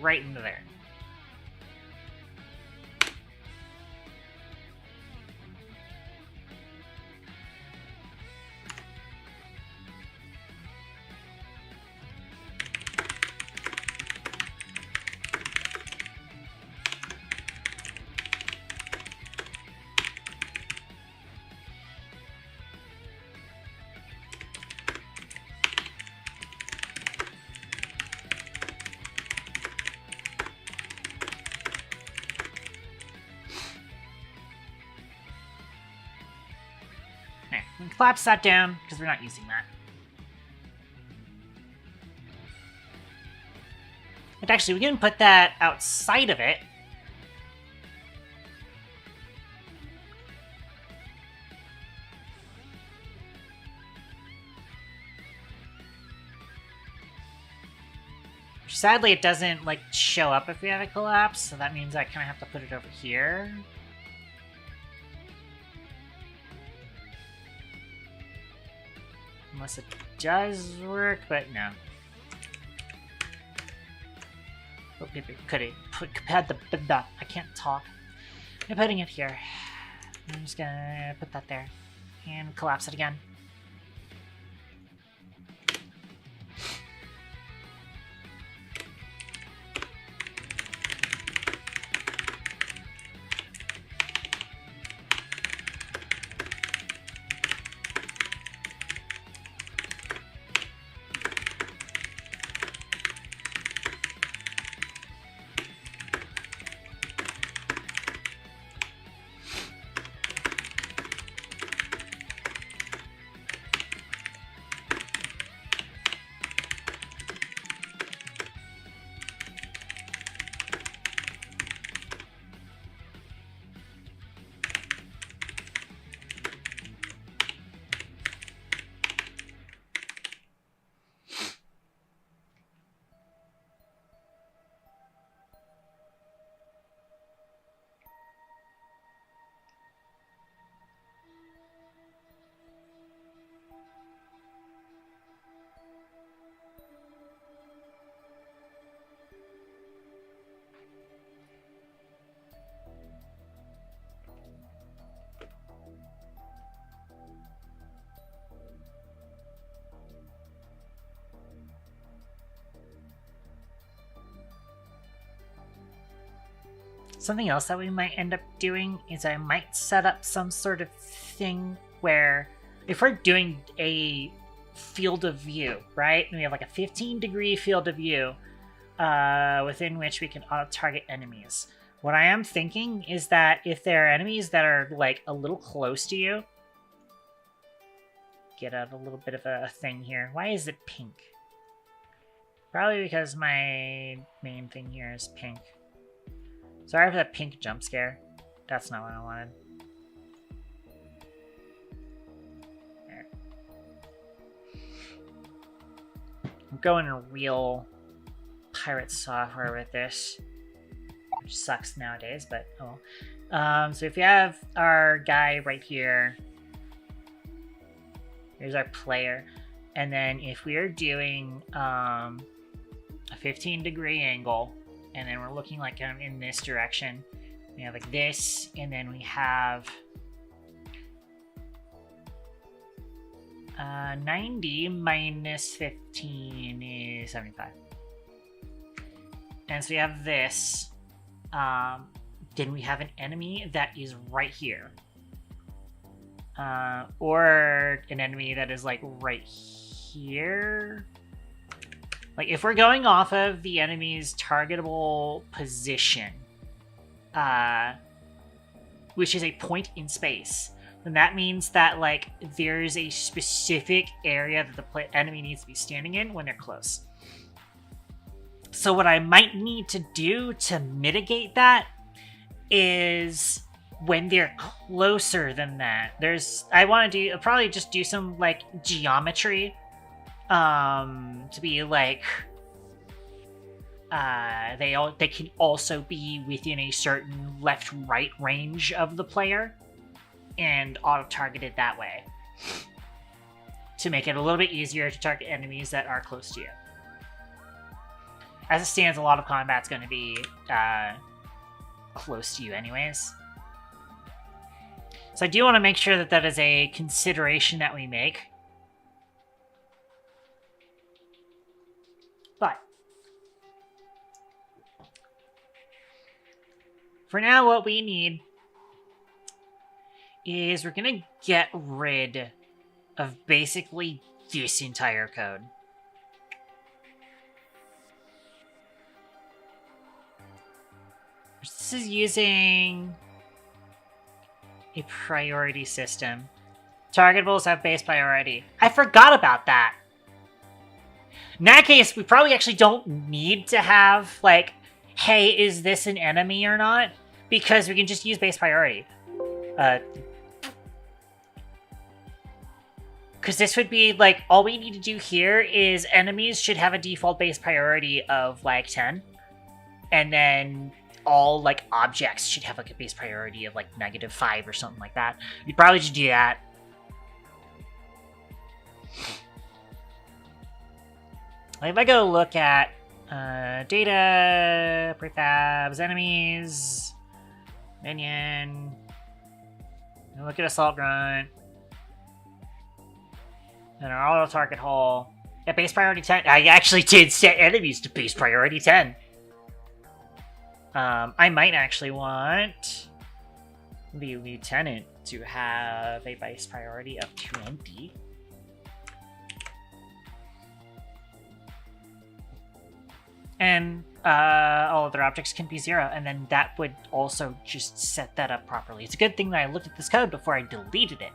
Right into there. And collapse that down, because we're not using that. But actually, we can put that outside of it. Sadly, it doesn't, like, show up if we have a collapse, so that means I kind of have to put it over here. Unless it does work, but no. Oh, could it put I can't talk. I'm putting it here. I'm just gonna put that there and collapse it again. Something else that we might end up doing is I might set up some sort of thing where if we're doing a field of view, right? And we have like a 15-degree field of view within which we can auto-target enemies. What I am thinking is that if there are enemies that are like a little close to you, get out a little bit of a thing here. Why is it pink? Probably because my main thing here is pink. Sorry for that pink jump scare. That's not what I wanted. There. I'm going real pirate software with this, which sucks nowadays, but oh. So if you have our guy right here, here's our player, and then if we are doing a 15-degree angle, and then we're looking like in this direction, we have like this, and then we have 90 minus 15 is 75. And so we have this. Then we have an enemy that is right here. Or an enemy that is like right here. Like if we're going off of the enemy's targetable position, which is a point in space. then that means that, like, there's a specific area that the enemy needs to be standing in when they're close. So what I might need to do to mitigate that is when they're closer than that, I want to probably just do some, like, geometry, to be like, they can also be within a certain left-right range of the player, and auto-target it that way, to make it a little bit easier to target enemies that are close to you. As it stands, a lot of combat's going to be close to you anyways. So I do want to make sure that that is a consideration that we make. But for now, what we need is we're going to get rid of basically this entire code. This is using a priority system. Targetables have base priority. I forgot about that. In that case, we probably actually don't need to have, like, hey, is this an enemy or not? Because we can just use base priority. Because this would be, like, all we need to do here is enemies should have a default base priority of, like, 10. And then all, like, objects should have, like, a base priority of, like, -5 or something like that. You'd probably just do that. Like, if I go look at data, prefabs, enemies, minion, and look at assault grunt, and our auto target hole. Yeah, base priority 10. I actually did set enemies to base priority 10. I might actually want the lieutenant to have a base priority of 20. And all other objects can be 0, and then that would also just set that up properly. It's a good thing that I looked at this code before I deleted it.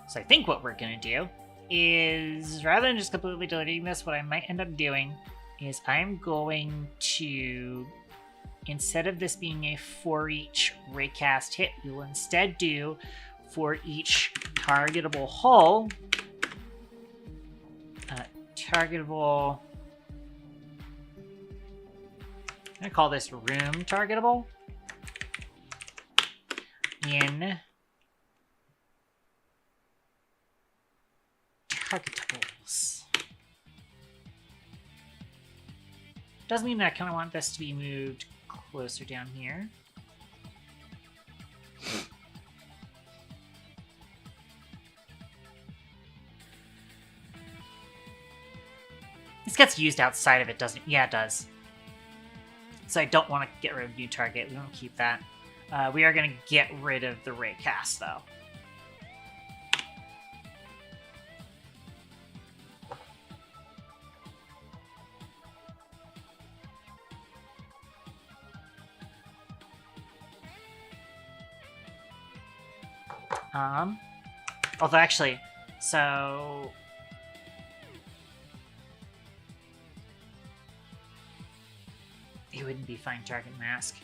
So I think what we're going to do is, rather than just completely deleting this, what I might end up doing is I'm going to, instead of this being a for each raycast hit, we will instead do for each targetable hull, targetable, I'm going to call this room targetable, in targetables. Does mean that I kind of want this to be moved closer down here. This gets used outside of it, doesn't it? Yeah, it does. So I don't want to get rid of new target. We don't keep that. We are going to get rid of the raycast, though. Although actually, so it wouldn't be fine target mask.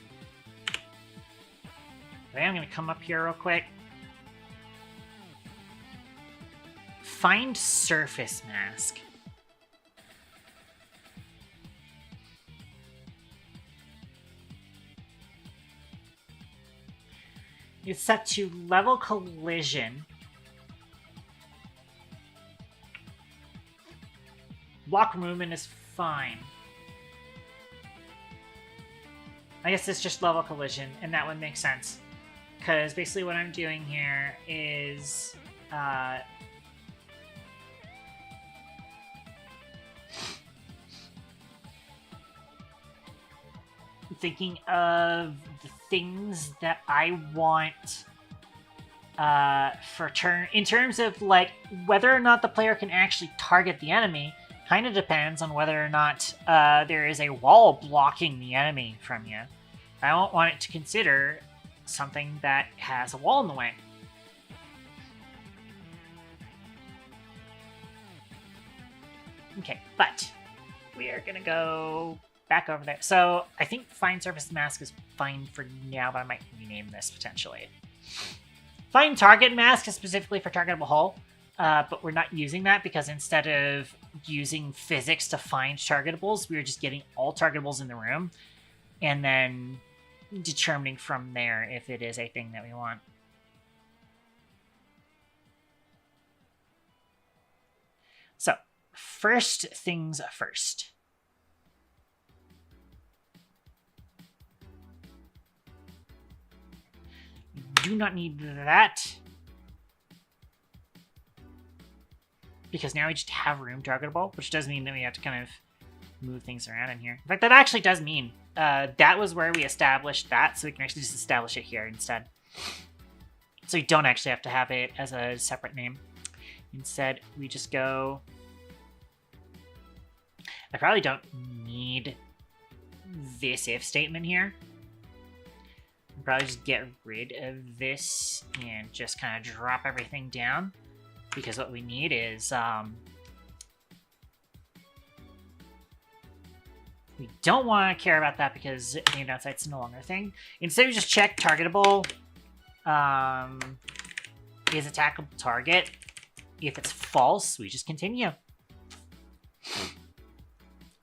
Okay, I'm gonna come up here real quick. Find surface mask. It's set to level collision. Block movement is fine. I guess it's just level collision, and that would make sense. Because basically what I'm doing here is thinking of the things that I want for turn, in terms of like whether or not the player can actually target the enemy, Kind of depends on whether or not there is a wall blocking the enemy from you. I won't want it to consider something that has a wall in the way. Okay, but we are gonna go back over there. So I think Fine Surface Mask is fine for now, but I might rename this potentially. Fine Target Mask is specifically for targetable hull, but we're not using that because instead of using physics to find targetables, we're just getting all targetables in the room and then determining from there if it is a thing that we want. So, first things first. Do not need that. Because now we just have room targetable, which does mean that we have to kind of move things around in here. In fact, that actually does mean that was where we established that, so we can actually just establish it here instead. So you don't actually have to have it as a separate name. Instead, we just go... I probably don't need this if statement here. I'll probably just get rid of this and just kind of drop everything down. Because what we need is, we don't want to care about that because aimed outside's no longer a thing. Instead, we just check targetable, is attackable target. If it's false, we just continue.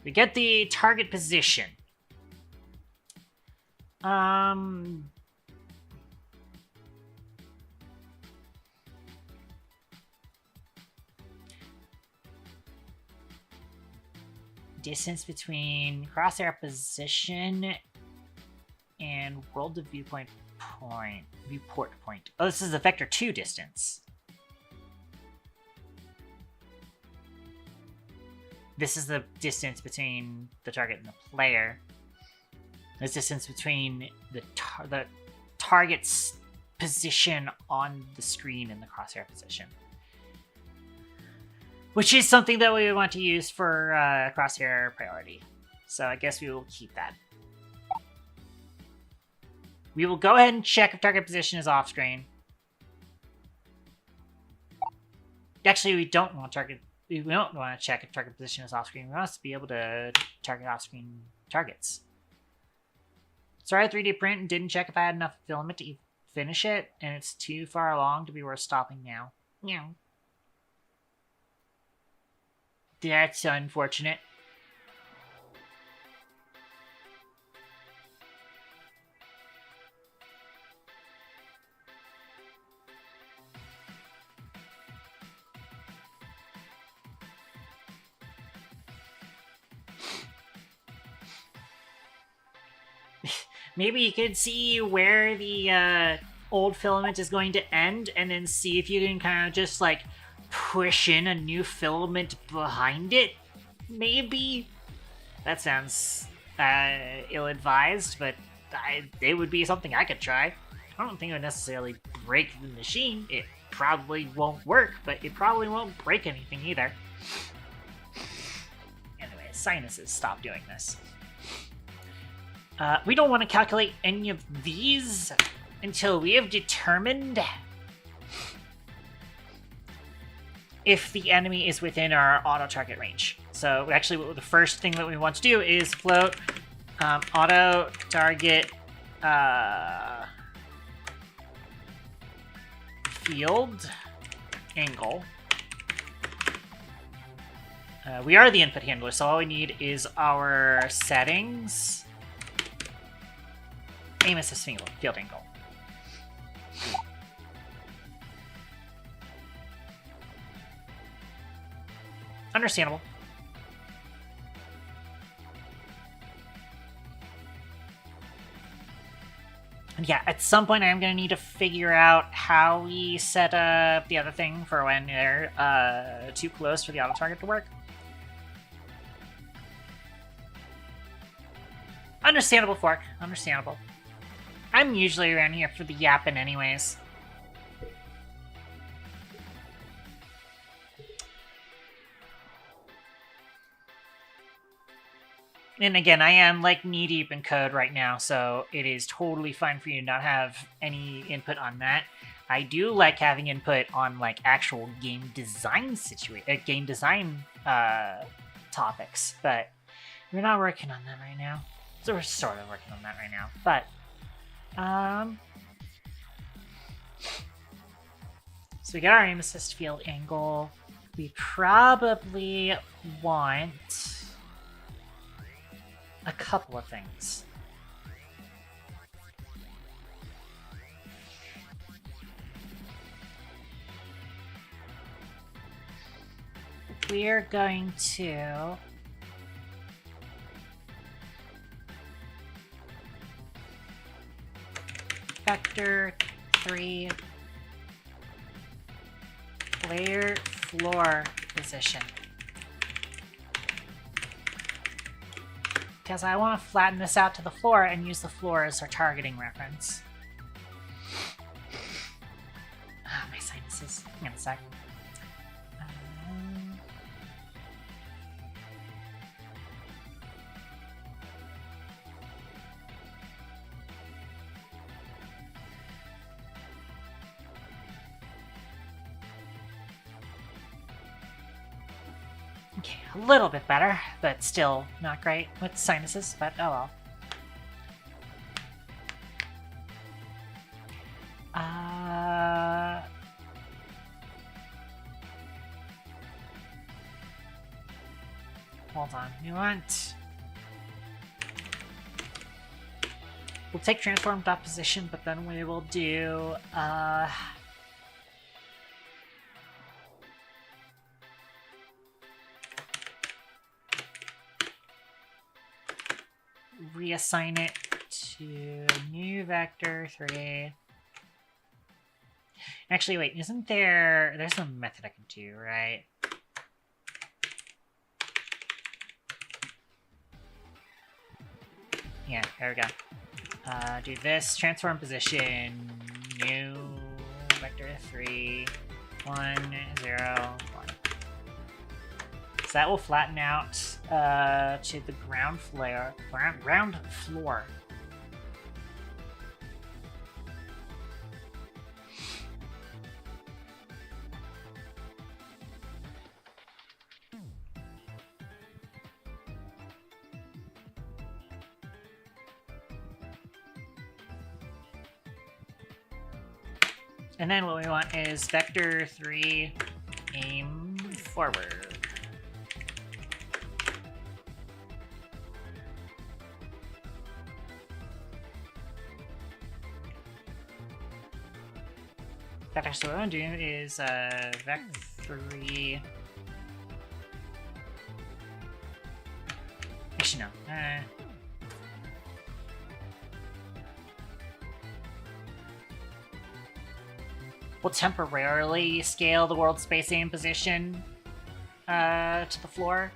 We get the target position. Distance between crosshair position and world of viewport point. Oh, this is the vector 2 distance. This is the distance between the target and the player. The distance between the target's position on the screen and the crosshair position. Which is something that we want to use for crosshair priority. So I guess we will keep that. We will go ahead and check if target position is off screen. Actually, we don't want to check if target position is off screen. We want us to be able to target off screen targets. Sorry, 3D print and didn't check if I had enough filament to finish it, and it's too far along to be worth stopping now. Meow. That's unfortunate. Maybe you could see where the old filament is going to end and then see if you can kind of just like push in a new filament behind it, maybe? That sounds ill-advised, but it would be something I could try. I don't think it would necessarily break the machine. It probably won't work, but it probably won't break anything either. Anyway, sinuses, stop doing this. We don't want to calculate any of these until we have determined if the enemy is within our auto-target range. So actually, the first thing that we want to do is float auto-target field angle. We are the input handler, so all we need is our settings. Aim assist field angle. Understandable. And yeah, at some point I'm going to need to figure out how we set up the other thing for when they're too close for the auto-target to work. Understandable, Fork. Understandable. I'm usually around here for the yapping anyways. And again, I am like knee deep in code right now, so it is totally fine for you to not have any input on that. I do like having input on like actual game design topics, but we're not working on that right now. So we're sort of working on that right now, but so we got our aim assist field angle. We probably want a couple of things. We're going to vector 3 player floor position. Because I want to flatten this out to the floor and use the floor as our targeting reference. Ah, my sinuses. Hang on a sec. Okay, a little bit better, but still not great with sinuses, but oh well. Hold on, we want... We'll take transformed position, but then we will do, reassign it to new vector 3. Actually, wait, isn't there... There's a method I can do, right? Yeah, there we go. Do this, transform position, new vector 3, 1, 0, 1. So that will flatten out to the ground floor. And then what we want is vector 3 aim forward. So what I'm going to do is vector 3. Actually, no. We'll temporarily scale the world space aim position to the floor,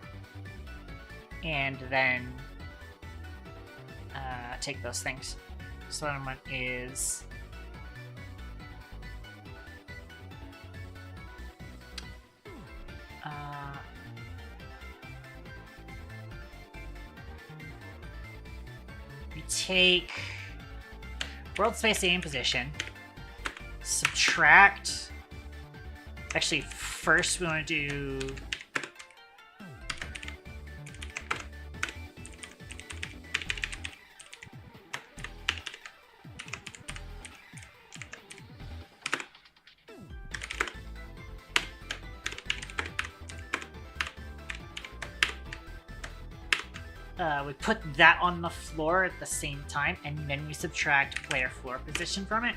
and then take those things. So what I want is we take world space aim position, subtract. Actually, first we want to do we put that on the floor at the same time, and then we subtract player floor position from it.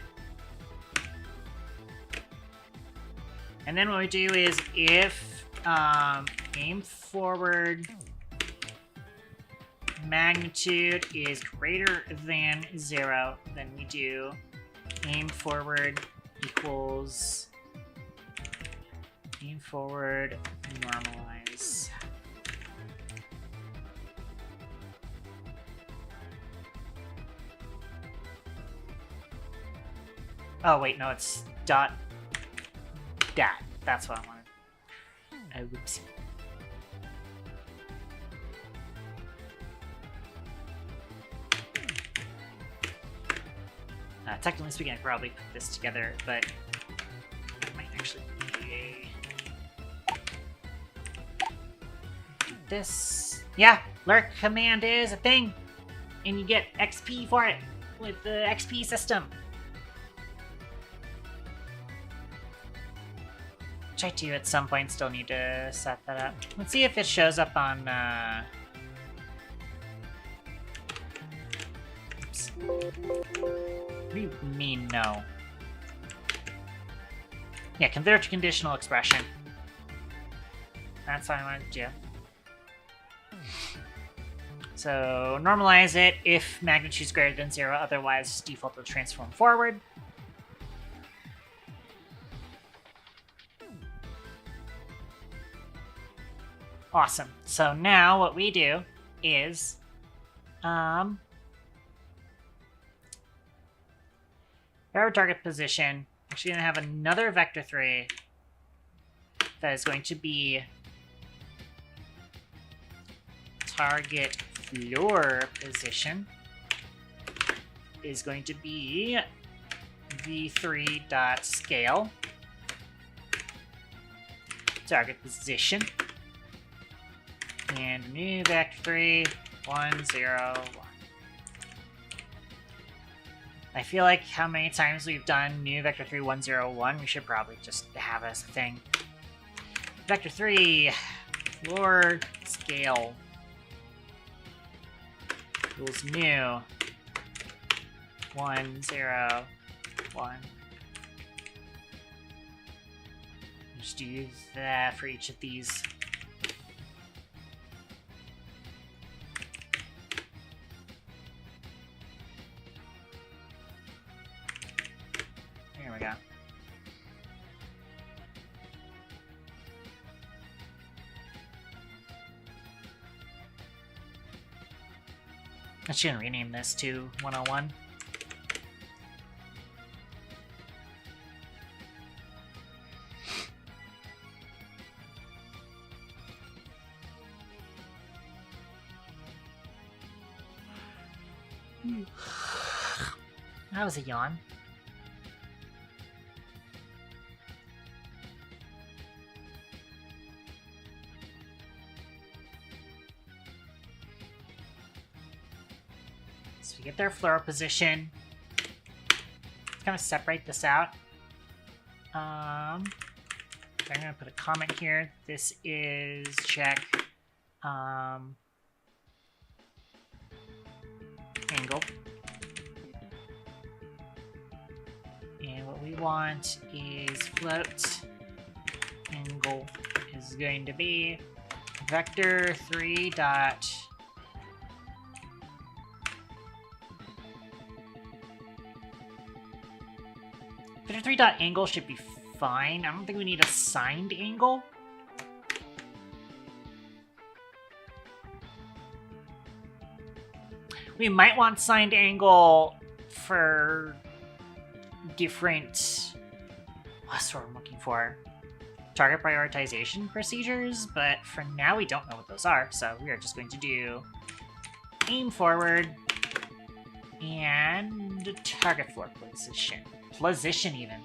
And then what we do is if aim forward magnitude is greater than 0, then we do aim forward equals aim forward normalize. Oh wait, no, it's dot dat. That's what I wanted. Whoopsie. Technically speaking, I could probably put this together, but it might actually be this. Yeah, lurk command is a thing, and you get XP for it with the XP system. Which I do at some point still need to set that up. Let's see if it shows up on oops. What do you mean no? Yeah, convert to conditional expression. That's what I want to do. So normalize it if magnitude is greater than 0, otherwise default will transform forward. Awesome. So now what we do is our target position. Actually gonna have another vector 3 that is going to be target floor position is going to be v3.scale target position and new vector 3 1 0 1. I feel like how many times we've done new vector 3 1 0 1, we should probably just have as a thing. Vector 3 floor scale equals new 1 0 1. Just do that for each of these. There we go. I should rename this to 101. That was a yawn. So we get their floor position. Kind of separate this out. I'm gonna put a comment here. This is check angle. And what we want is float angle is going to be vector 3 dot vector 3 dot angle should be fine. I don't think we need a signed angle. We might want signed angle for different, what's what I'm looking for, target prioritization procedures, but for now we don't know what those are, so we are just going to do aim forward and target floor position even.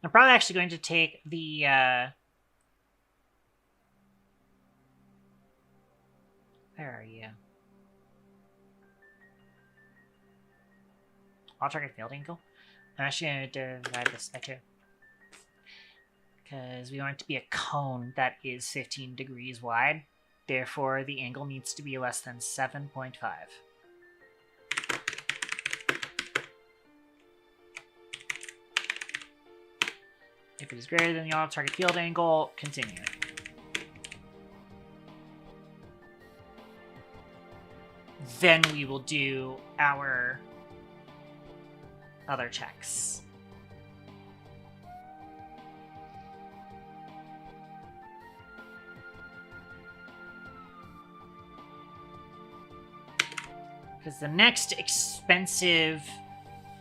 I'm probably actually going to take the where are you? All target field angle. I'm actually going to divide this by 2. Because we want it to be a cone that is 15 degrees wide. Therefore, the angle needs to be less than 7.5. If it is greater than the auto target field angle, continue. Then we will do our other checks. Because the next expensive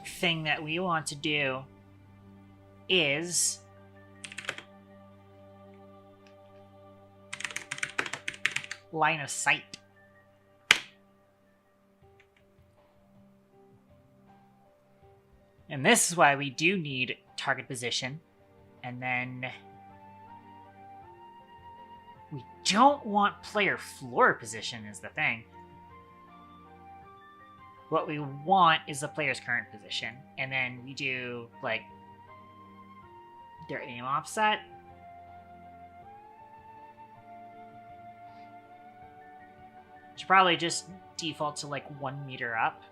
thing that we want to do is line of sight. And this is why we do need target position. And then we don't want player floor position is the thing. What we want is the player's current position. And then we do, like, their aim offset. Should probably just default to, like, 1 meter up.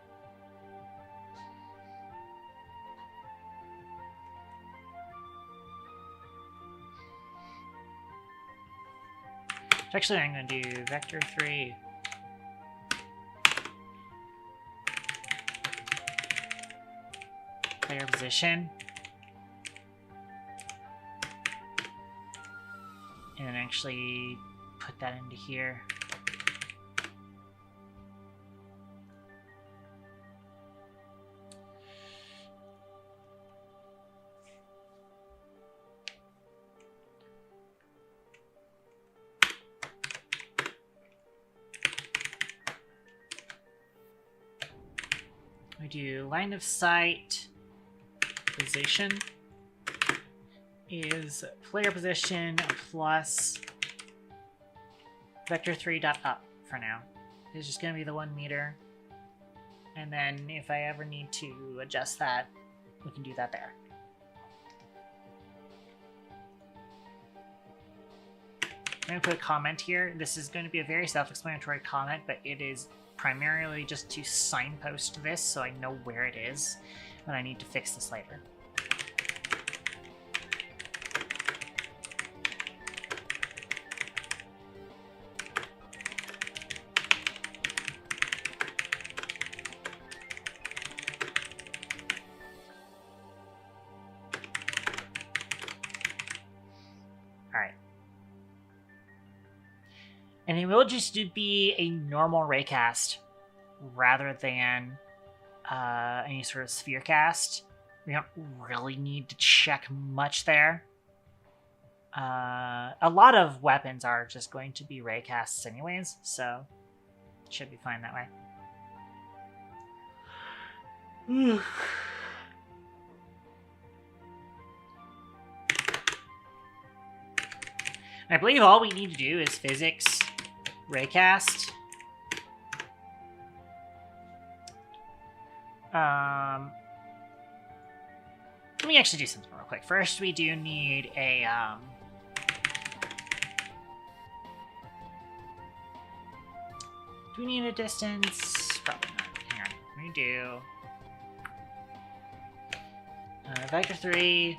Actually, I'm going to do vector 3. Player position. And then actually put that into here. We do line of sight position is player position plus vector 3 dot up for now. It's just going to be the 1 meter. And then if I ever need to adjust that, we can do that there. I'm going to put a comment here. This is going to be a very self-explanatory comment, but it is primarily just to signpost this so I know where it is when I need to fix this later. Alright. And it will just be a normal raycast rather than any sort of sphere cast. We don't really need to check much there. A lot of weapons are just going to be raycasts anyways, so it should be fine that way. I believe all we need to do is physics raycast. Let me actually do something real quick. First, we do need a do we need a distance? Probably not. Hang on. We do vector 3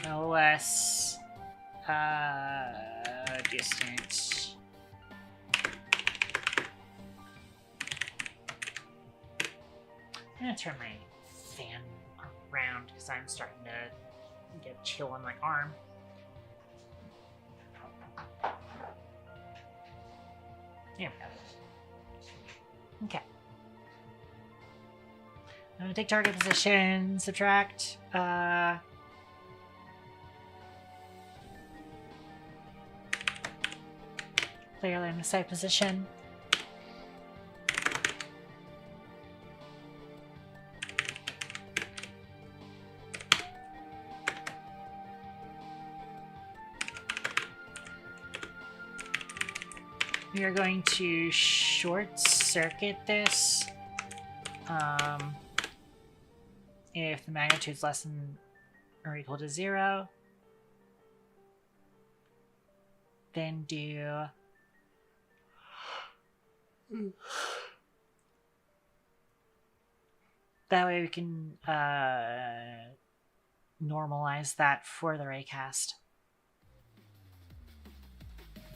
LOS distance. I'm gonna turn my fan around because I'm starting to get chill on my arm. Here we go. Okay. I'm gonna take target position, subtract, player line of sight position. We are going to short circuit this if the magnitude is less than or equal to 0. Then do that way we can normalize that for the raycast.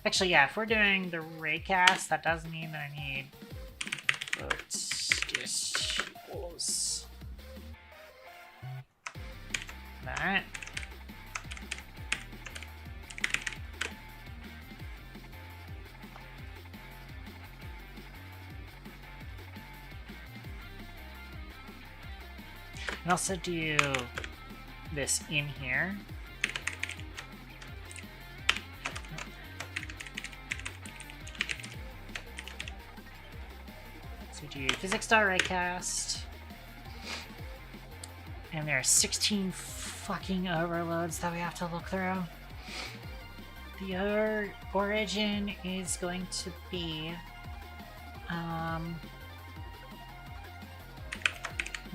Actually, yeah, if we're doing the raycast, that does mean that I need this equals that. can also do this in here. So do physics.writecast. And there are 16 fucking overloads that we have to look through. The other origin is going to be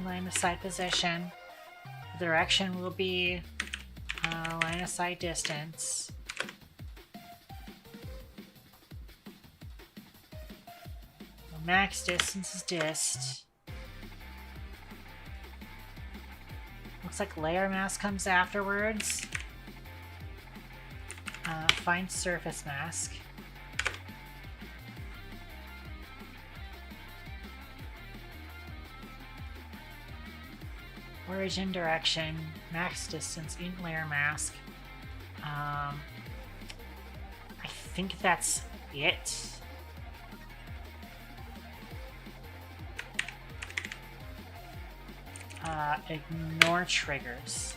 line of sight position. The direction will be line of sight distance. The max distance is dist. Looks like layer mask comes afterwards. Find surface mask. Origin direction, max distance, in layer mask. I think that's it. Ignore triggers.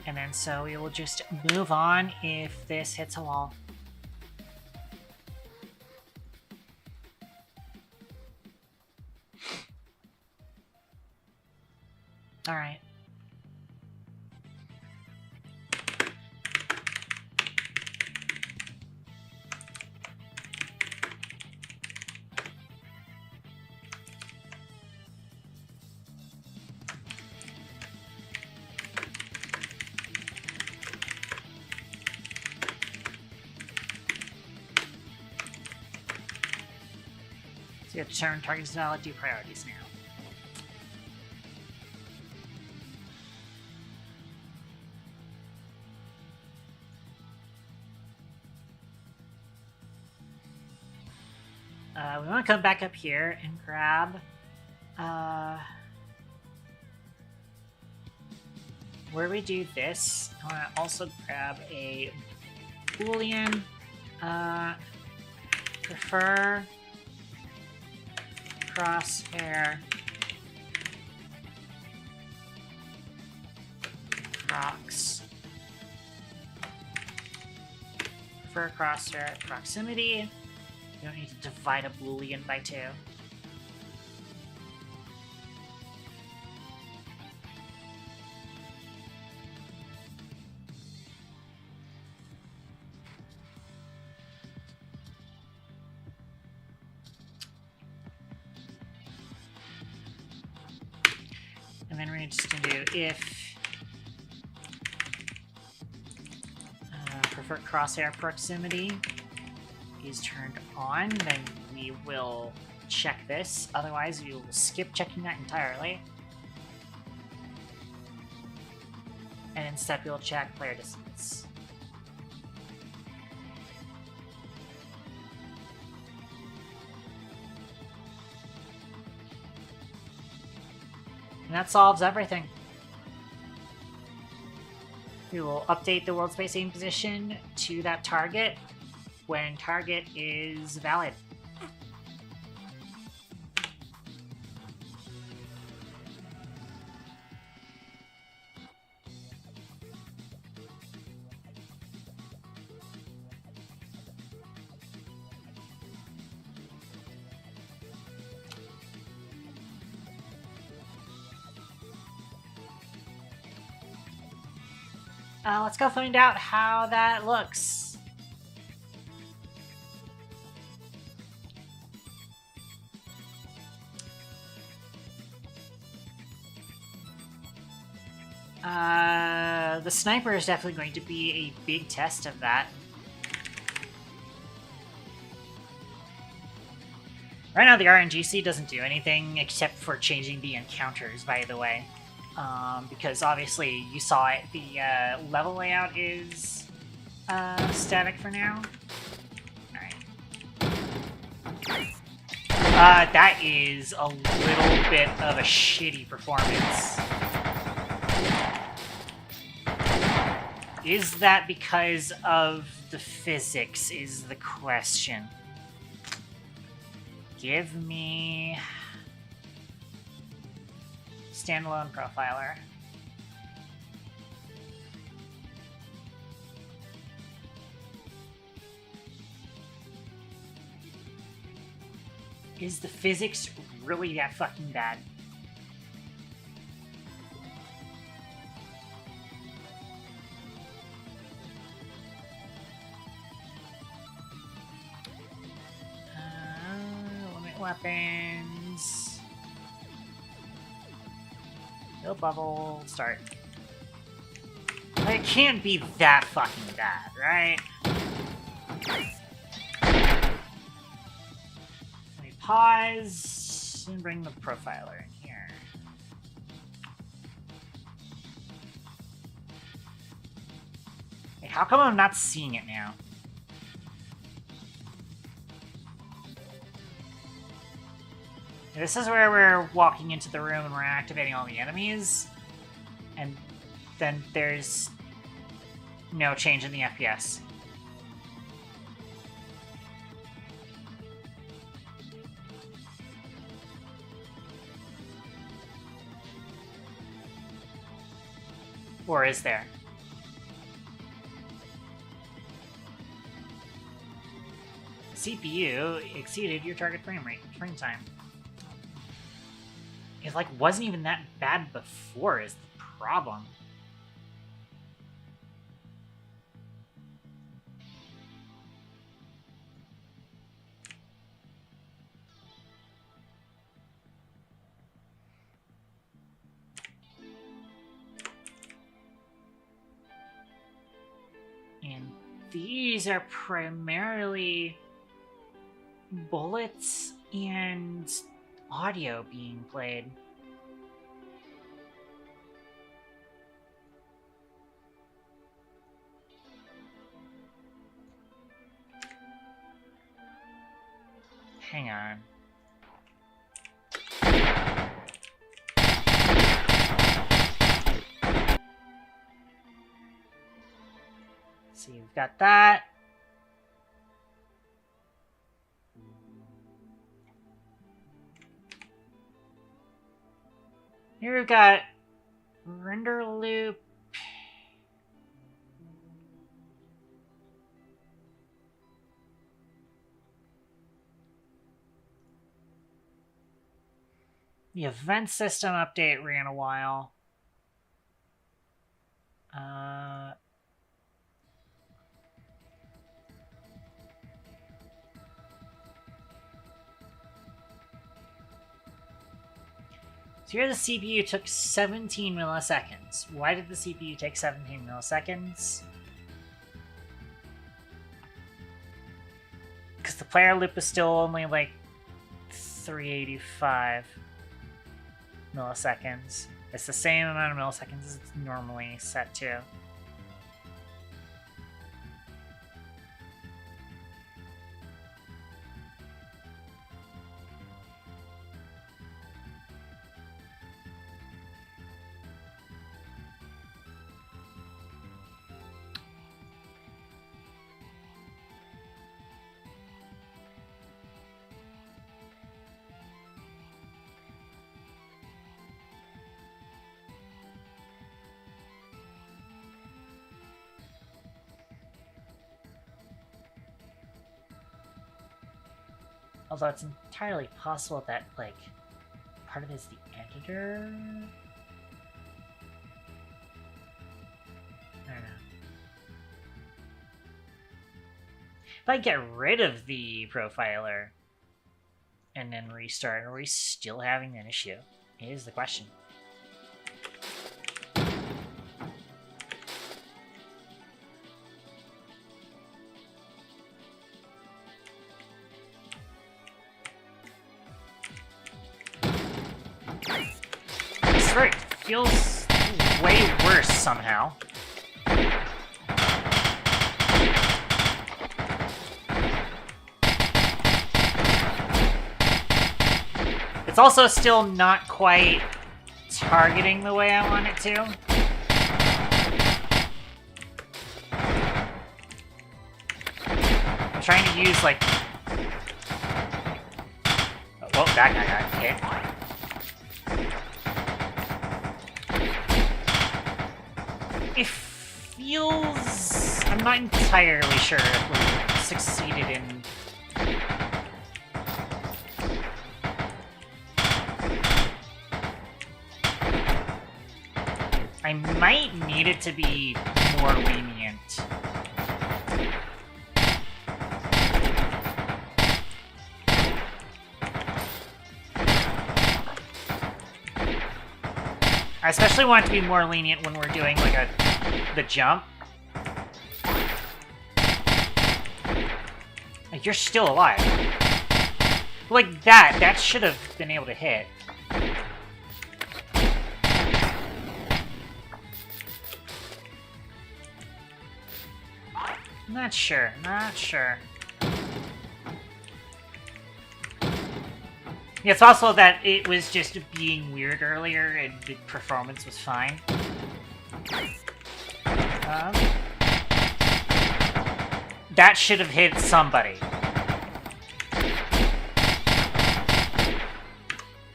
And then so we will just move on if this hits a wall. All right. So you have to determine targets valid, do priorities now. We want to come back up here and grab where we do this. I want to also grab a Boolean, prefer crosshair prox, prefer crosshair proximity. You don't need to divide a Boolean by 2. And then we're just going to do if prefer crosshair proximity is turned on, then we will check this. Otherwise, we will skip checking that entirely. And instead, we'll check player distance. And that solves everything. We will update the world space aim position to that target when target is valid. Let's go find out how that looks. The sniper is definitely going to be a big test of that. Right now, the RNGC doesn't do anything except for changing the encounters, by the way. Because obviously you saw it, the level layout is static for now. Alright. That is a little bit of a shitty performance. Is that because of the physics is the question. Give me standalone profiler. Is the physics really that fucking bad? Limit weapons. No bubble. Start. It can't be that fucking bad, right? Pause and bring the profiler in here. Hey, how come I'm not seeing it now? This is where we're walking into the room and we're activating all the enemies, and then there's no change in the FPS. Or is there? CPU exceeded your target frame time. It like wasn't even that bad before is the problem. And these are primarily bullets and audio being played. Hang on. So you've got that. Here we've got render loop. The event system update ran a while. So here the CPU took 17 milliseconds. Why did the CPU take 17 milliseconds? Because the player loop is still only like 385 milliseconds. It's the same amount of milliseconds as it's normally set to. Although it's entirely possible that, like, part of it is the editor? I don't know. If I get rid of the profiler and then restart, are we still having that issue? Is the question. It feels way worse somehow. It's also still not quite targeting the way I want it to. I'm trying to use, like... Oh, that guy got hit. It feels... I'm not entirely sure if we succeeded in... I might need it to be more lenient. I especially want it to be more lenient when we're doing, like, the jump. Like, you're still alive. Like, that should have been able to hit. Not sure, not sure. Yeah, it's also that it was just being weird earlier and the performance was fine. That should have hit somebody.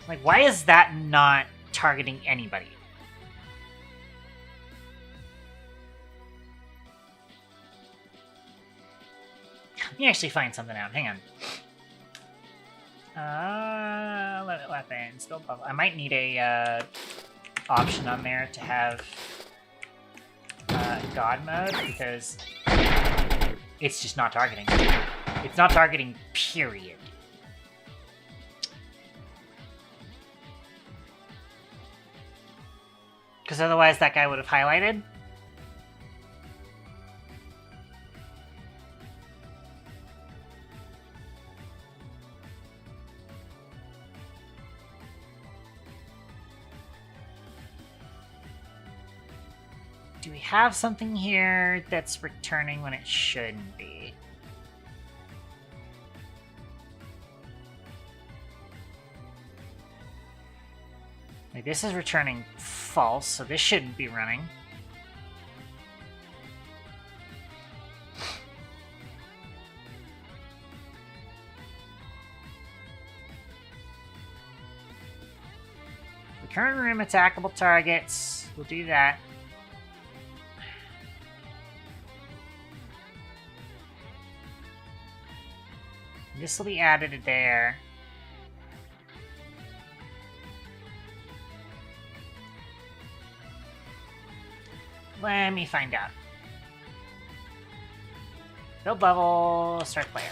Like, why is that not targeting anybody? Let me actually find something out. Hang on. Limit weapons. Build level. I might need a option on there to have God mode because it's just not targeting. It's not targeting, period. Because otherwise that guy would have highlighted. Do we have something here that's returning when it shouldn't be? Like, this is returning false, so this shouldn't be running. The current room attackable targets. We'll do that. This will be added to there. Let me find out. Build level, start player.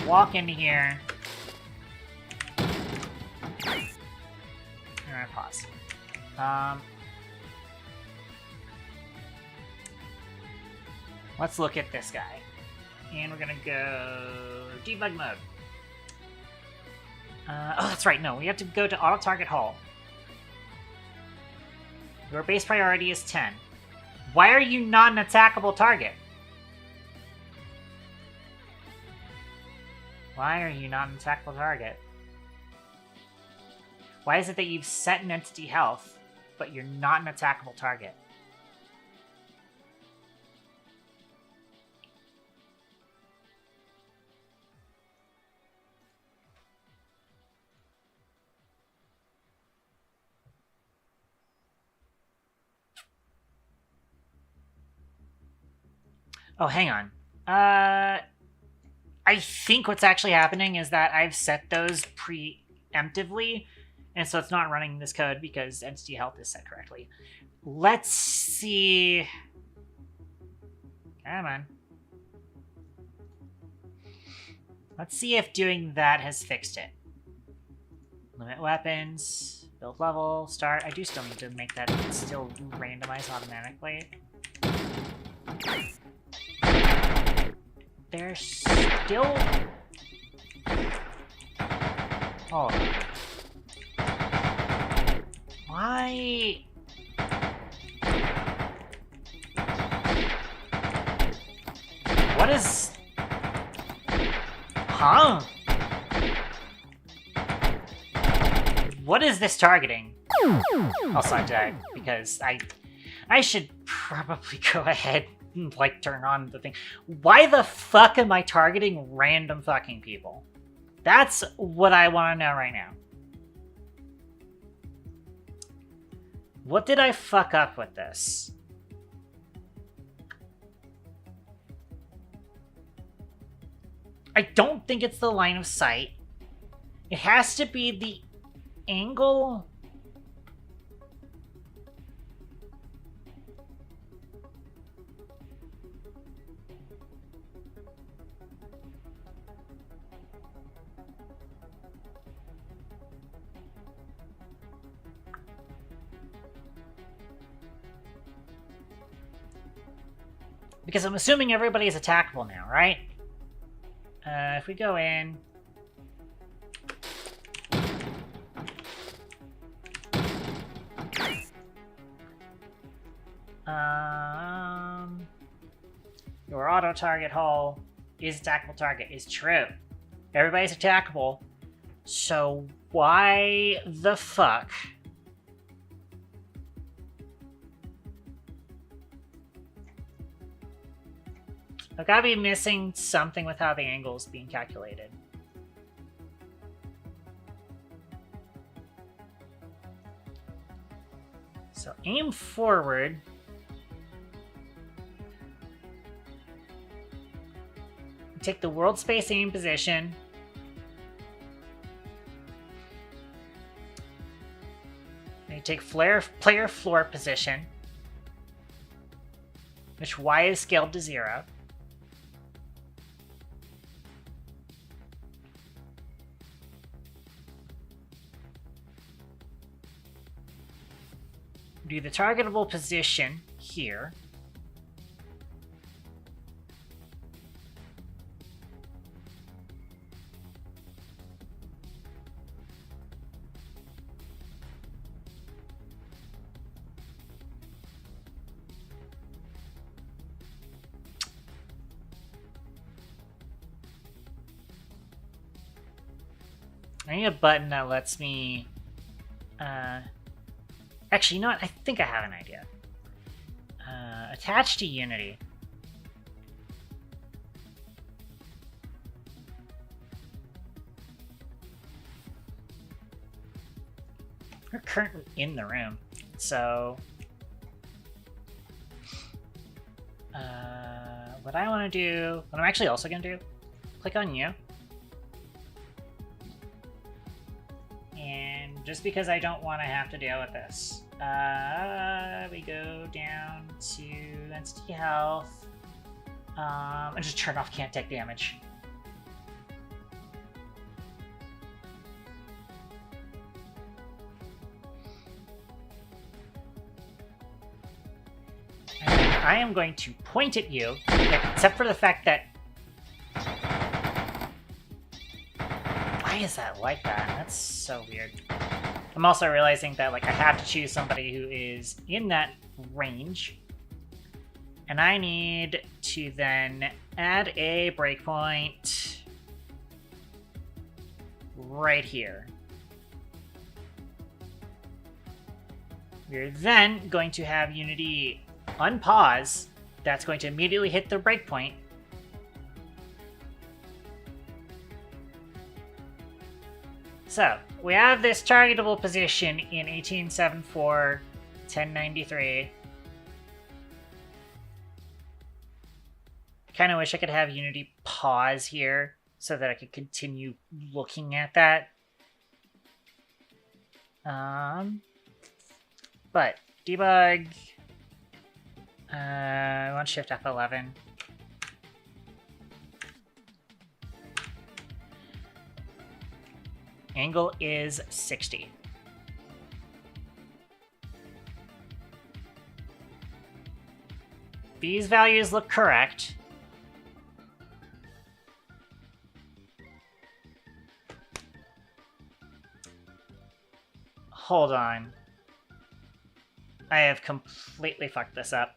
Walk into here. And pause. Let's look at this guy. And we're gonna go debug mode. Oh, that's right. No, we have to go to auto target hull. Your base priority is 10. Why are you not an attackable target? Why are you not an attackable target? Why is it that you've set an entity health, but you're not an attackable target? Oh, hang on. I think what's actually happening is that I've set those preemptively, and so it's not running this code because entity health is set correctly. Let's see. Come on. Let's see if doing that has fixed it. Limit weapons, build level, start. I do still need to make that still randomize automatically. There's still... Oh. Why? What is... Huh? What is this targeting? I'll side tag, because I should probably go ahead like, turn on the thing. Why the fuck am I targeting random fucking people? That's what I want to know right now. What did I fuck up with this? I don't think it's the line of sight. It has to be the angle. Because I'm assuming everybody is attackable now, right? If we go in... Your auto-target hole is attackable target is true. Everybody's attackable. So why the fuck... I've got to be missing something with how the angle is being calculated. So aim forward. Take the world space aim position. And you take player floor position, which Y is scaled to 0. Do the targetable position here. I need a button that lets me actually, you know what? I think I have an idea. Attach to Unity. We're currently in the room, so... what I want to do... What I'm actually also going to do... Click on you. And just because I don't want to have to deal with this, we go down to Entity Health, and just turn off Can't Take Damage. And I am going to point at you, except for the fact that... Why is that like that? That's so weird. I'm also realizing that, like, I have to choose somebody who is in that range. And I need to then add a breakpoint right here. We're then going to have Unity unpause. That's going to immediately hit the breakpoint. So, we have this targetable position in 1874, 1093. Kind of wish I could have Unity pause here so that I could continue looking at that. But debug. I want Shift F11. Angle is 60. These values look correct. Hold on. I have completely fucked this up.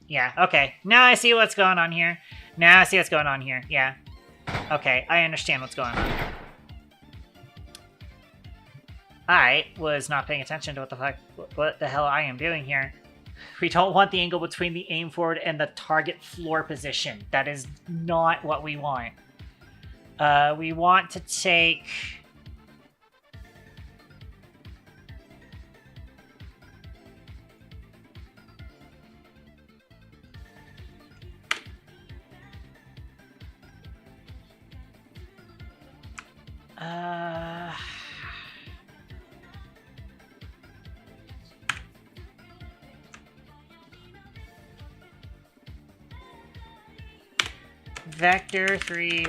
Yeah, okay. Now I see what's going on here. Yeah. Okay, I understand what's going on. I was not paying attention to what the hell I am doing here. We don't want the angle between the aim forward and the target floor position. That is not what we want. We want to take... Vector 3,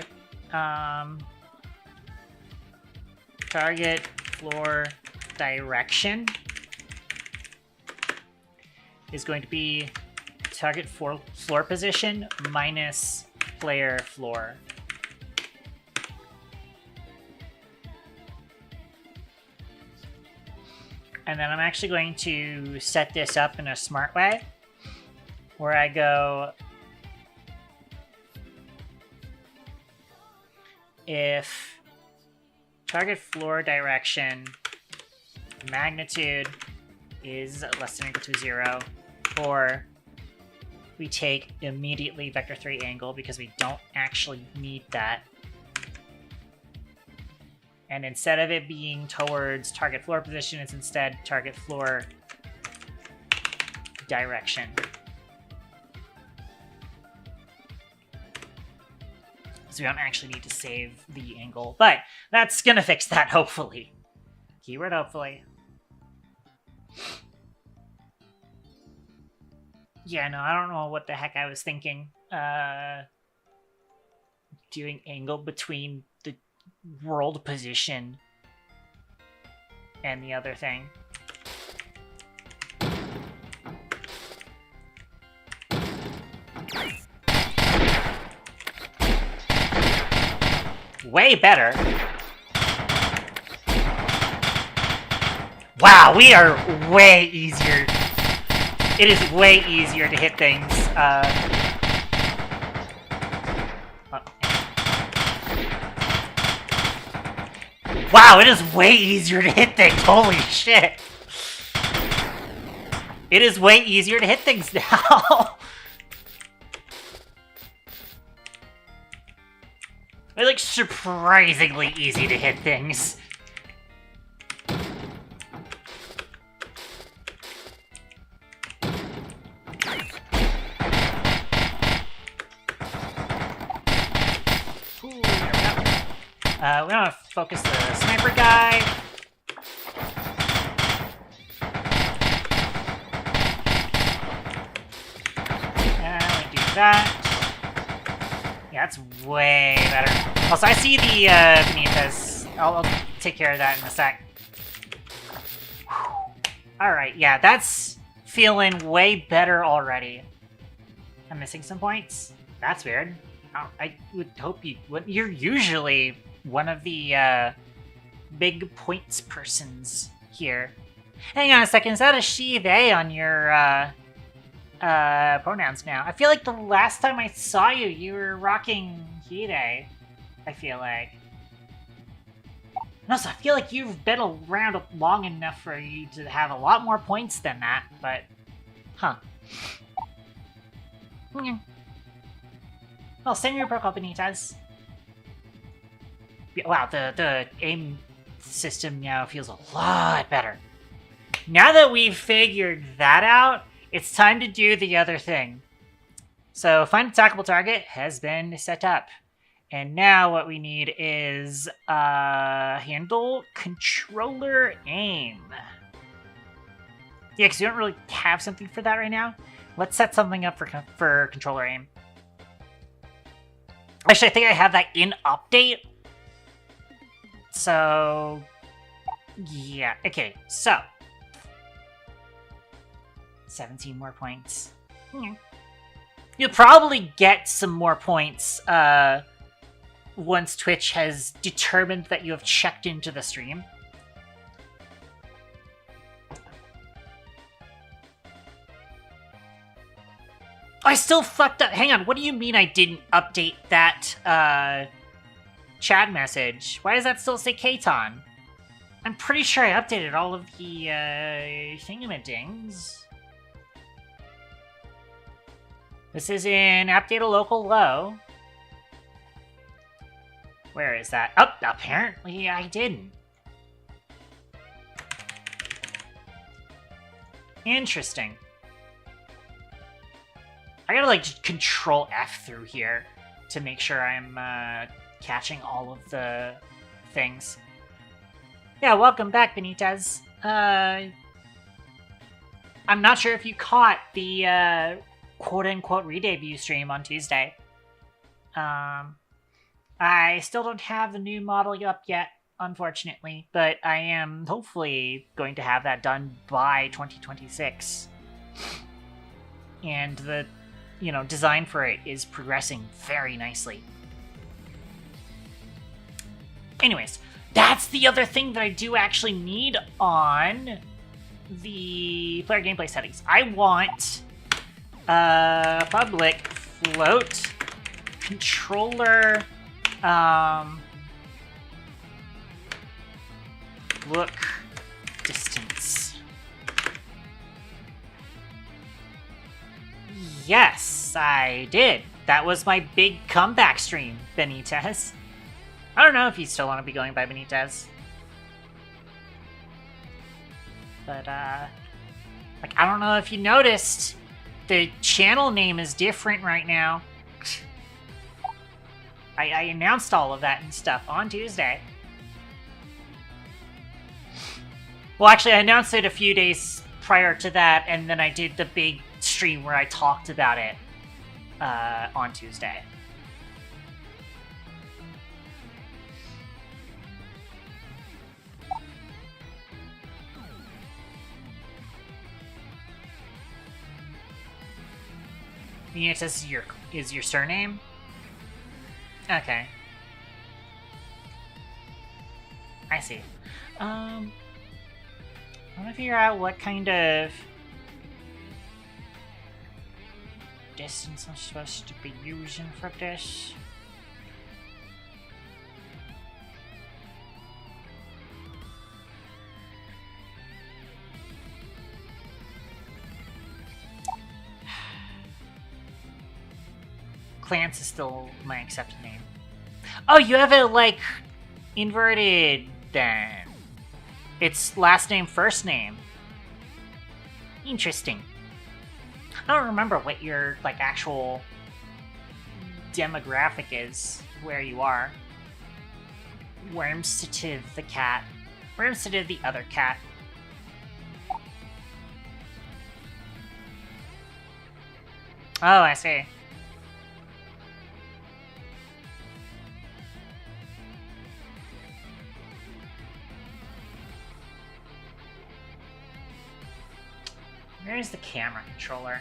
target floor direction is going to be target floor position minus player floor. And then I'm actually going to set this up in a smart way where I go, if target floor direction magnitude is less than or equal to 0, or we take immediately vector 3 angle because we don't actually need that. And instead of it being towards target floor position, it's instead target floor direction. So we don't actually need to save the angle, but that's gonna fix that, hopefully. Keyword hopefully. Yeah, no, I don't know what the heck I was thinking. Doing angle between the world position and the other thing. Way better. Wow, we are way easier. It is way easier to hit things. Wow, it is way easier to hit things. Holy shit. It is way easier to hit things now. It's like surprisingly easy to hit things. Ooh, there we go. We want to focus the sniper guy. And we do that. Yeah, that's way better. Also, I see the Benitez. I'll take care of that in a sec. Alright, yeah, that's feeling way better already. I'm missing some points? That's weird. I would hope you would. You're usually one of the big points persons here. Hang on a second, is that a she, they on your pronouns now? I feel like the last time I saw you, you were rocking he, they. I feel like. And also, I feel like you've been around long enough for you to have a lot more points than that, but... Huh. Well, send me your protocol, Benitez. Wow, the aim system now feels a lot better. Now that we've figured that out, it's time to do the other thing. So, find attackable target has been set up. And now what we need is handle controller aim. Yeah, because we don't really have something for that right now. Let's set something up for controller aim. Actually, I think I have that in update. So, yeah. Okay, so. 17 more points. You'll probably get some more points once Twitch has determined that you have checked into the stream. I still fucked up. Hang on, what do you mean I didn't update that chat message? Why does that still say Katon? I'm pretty sure I updated all of the thingamadings. This is in app data local low. Where is that? Oh, apparently I didn't. Interesting. I gotta like just control F through here to make sure I'm catching all of the things. Yeah, welcome back, Benitez. I'm not sure if you caught the quote-unquote re-debut stream on Tuesday. I still don't have the new model up yet, unfortunately, but I am hopefully going to have that done by 2026. And the, design for it is progressing very nicely. Anyways, that's the other thing that I do actually need on the player gameplay settings. I want public float controller look distance. Yes, I did. That was my big comeback stream, Benitez. I don't know if you still want to be going by Benitez. But, I don't know if you noticed, the channel name is different right now. I announced all of that and stuff on Tuesday. Well, actually, I announced it a few days prior to that, and then I did the big stream where I talked about it on Tuesday. It says is your surname? Okay. I see. I want to figure out what kind of distance I'm supposed to be using for this. Clance is still my accepted name. Oh, you have it, like, inverted, then. It's last name, first name. Interesting. I don't remember what your, like, actual demographic is, where you are. Wormstative the cat. Wormstative the other cat. Oh, I see. Where's the camera controller?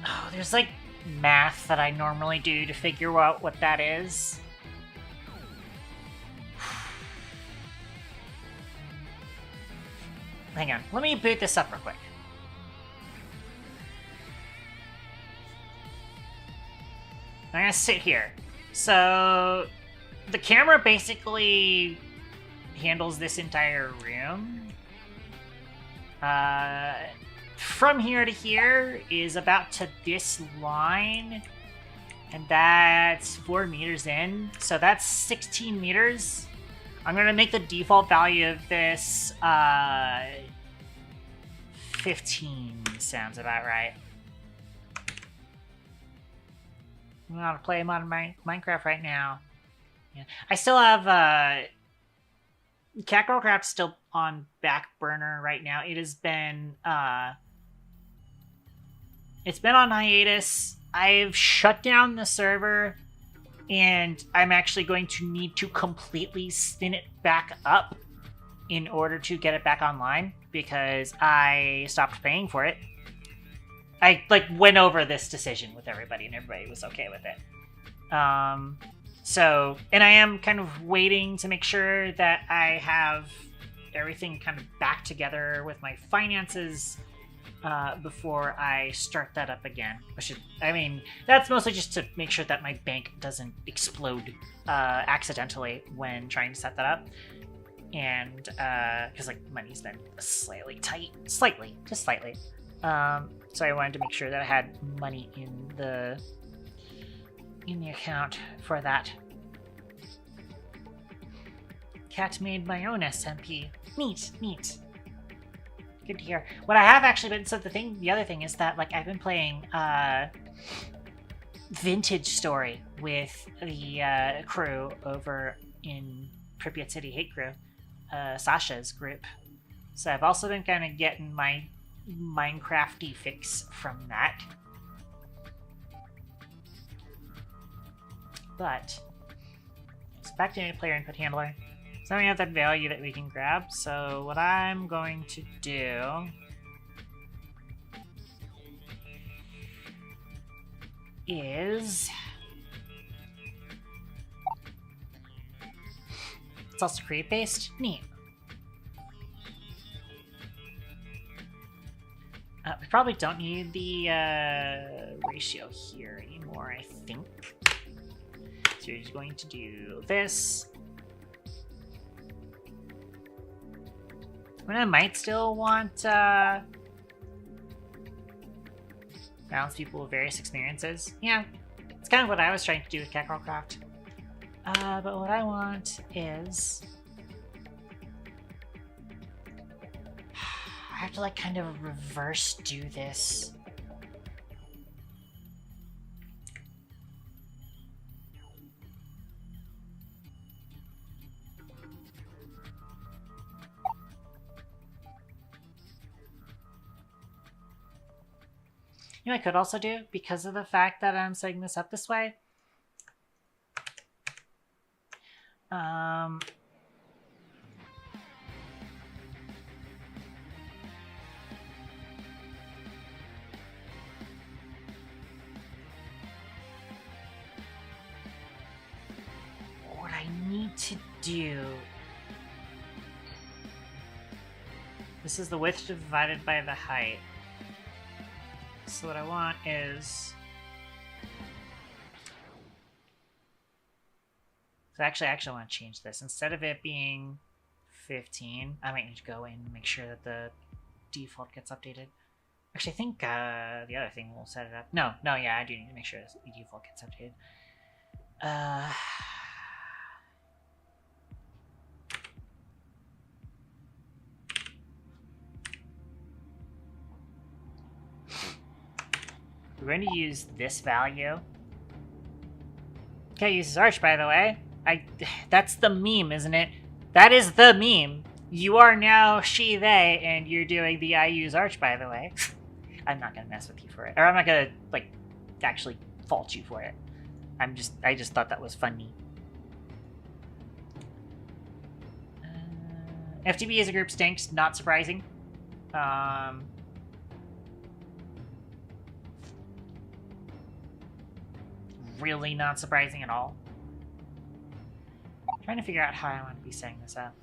Oh, there's like math that I normally do to figure out what that is. Hang on, let me boot this up real quick. I'm gonna sit here. So, the camera basically handles this entire room. From here to here is about to this line, and that's 4 meters in, so that's 16 meters. I'm gonna make the default value of this 15 sounds about right. I'm gonna play modern Minecraft right now. Yeah. I still have Catgirlcraft still on back burner right now. It has been it's been on hiatus. I've shut down the server, and I'm actually going to need to completely spin it back up in order to get it back online because I stopped paying for it. I went over this decision with everybody, and everybody was okay with it. So, and I am kind of waiting to make sure that I have everything kind of back together with my finances before I start that up again. I mean, that's mostly just to make sure that my bank doesn't explode accidentally when trying to set that up. And because like money's been slightly tight, just slightly. So I wanted to make sure that I had money in the account for that. Cat made my own SMP. Neat. Good to hear. What I have actually been, the other thing is that like I've been playing Vintage Story with the crew over in Pripyat City Hate Crew, Sasha's group. So I've also been kind of getting my Minecrafty fix from that. But it's back to player input handler. So we have that value that we can grab. So what I'm going to do is it's also create based. Neat. We probably don't need the ratio here anymore, I think. So you're just going to do this. And I might still want balance people with various experiences. Yeah, it's kind of what I was trying to do with Catball Craft. But what I want is I have to like kind of reverse do this. You know what I could also do, because of the fact that I'm setting this up this way? What I need to do... This is the width divided by the height. So what I want is... So actually, I want to change this. Instead of it being 15, I might need to go in and make sure that the default gets updated. Actually, I think the other thing will set it up. No, yeah, I do need to make sure the default gets updated. We're going to use this value. Can't use this arch, by the way. That's the meme, isn't it? That is the meme. You are now she, they, and you're doing the I use arch, by the way. I'm not gonna mess with you for it. Or I'm not gonna, like, actually fault you for it. I just thought that was funny. FTB as a group stinks, not surprising. Really not surprising at all. I'm trying to figure out how I want to be setting this up.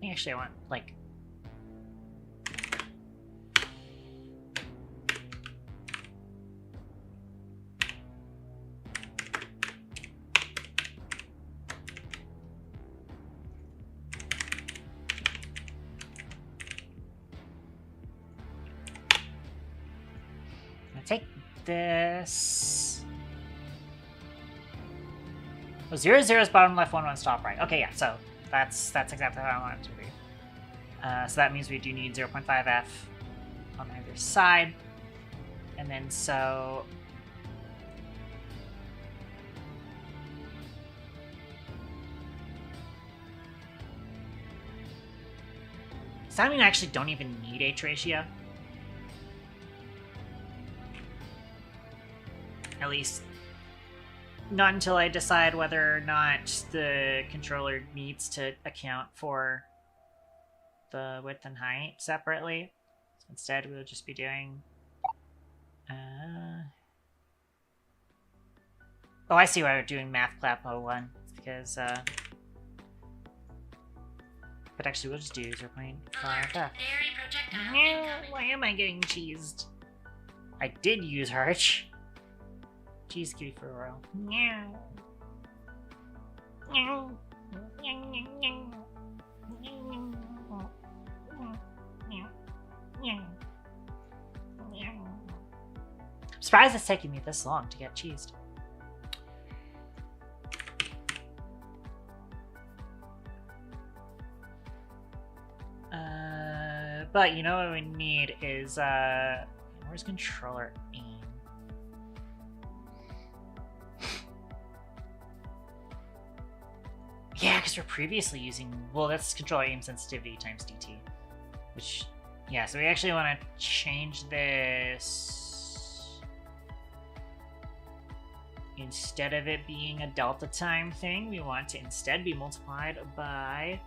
Actually, I want, like... take this. Oh, 0, 0 is bottom left, 1, 1 is top right. Okay, yeah, so that's exactly how I want it to be. So that means we do need 0.5F on either side. And then so... Does that mean I actually don't even need H ratio? At least, not until I decide whether or not the controller needs to account for the width and height separately. So instead, we'll just be doing... Oh, I see why we're doing Math Clap 01. It's because, But actually, we'll just do 0.5F. Why am I getting cheesed? I did use Harch. Cheese Kbity for a while. I'm surprised it's taking me this long to get cheesed. But you know what we need is, where's controller aim? Yeah, because we're previously using, well, that's controller aim sensitivity times DT. Which, yeah, so we actually want to change this. Instead of it being a delta time thing, we want to instead be multiplied by,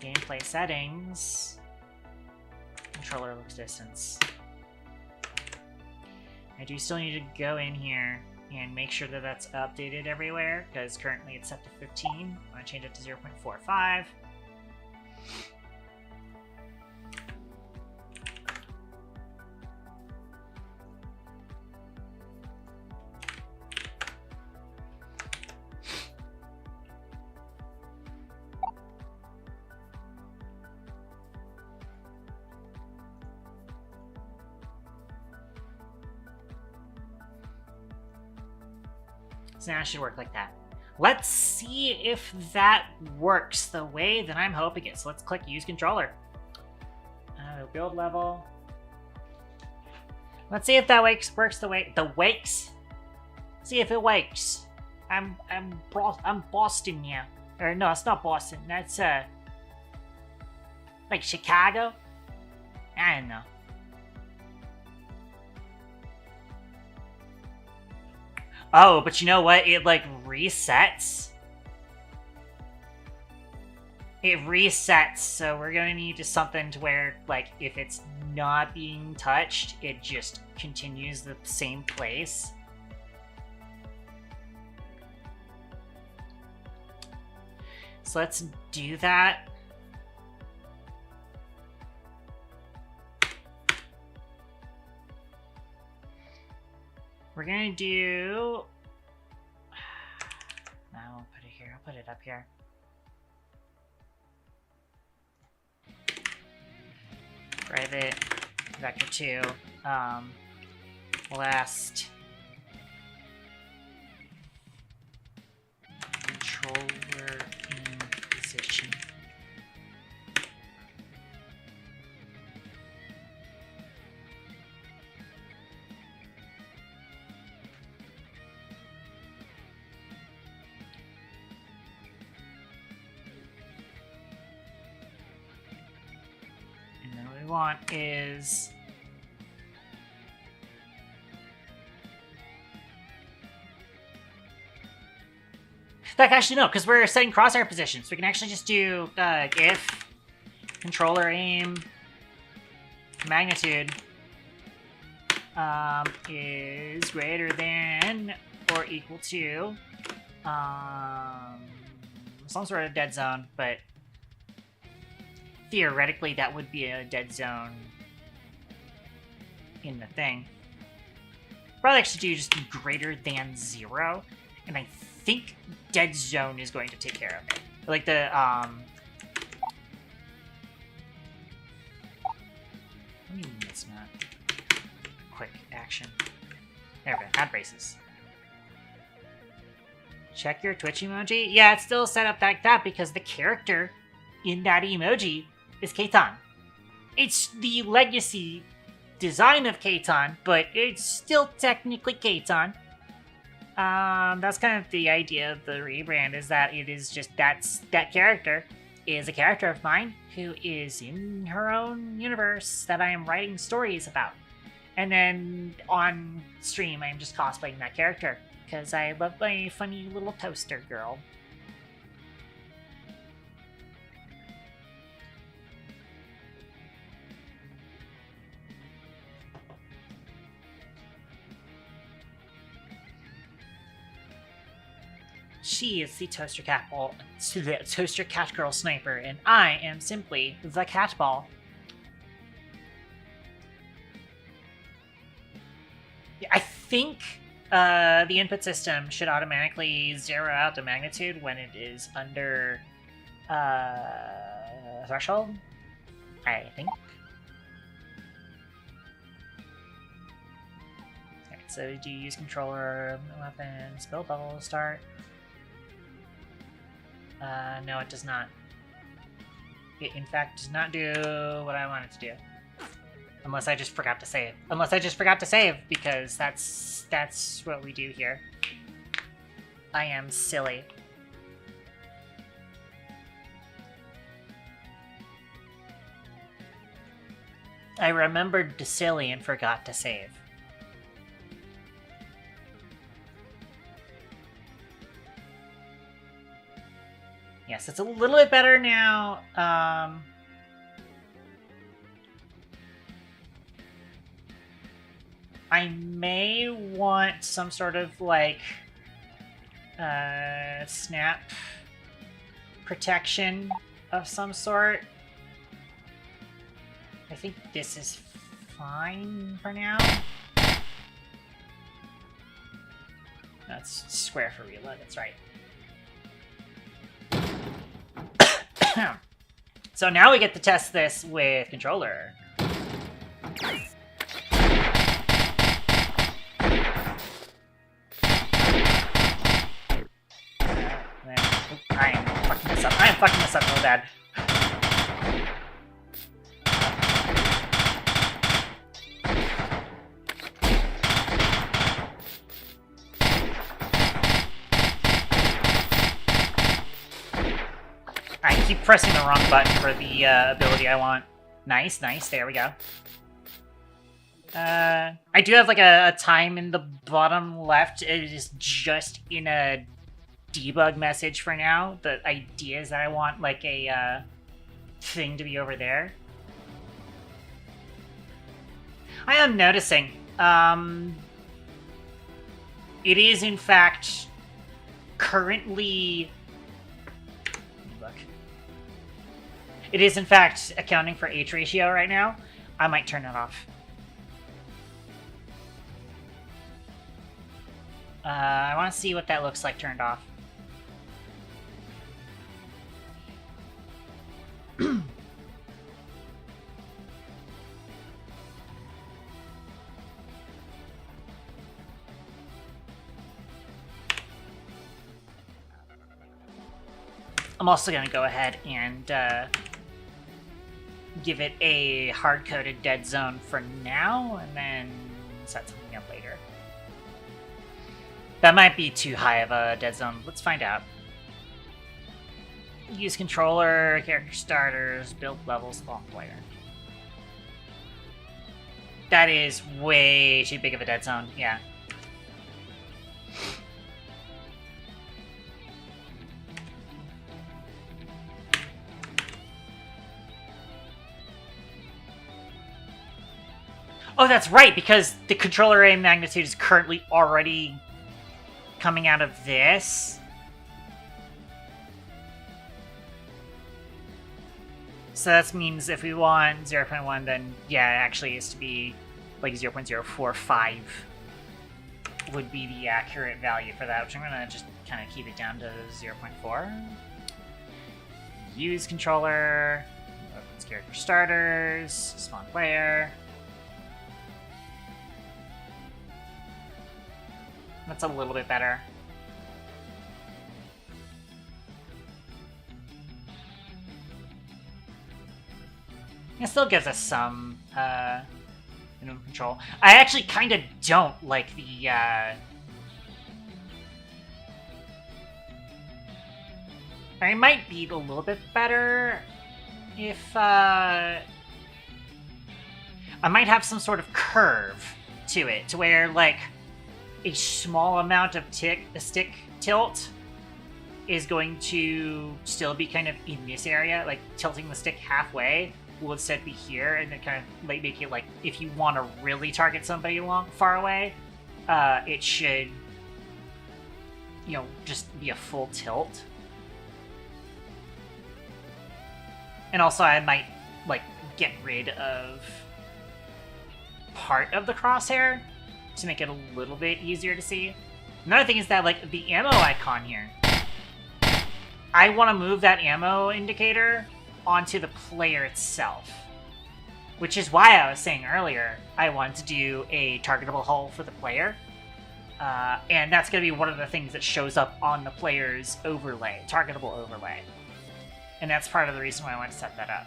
gameplay settings, controller looks distance. I do still need to go in here and make sure that that's updated everywhere, because currently it's set to 15. I want to change it to 0.45. So now it should work like that. Let's see if that works the way that I'm hoping it. So let's click Use Controller. Build level. Let's see if that works the way See if it wakes. I'm Boston now. Or no, it's not Boston. That's like Chicago. I don't know. Oh, but you know what? It, like, resets. It resets, so we're gonna need just something to where, like, if it's not being touched, it just continues the same place. So let's do that. We're gonna do... No, I won't put it here. I'll put it up here. Private vector 2. Last controller in position. Want is that actually no, because we're setting crosshair positions. We can actually just do if controller aim magnitude is greater than or equal to some sort of dead zone, but theoretically, that would be a dead zone in the thing. Probably actually do just greater than 0, and I think dead zone is going to take care of it. Like the, what do you mean it's not? Quick action. There we go, add braces. Check your Twitch emoji. Yeah, it's still set up like that because the character in that emoji is Keitan. It's the legacy design of Keitan, but it's still technically Keitan. That's kind of the idea of the rebrand, is that it is just that character is a character of mine who is in her own universe that I am writing stories about. And then on stream, I am just cosplaying that character. because I love my funny little toaster girl. She is the Toaster Catball, the Toaster Catgirl Sniper, and I am simply the Catball. I think the input system should automatically zero out the magnitude when it is under threshold. I think. Alright, so do you use controller, weapons, build level, start? No, it does not. It, in fact, does not do what I want it to do. Unless I just forgot to save. Unless I just forgot to save, because that's what we do here. I am silly. I remembered to silly and forgot to save. Yes, it's a little bit better now. I may want some sort of, like, snap protection of some sort. I think this is fine for now. That's square for reload, that's right. So now we get to test this with controller. I am fucking this up. I am fucking this up real bad. I keep pressing the wrong button for the ability I want. Nice, nice. There we go. I do have like a time in the bottom left. It is just in a debug message for now. The idea is that I want like a thing to be over there. I am noticing it is in fact currently it is in fact accounting for H ratio right now. I might turn it off. I want to see what that looks like turned off. I'm also going to go ahead and give it a hard-coded dead zone for now, and then set something up later. That might be too high of a dead zone. Let's find out. Use controller, character starters, build levels, long player. That is way too big of a dead zone, yeah. Oh, that's right, because the controller aim magnitude is currently already coming out of this. So that means if we want 0.1, then yeah, it actually is to be like 0.045 would be the accurate value for that, which I'm gonna just kind of keep it down to 0.4. Use controller, opens character starters, spawn player. That's a little bit better. It still gives us some control. I actually kind of don't like the it might be a little bit better if I might have some sort of curve to it, to where like a small amount of stick tilt is going to still be kind of in this area, like tilting the stick halfway will instead be here, and then kind of like make it like if you want to really target somebody far away, it should, you know, just be a full tilt. And also I might like get rid of part of the crosshair to make it a little bit easier to see. Another thing is that like the ammo icon here, I want to move that ammo indicator onto the player itself, which is why I was saying earlier I wanted to do a targetable hull for the player, and that's going to be one of the things that shows up on the player's overlay, targetable overlay, and that's part of the reason why I want to set that up.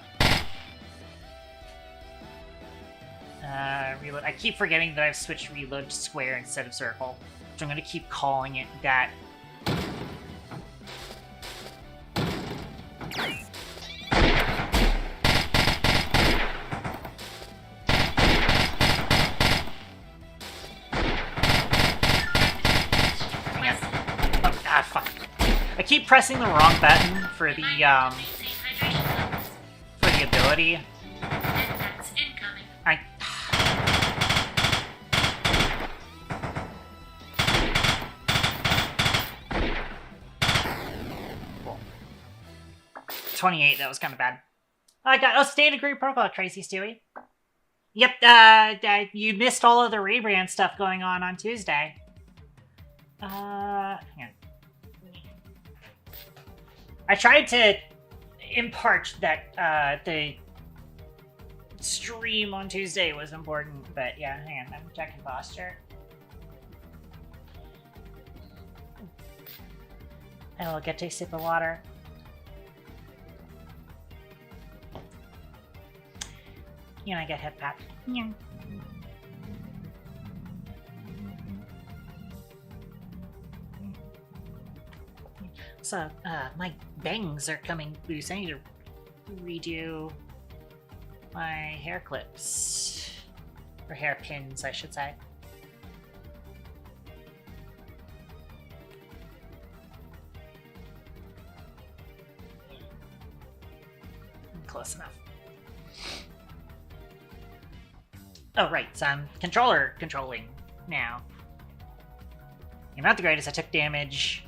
Reload. I keep forgetting that I've switched reload to square instead of circle, so I'm going to keep calling it that. I keep pressing the wrong button for the ability. Cool. 28, that was kind of bad. I got standard grade protocol, Crazy Stewie. Yep, you missed all of the rebrand stuff going on Tuesday. Hang on. I tried to impart that the stream on Tuesday was important, but yeah, hang on, I'm checking posture. I will get a sip of water. You know, I get head pat. Yeah. So, my bangs are coming loose. I need to redo my hair clips. Or hair pins, I should say. Close enough. Oh, right, so I'm controlling now. I'm not the greatest, I took damage.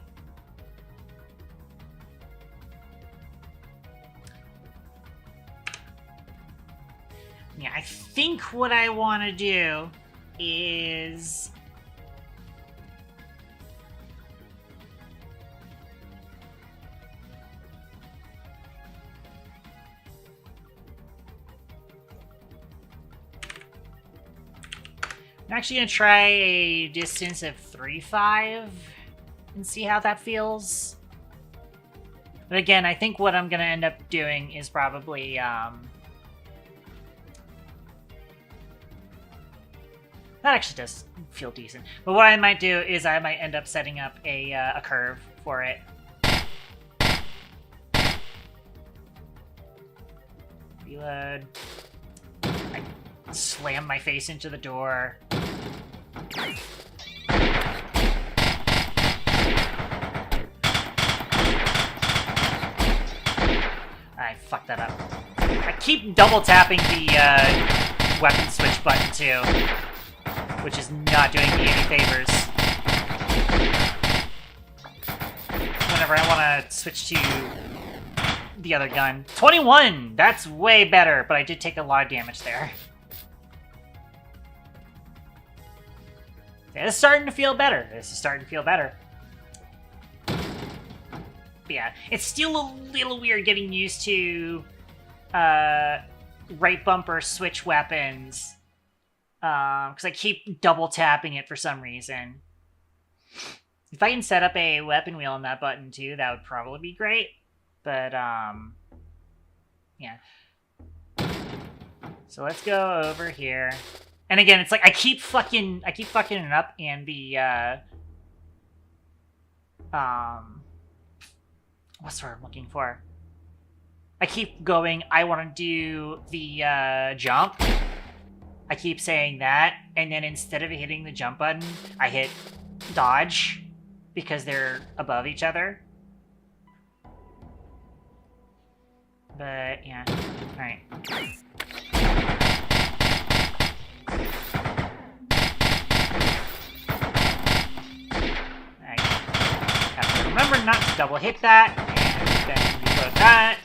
Yeah, I think what I want to do is... I'm actually going to try a distance of 3.5 and see how that feels. But again, I think what I'm going to end up doing is probably... That actually does feel decent. But what I might do is I might end up setting up a curve for it. Reload. I slam my face into the door. I fucked that up. I keep double tapping the weapon switch button too, which is not doing me any favors. Whenever I want to switch to the other gun. 21! That's way better, but I did take a lot of damage there. It's starting to feel better. This is starting to feel better. But yeah, it's still a little weird getting used to right bumper switch weapons. Because I keep double tapping it for some reason. If I can set up a weapon wheel on that button too, that would probably be great. But, yeah. So let's go over here. And again, it's like I keep fucking it up, and the, what's the word I'm looking for? I keep going, I want to do the, jump. I keep saying that, and then instead of hitting the jump button, I hit dodge because they're above each other. But yeah, alright. I have to remember not to double hit that, and then reload that.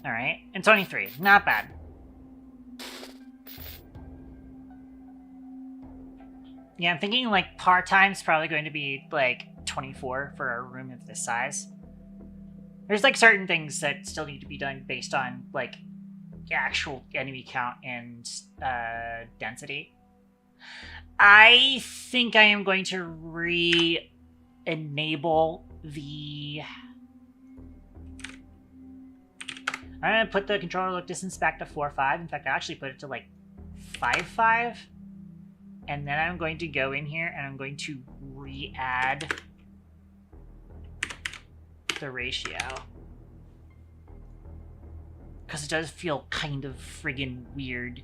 Alright, and 23. Not bad. Yeah, I'm thinking like par time's probably going to be like 24 for a room of this size. There's like certain things that still need to be done based on like actual enemy count and density. I think I am going to re-enable the... I'm going to put the controller look distance back to 4.5. In fact, I actually put it to like 5.5. And then I'm going to go in here and I'm going to re-add the ratio. Because it does feel kind of friggin' weird.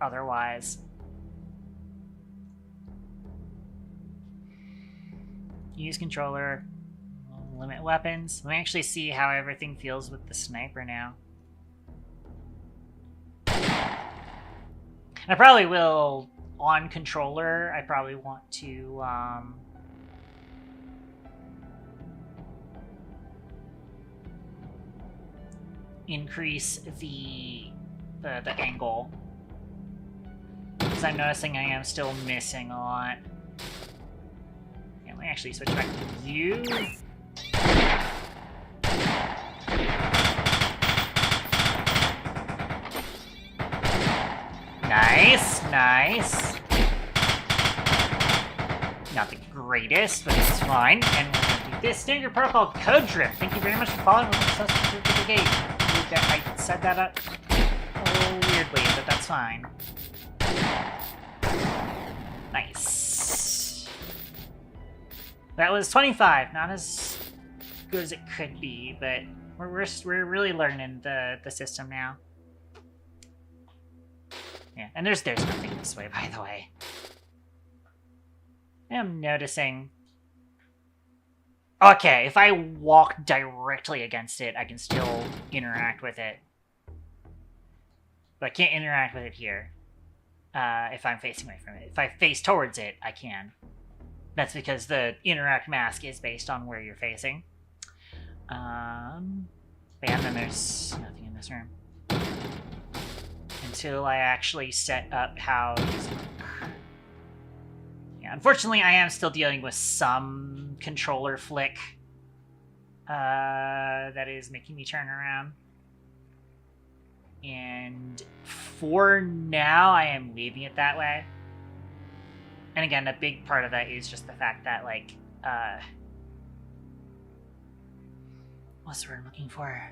Otherwise. Use controller. Limit weapons. Let me actually see how everything feels with the sniper now. I probably will, on controller, I probably want to, increase the angle. Because I'm noticing I am still missing a lot. Yeah, let me actually switch back to view. Nice, nice. Not the greatest, but it's fine. And we're going to do this standard protocol code drift. Thank you very much for following with the game. I said that up a little weirdly, but that's fine. Nice. That was 25. Not as good as it could be, but we're really learning the system now. Yeah, and there's nothing this way, by the way. I'm noticing... Okay, if I walk directly against it, I can still interact with it. But I can't interact with it here. If I'm facing away from it. If I face towards it, I can. That's because the interact mask is based on where you're facing. But yeah, and then there's nothing in this room. Until I actually set up how these work. Yeah, unfortunately, I am still dealing with some controller flick that is making me turn around. And for now, I am leaving it that way. And again, a big part of that is just the fact that, like, what's the word I'm looking for?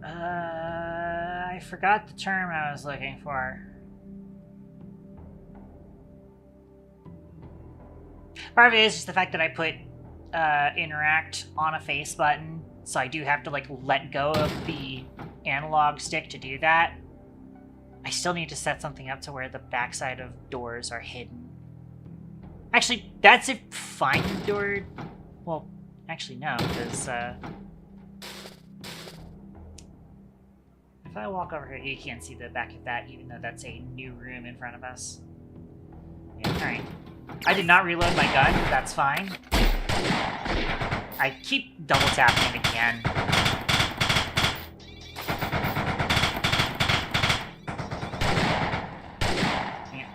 I forgot the term I was looking for. Part of it is just the fact that I put interact on a face button, so I do have to like let go of the analog stick to do that. I still need to set something up to where the backside of doors are hidden. Actually, that's if find door... Well, actually no, because if I walk over here, you can't see the back of that, even though that's a new room in front of us. Yeah, alright. I did not reload my gun, that's fine. I keep double tapping it again. Yeah.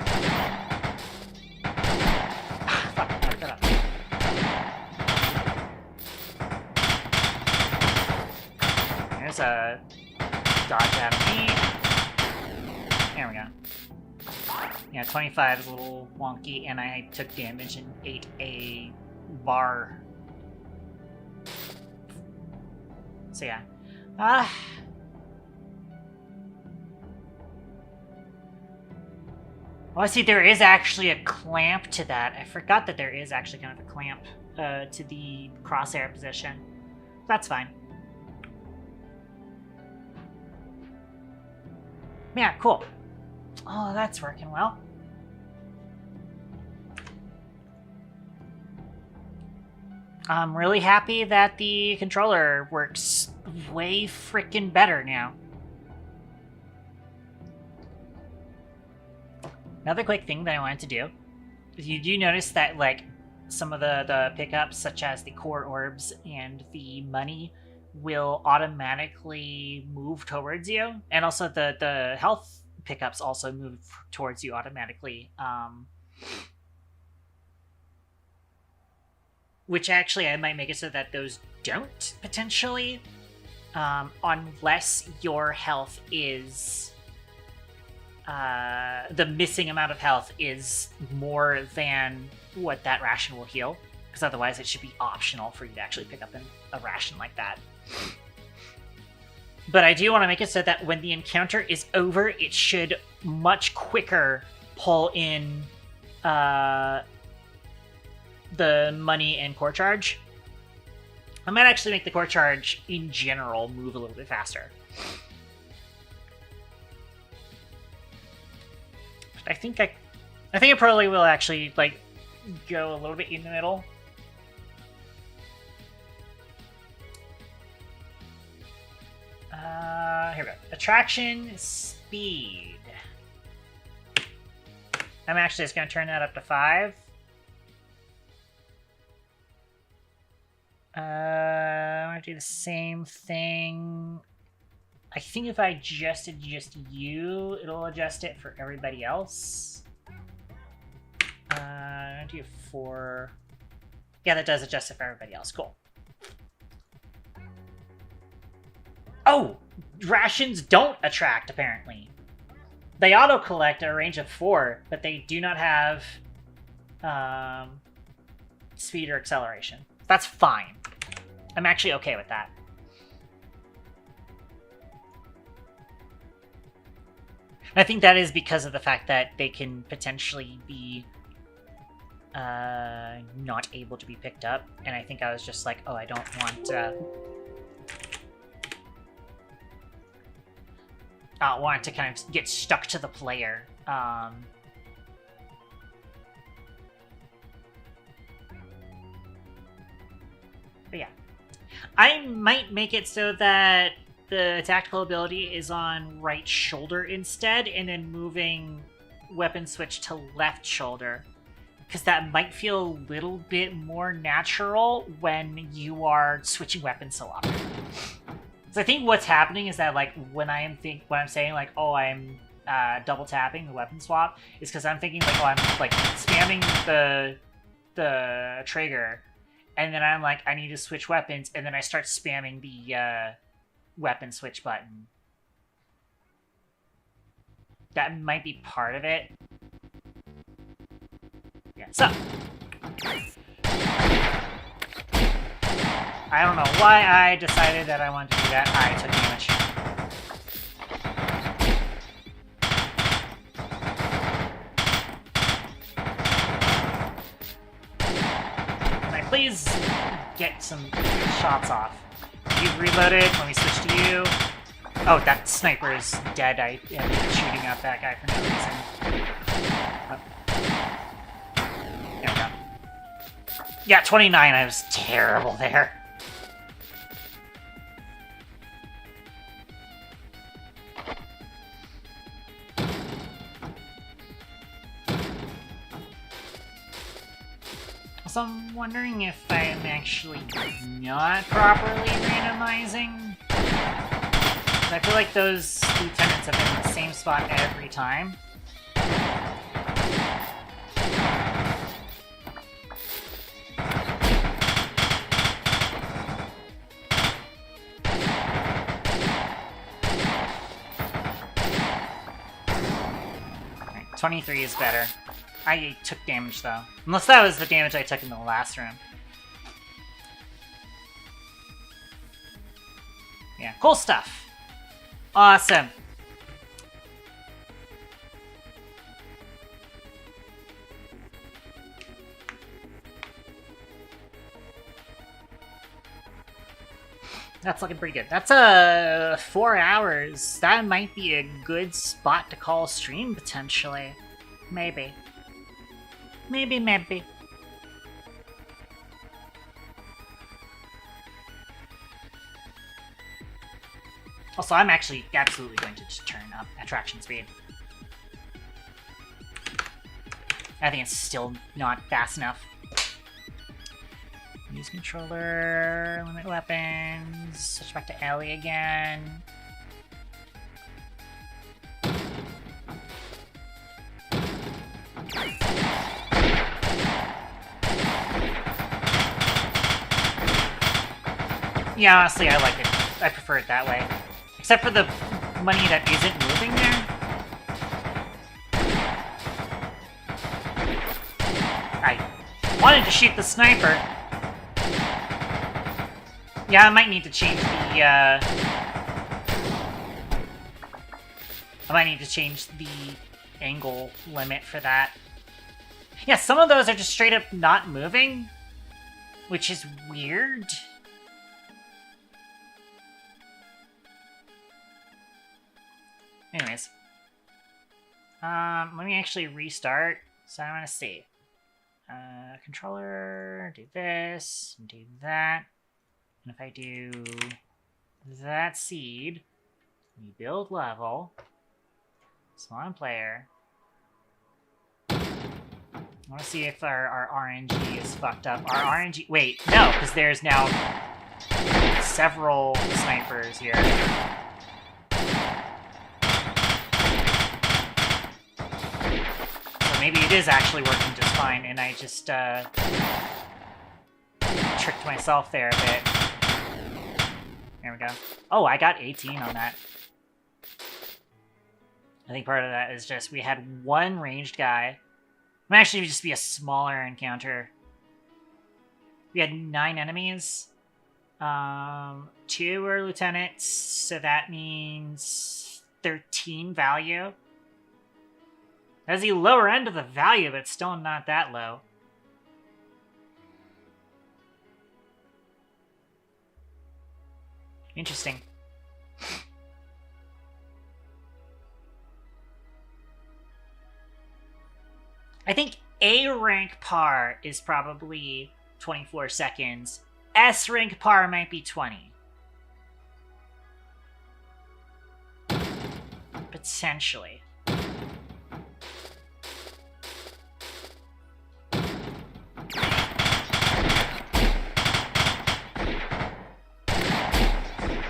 Ah, fuck, I fucked that up. There's a dodge out of me. There we go. Yeah, 25 is a little wonky, and I took damage and ate a bar. So yeah. Oh, I see there is actually a clamp to that. I forgot that there is actually kind of a clamp to the crosshair position. That's fine. Yeah, cool. Oh, that's working well. I'm really happy that the controller works way freaking better now. Another quick thing that I wanted to do is you do notice that, like, some of the pickups, such as the core orbs and the money, will automatically move towards you. And also the health pickups also move towards you automatically. Which actually I might make it so that those don't, potentially. Unless your health is... the missing amount of health is more than what that ration will heal, because otherwise it should be optional for you to actually pick up a ration like that. But I do want to make it so that when the encounter is over, it should much quicker pull in the money and core charge. I might actually make the core charge in general move a little bit faster. I think it probably will actually, like, go a little bit in the middle. Here we go. Attraction speed. I'm actually just going to turn that up to 5. I'm going to do the same thing. I think if I just adjust you, it'll adjust it for everybody else. I'm gonna do 4. Yeah, that does adjust it for everybody else. Cool. Oh! Rations don't attract, apparently. They auto-collect at a range of 4, but they do not have speed or acceleration. That's fine. I'm actually okay with that. I think that is because of the fact that they can potentially be not able to be picked up. And I think I was just like, oh, I don't want... I want it to kind of get stuck to the player. But yeah. I might make it so that the tactical ability is on right shoulder instead, and then moving weapon switch to left shoulder. Because that might feel a little bit more natural when you are switching weapons so often. So I think what's happening is that, like, when I'm saying, like, oh, I'm double tapping the weapon swap, is because I'm thinking, like, oh, I'm, like, spamming the trigger, and then I'm like, I need to switch weapons, and then I start spamming the weapon switch button. That might be part of it. Yeah, so. I don't know why I decided that I wanted to do that. I took damage. Can I please get some shots off? You've reloaded. Let me switch to you. Oh, that sniper is dead. I am shooting at that guy for no reason. Oh. There we go. Yeah, 29. I was terrible there. So I'm wondering if I'm actually not properly randomizing. I feel like those lieutenants have been in the same spot every time. Right, 23 is better. I took damage, though. Unless that was the damage I took in the last room. Yeah, cool stuff. Awesome. That's looking pretty good. That's 4 hours. That might be a good spot to call stream, potentially. Maybe. Maybe. Also, I'm actually absolutely going to just turn up attraction speed. I think it's still not fast enough. Use controller, limit weapons, switch back to Ellie again. Yeah, honestly, I like it. I prefer it that way. Except for the money that isn't moving there. I wanted to shoot the sniper. Yeah, I might need to change the, I might need to change the angle limit for that. Yeah, some of those are just straight up not moving, which is weird. Anyways. Let me actually restart. So I'm gonna see. Controller, do this, do that. And if I do that seed, we build level, spawn player. I want to see if our RNG is fucked up. Our RNG, wait, no, because there's now several snipers here. So maybe it is actually working just fine, and I just tricked myself there a bit. There we go. Oh, I got 18 on that. I think part of that is just we had one ranged guy. It might actually just be a smaller encounter. We had 9 enemies. 2 were lieutenants, so that means 13 value. That's the lower end of the value, but still not that low. Interesting. I think A rank par is probably 24 seconds. S rank par might be 20. Potentially.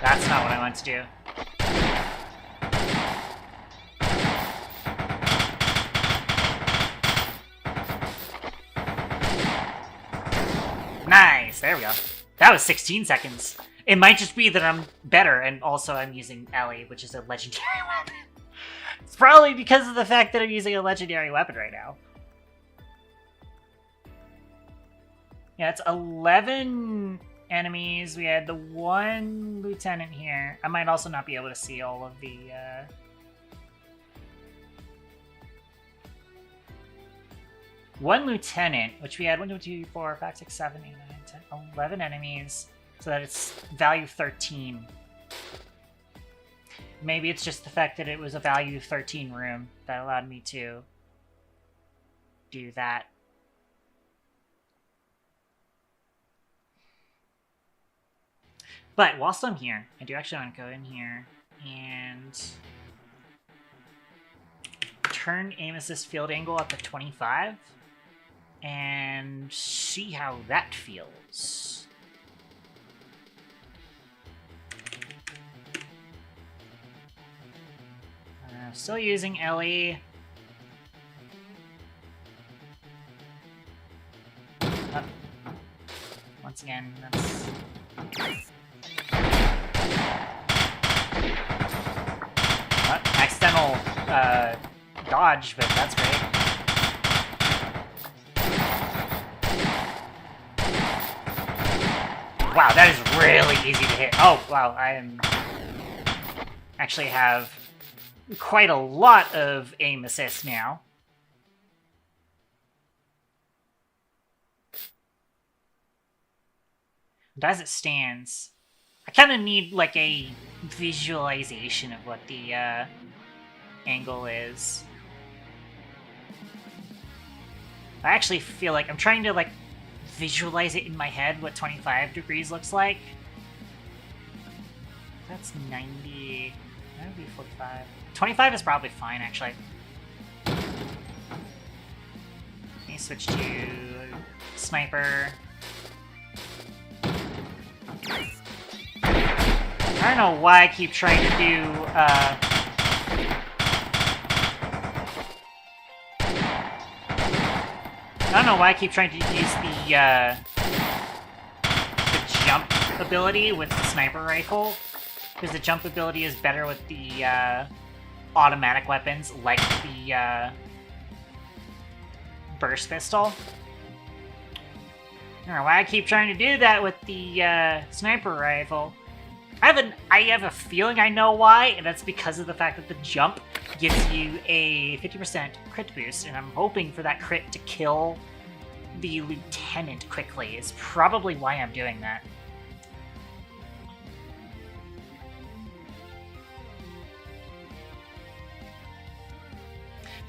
That's not what I want to do. Nice! There we go. That was 16 seconds. It might just be that I'm better, and also I'm using Ellie, which is a legendary weapon. It's probably because of the fact that I'm using a legendary weapon right now. Yeah, it's 11... enemies. We had the one lieutenant here. I might also not be able to see all of the one lieutenant, which we had 1, 2, 3, 4, 5, 6, 7, 8, 9, 10, 11 enemies, so that it's value 13. Maybe it's just the fact that it was a value 13 room that allowed me to do that. But whilst I'm here, I do actually want to go in here and turn aim assist field angle up to 25 and see how that feels. Still using Ellie. Once again, that's... accidental dodge, but that's great. Wow, that is really easy to hit. Oh, wow, I am... actually have quite a lot of aim assist now. But as it stands, I kind of need, like, a visualization of what the, angle is. I actually feel like I'm trying to, like, visualize it in my head what 25 degrees looks like. That's 90... That would be 45. 25 is probably fine, actually. Let me switch to sniper. I don't know why I keep trying to do, I don't know why I keep trying to use the jump ability with the sniper rifle. Because the jump ability is better with the, automatic weapons, like the, burst pistol. I don't know why I keep trying to do that with the, sniper rifle. I have a feeling I know why, and that's because of the fact that the jump gives you a 50% crit boost, and I'm hoping for that crit to kill the lieutenant quickly, is probably why I'm doing that.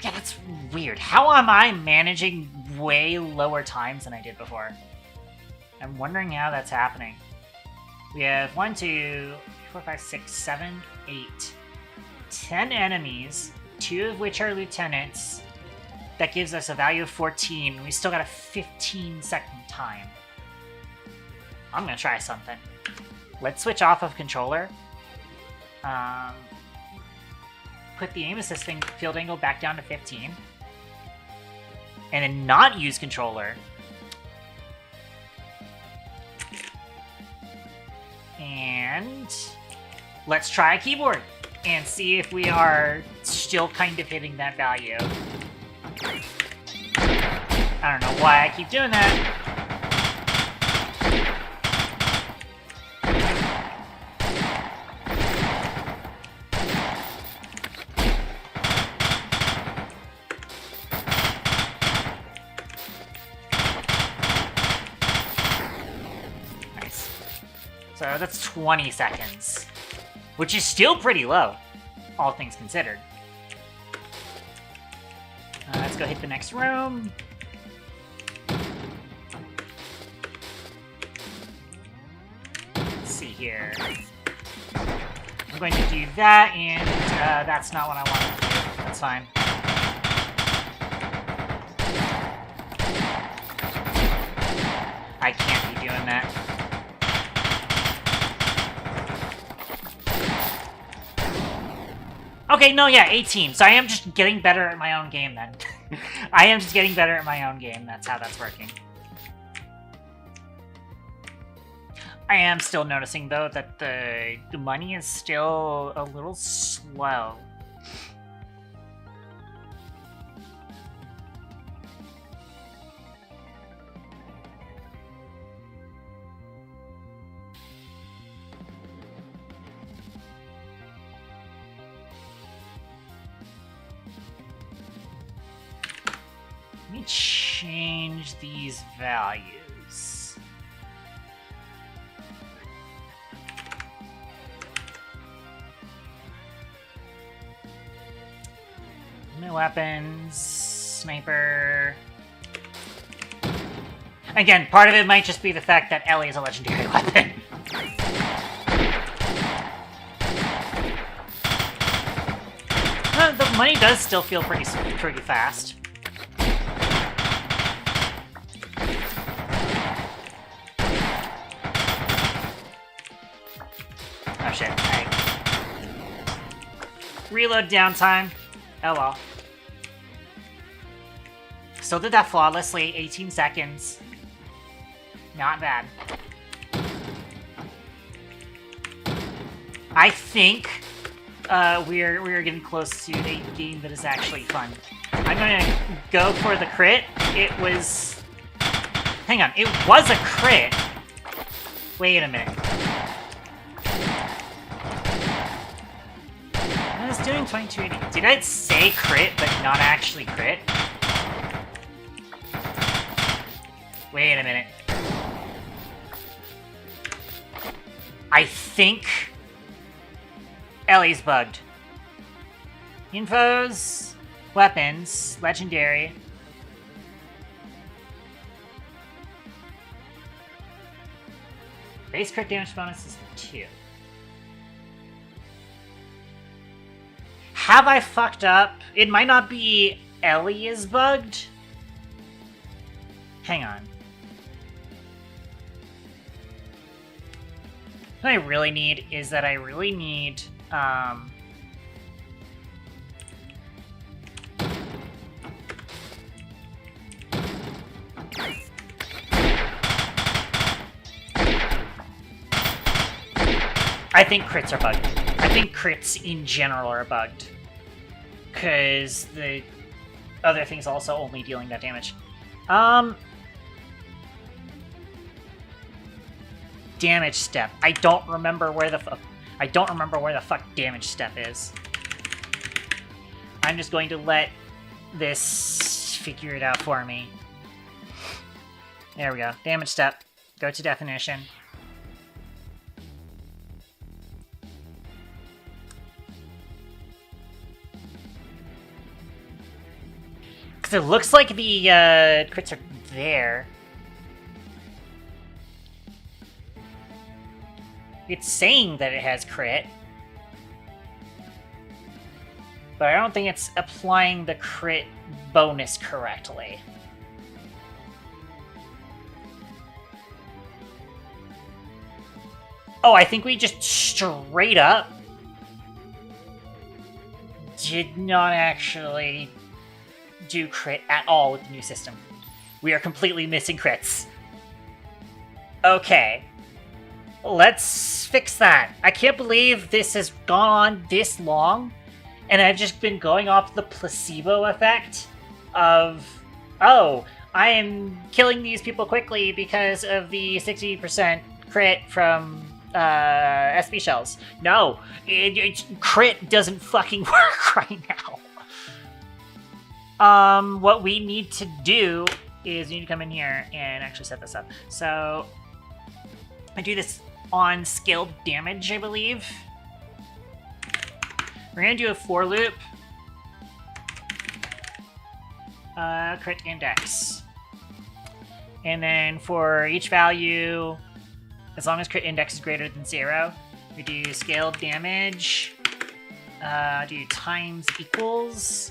Yeah, that's weird. How am I managing way lower times than I did before? I'm wondering how that's happening. We have 1, 2, 4, 5, 6, 7, 8, 10 enemies, 2 of which are lieutenants. That gives us a value of 14. We still got a 15-second time. I'm gonna try something. Let's switch off of controller. Put the aim assisting field angle back down to 15. And then not use controller. And let's try a keyboard and see if we are still kind of hitting that value. I don't know why I keep doing that. Nice. So that's 20 seconds, which is still pretty low, all things considered. Let's go hit the next room. Let's see here. I'm going to do that, and that's not what I wanted to do. That's fine. I can't be doing that. Okay, no, yeah, 18. So I am just getting better at my own game, then. I am just getting better at my own game. That's how that's working. I am still noticing, though, that the money is still a little slow. Let me change these values. No weapons, sniper. Again, part of it might just be the fact that Ellie is a legendary weapon. The money does still feel pretty fast. Oh shit, hey. Reload downtime. Oh well. Still did that flawlessly, 18 seconds. Not bad. I think we're getting close to a game that is actually fun. I'm gonna go for the crit. It was... Hang on, it was a crit! Wait a minute. I was doing 2280. Did I say crit, but not actually crit? Wait a minute. I think Ellie's bugged. Infos, weapons, legendary. Base crit damage bonus is 2. Have I fucked up? It might not be Ellie is bugged. Hang on. What I really need is that I really need, I think crits are bugged. I think crits in general are bugged. Because the other thing's also only dealing that damage. Damage step. I don't remember where the fuck damage step is. I'm just going to let this figure it out for me. There we go. Damage step. Go to definition. Because it looks like the crits are there. It's saying that it has crit. But I don't think it's applying the crit bonus correctly. Oh, I think we just straight up did not actually do crit at all with the new system. We are completely missing crits. Okay. Let's fix that. I can't believe this has gone on this long, and I've just been going off the placebo effect of, oh, I am killing these people quickly because of the 60% crit from SB shells. No, crit doesn't fucking work right now. What we need to do is we need to come in here and actually set this up. So I do this on scaled damage, I believe. We're gonna do a for loop. Crit index. And then for each value, as long as crit index is greater than 0, we do scaled damage. Do times equals.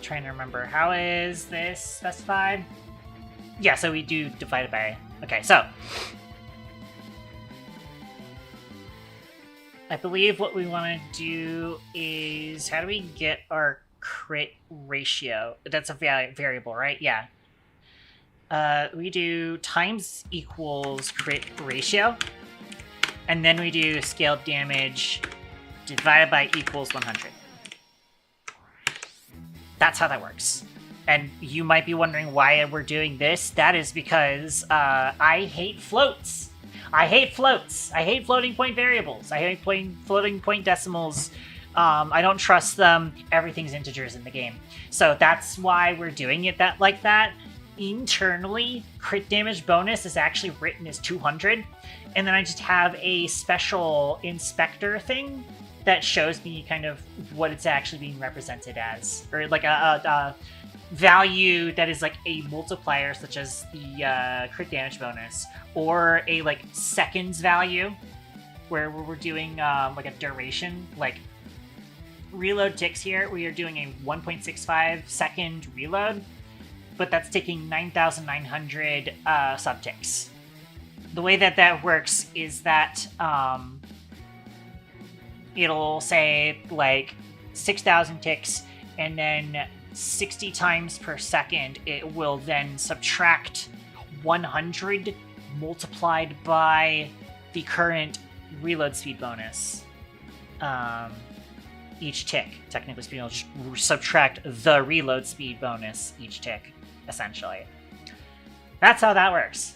Trying to remember, how is this specified? Yeah, so we do divide it by. Okay, so I believe what we want to do is, how do we get our crit ratio? That's a variable, right? Yeah. We do times equals crit ratio, and then we do scaled damage divided by equals 100. That's how that works. And you might be wondering why we're doing this. That is because I hate floats. I hate floats. I hate floating point variables. I hate floating point decimals. I don't trust them. Everything's integers in the game. So that's why we're doing it like that. Internally, crit damage bonus is actually written as 200. And then I just have a special inspector thing that shows me kind of what it's actually being represented as, or like a value that is like a multiplier, such as the crit damage bonus, or a like seconds value, where we're doing like a duration, like reload ticks here. We are doing a 1.65 second reload, but that's taking 9,900 subticks. The way that that works is that it'll say like 6,000 ticks, and then 60 times per second it will then subtract 100 multiplied by the current reload speed bonus. Each tick, technically speaking, will just subtract the reload speed bonus each tick, essentially. That's how that works.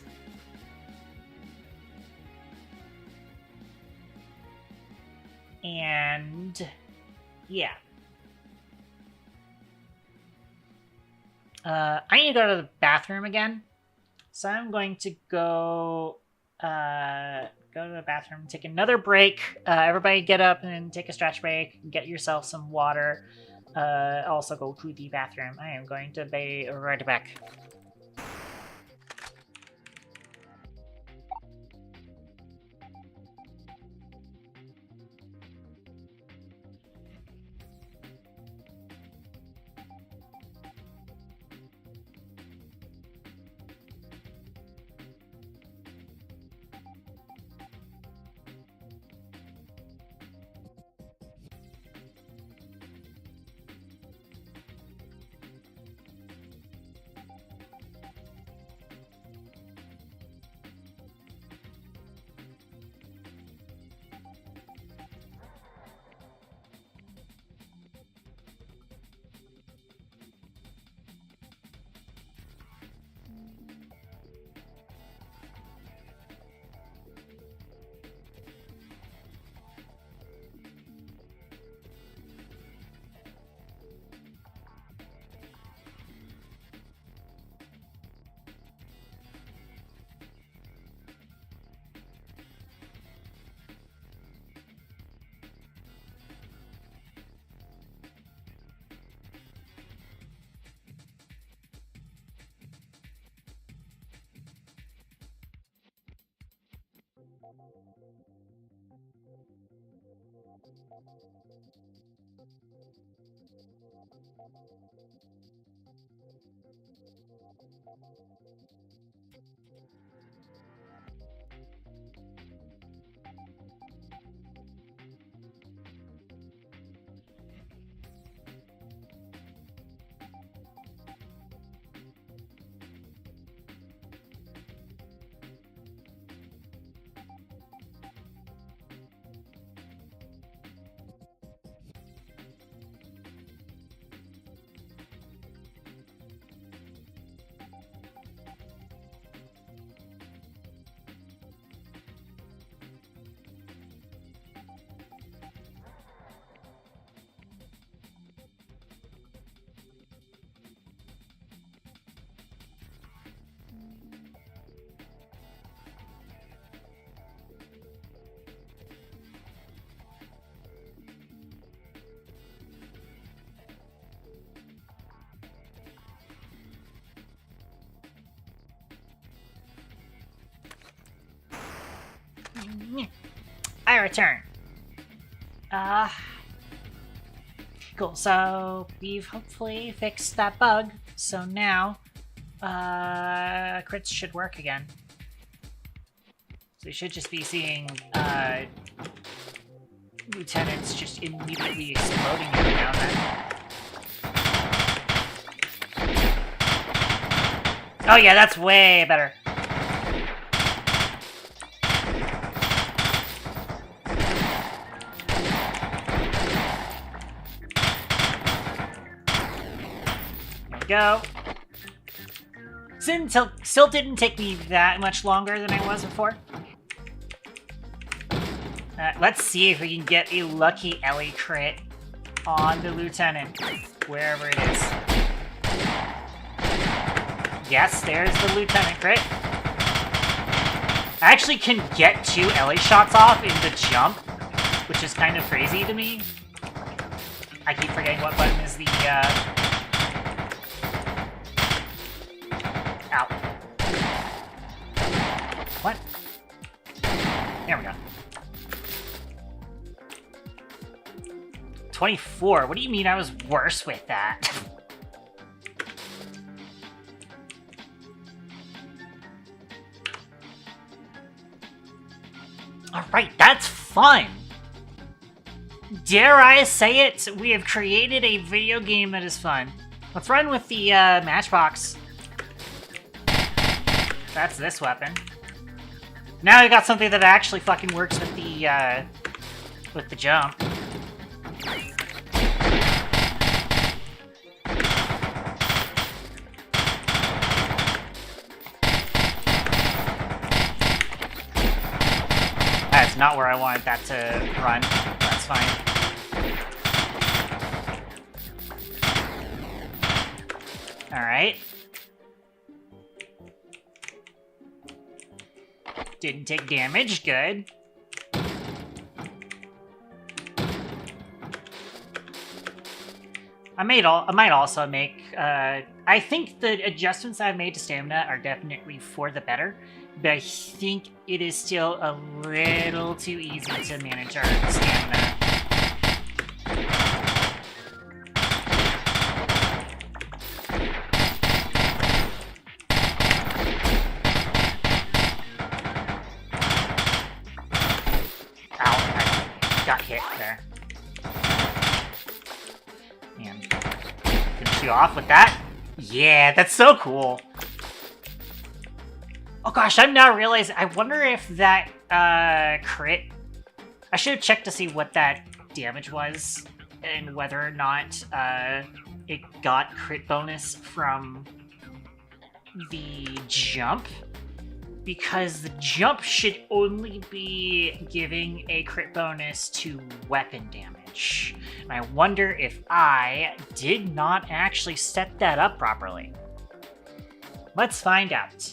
And yeah. I need to go to the bathroom again. So I'm going to go to the bathroom, take another break. Everybody get up and take a stretch break. Get yourself some water. Also go to the bathroom. I am going to be right back. I return. Cool, so we've hopefully fixed that bug. So now, crits should work again. So we should just be seeing, lieutenants just immediately exploding every now and then. Oh yeah, that's way better. Go. Still didn't take me that much longer than it was before. Let's see if we can get a lucky Ellie crit on the lieutenant, wherever it is. Yes, there's the lieutenant crit. I actually can get 2 Ellie shots off in the jump, which is kind of crazy to me. I keep forgetting what button is the, Ow. What? There we go. 24. What do you mean I was worse with that? Alright, that's fun! Dare I say it? We have created a video game that is fun. Let's run with the matchbox. That's this weapon. Now we got something that actually fucking works with the jump. That's not where I wanted that to run. That's That's fine. Alright. Didn't take damage, good. I might also make, I think the adjustments I've made to stamina are definitely for the better, but I think it is still a little too easy to manage our stamina. Ow, I got hit there. Man, finish you off with that? Yeah, that's so cool. Oh gosh, I'm now realizing, I wonder if that crit... I should have checked to see what that damage was, and whether or not it got crit bonus from the jump. Because the jump should only be giving a crit bonus to weapon damage. And I wonder if I did not actually set that up properly. Let's find out.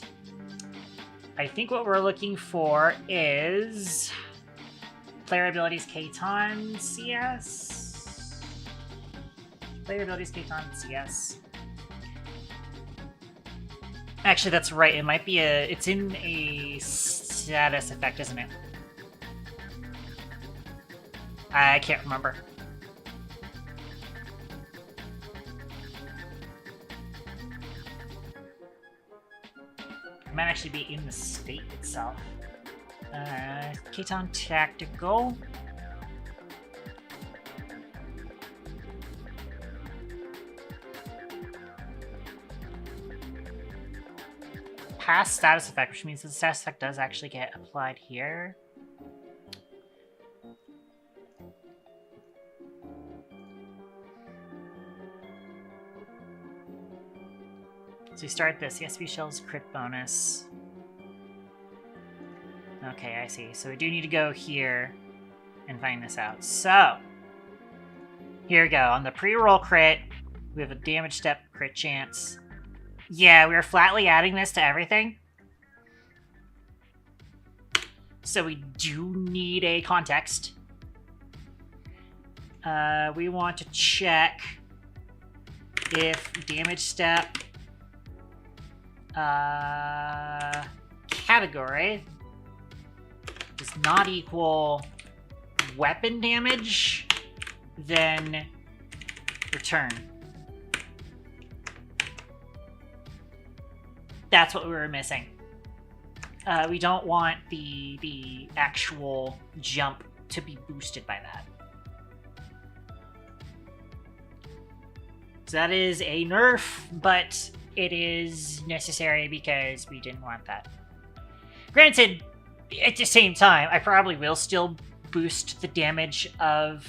I think what we're looking for is player abilities K-Ton CS. Player abilities K-Ton CS. Actually, that's right. It might be it's in a status effect, isn't it? I can't remember. It might actually be in the state itself. K-Ton Tactical. Past status effect, which means the status effect does actually get applied here. So we start this. ESP shells crit bonus. Okay, I see. So we do need to go here and find this out. So here we go. On the pre-roll crit, we have a damage step crit chance. Yeah, we're flatly adding this to everything. So we do need a context. We want to check if damage step category does not equal weapon damage, then return. That's what we were missing. We don't want the actual jump to be boosted by that. So that is a nerf, but it is necessary because we didn't want that. Granted, at the same time, I probably will still boost the damage of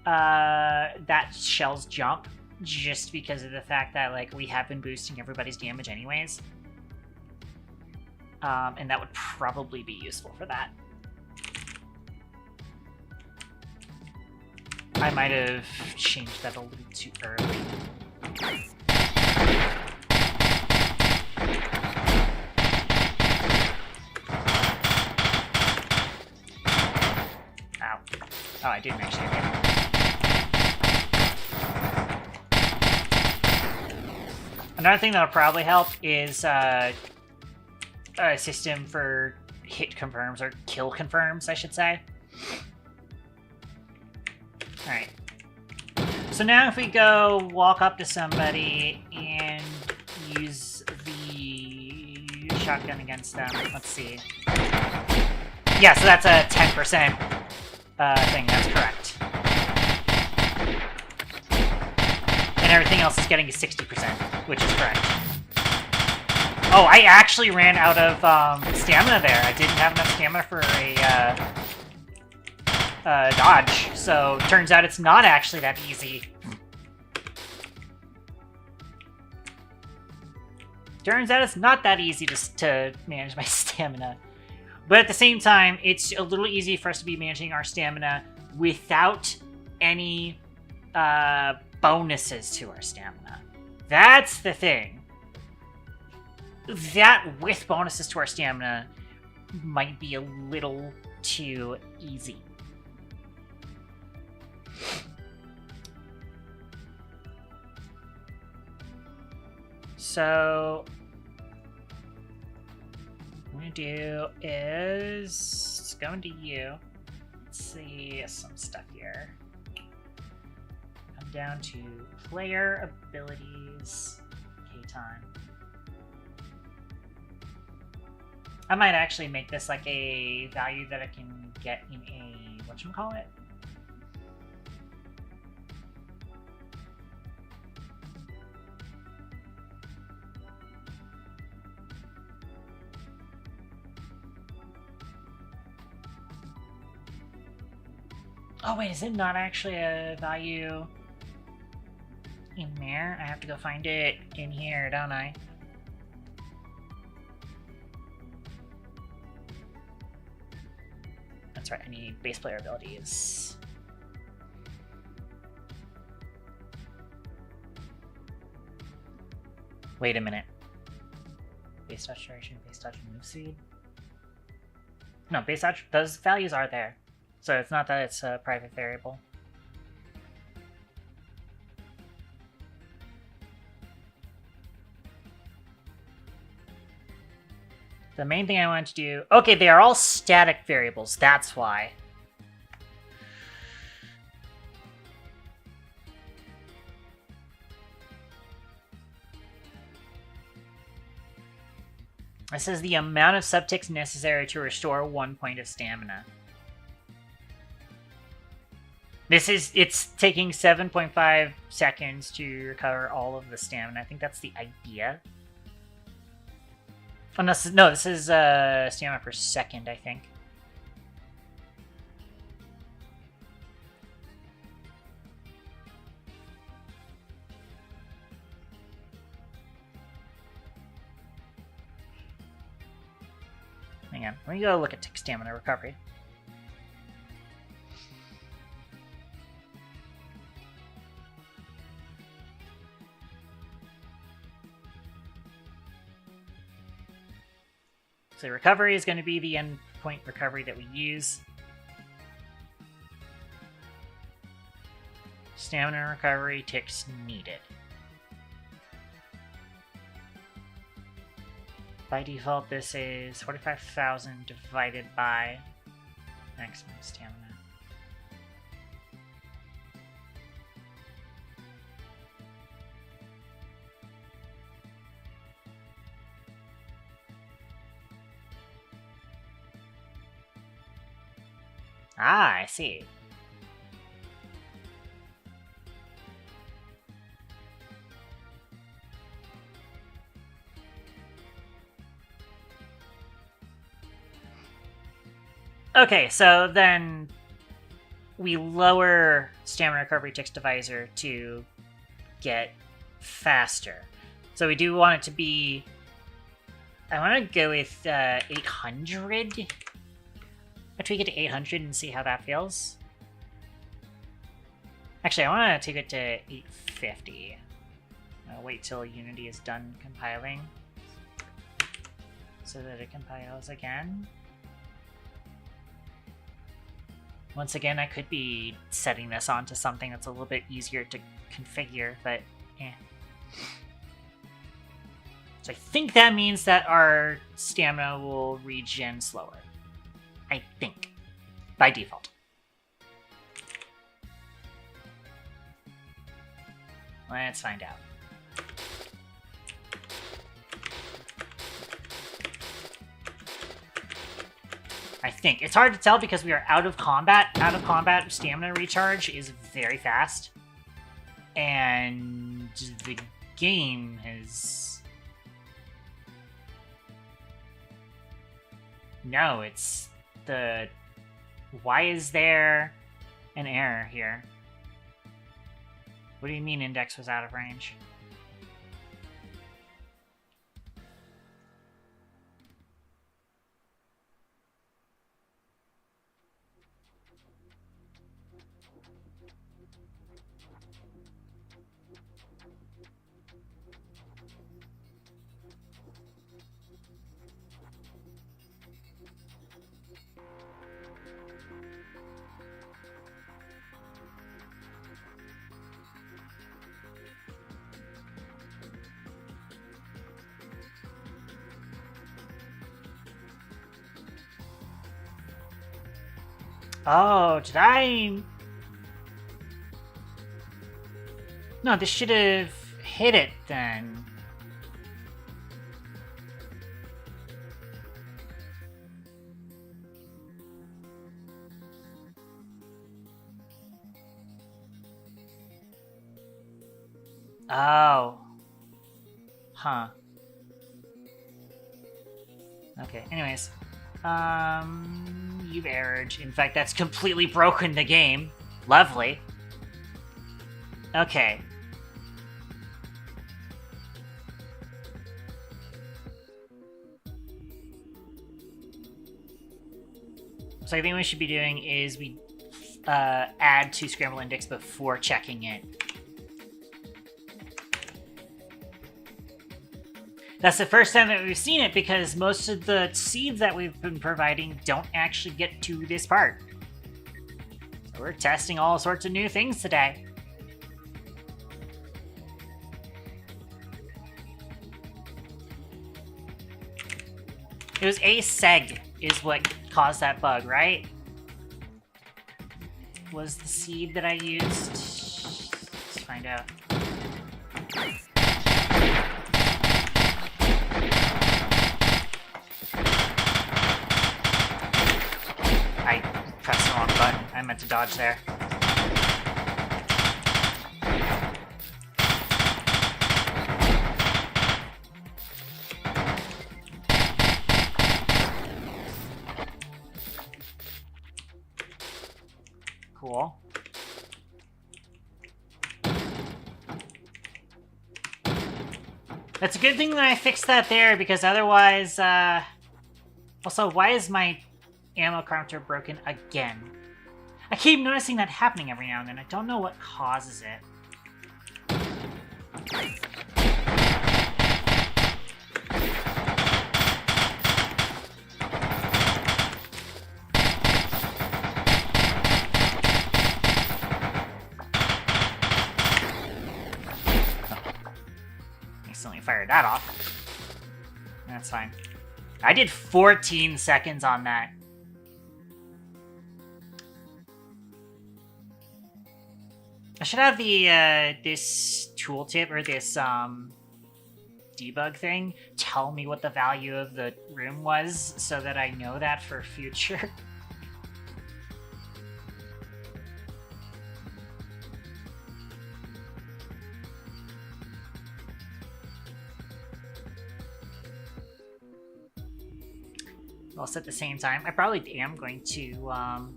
that shell's jump, just because of the fact that, like, we have been boosting everybody's damage anyways. And that would probably be useful for that. I might have changed that a little too early. Ow. Oh, I didn't actually hit it. Another thing that'll probably help is a system for hit confirms, or kill confirms, I should say. Alright. So now if we go walk up to somebody and use the shotgun against them, let's see. Yeah, so that's a 10% thing, that's correct. And everything else is getting a 60%, which is correct. Oh, I actually ran out of stamina there. I didn't have enough stamina for a dodge, so turns out it's not actually that easy. Turns out it's not that easy to manage my stamina. But at the same time, it's a little easy for us to be managing our stamina without any bonuses to our stamina. That's the thing. That with bonuses to our stamina might be a little too easy. So what I'm gonna do is go into you. Let's see some stuff here. Come down to player abilities, K-time. I might actually make this like a value that I can get in a whatchamacallit? Oh wait, is it not actually a value in there? I have to go find it in here, don't I? That's right, I need base player abilities. Wait a minute. Base touch duration, base touch move speed? No, base touch, those values are there. So it's not that it's a private variable. The main thing I wanted to do... Okay, they are all static variables, that's why. This is the amount of subticks necessary to restore 1 point of stamina. It's taking 7.5 seconds to recover all of the stamina. I think that's the idea. Oh, no, this is stamina per second, I think. Hang on, let me go look at stamina recovery. So recovery is going to be the endpoint recovery that we use. Stamina recovery ticks needed. By default, this is 45,000 divided by maximum stamina. Ah, I see. Okay, so then we lower stamina recovery ticks divisor to get faster. So we do want it to be... I want to go with 800. I'll tweak it to 800 and see how that feels. Actually, I want to take it to 850. I'll wait till Unity is done compiling so that it compiles again. Once again, I could be setting this onto something that's a little bit easier to configure, but eh. So I think that means that our stamina will regen slower. I think. By default. Let's find out. I think. It's hard to tell because we are out of combat. Out of combat stamina recharge is very fast. And the game has... No, it's the... Why is there an error here? What do you mean index was out of range? Oh, did I... No, this should have hit it then. Oh. Huh. Okay, anyways. You've errored. In fact, that's completely broken the game. Lovely. Okay. So I think what we should be doing is we add to Scramble Index before checking it. That's the first time that we've seen it because most of the seeds that we've been providing don't actually get to this part. So we're testing all sorts of new things today. It was a seg is what caused that bug, right? Was the seed that I used? Let's find out. I pressed the wrong button. I meant to dodge there. Cool. That's a good thing that I fixed that there, because otherwise, Also, why is my ammo counter broken again? I keep noticing that happening every now and then. I don't know what causes it. Instantly fired that off. That's fine. I did 14 seconds on that. I should have the this tooltip or this debug thing tell me what the value of the room was so that I know that for future. Also at the same time, I probably am going to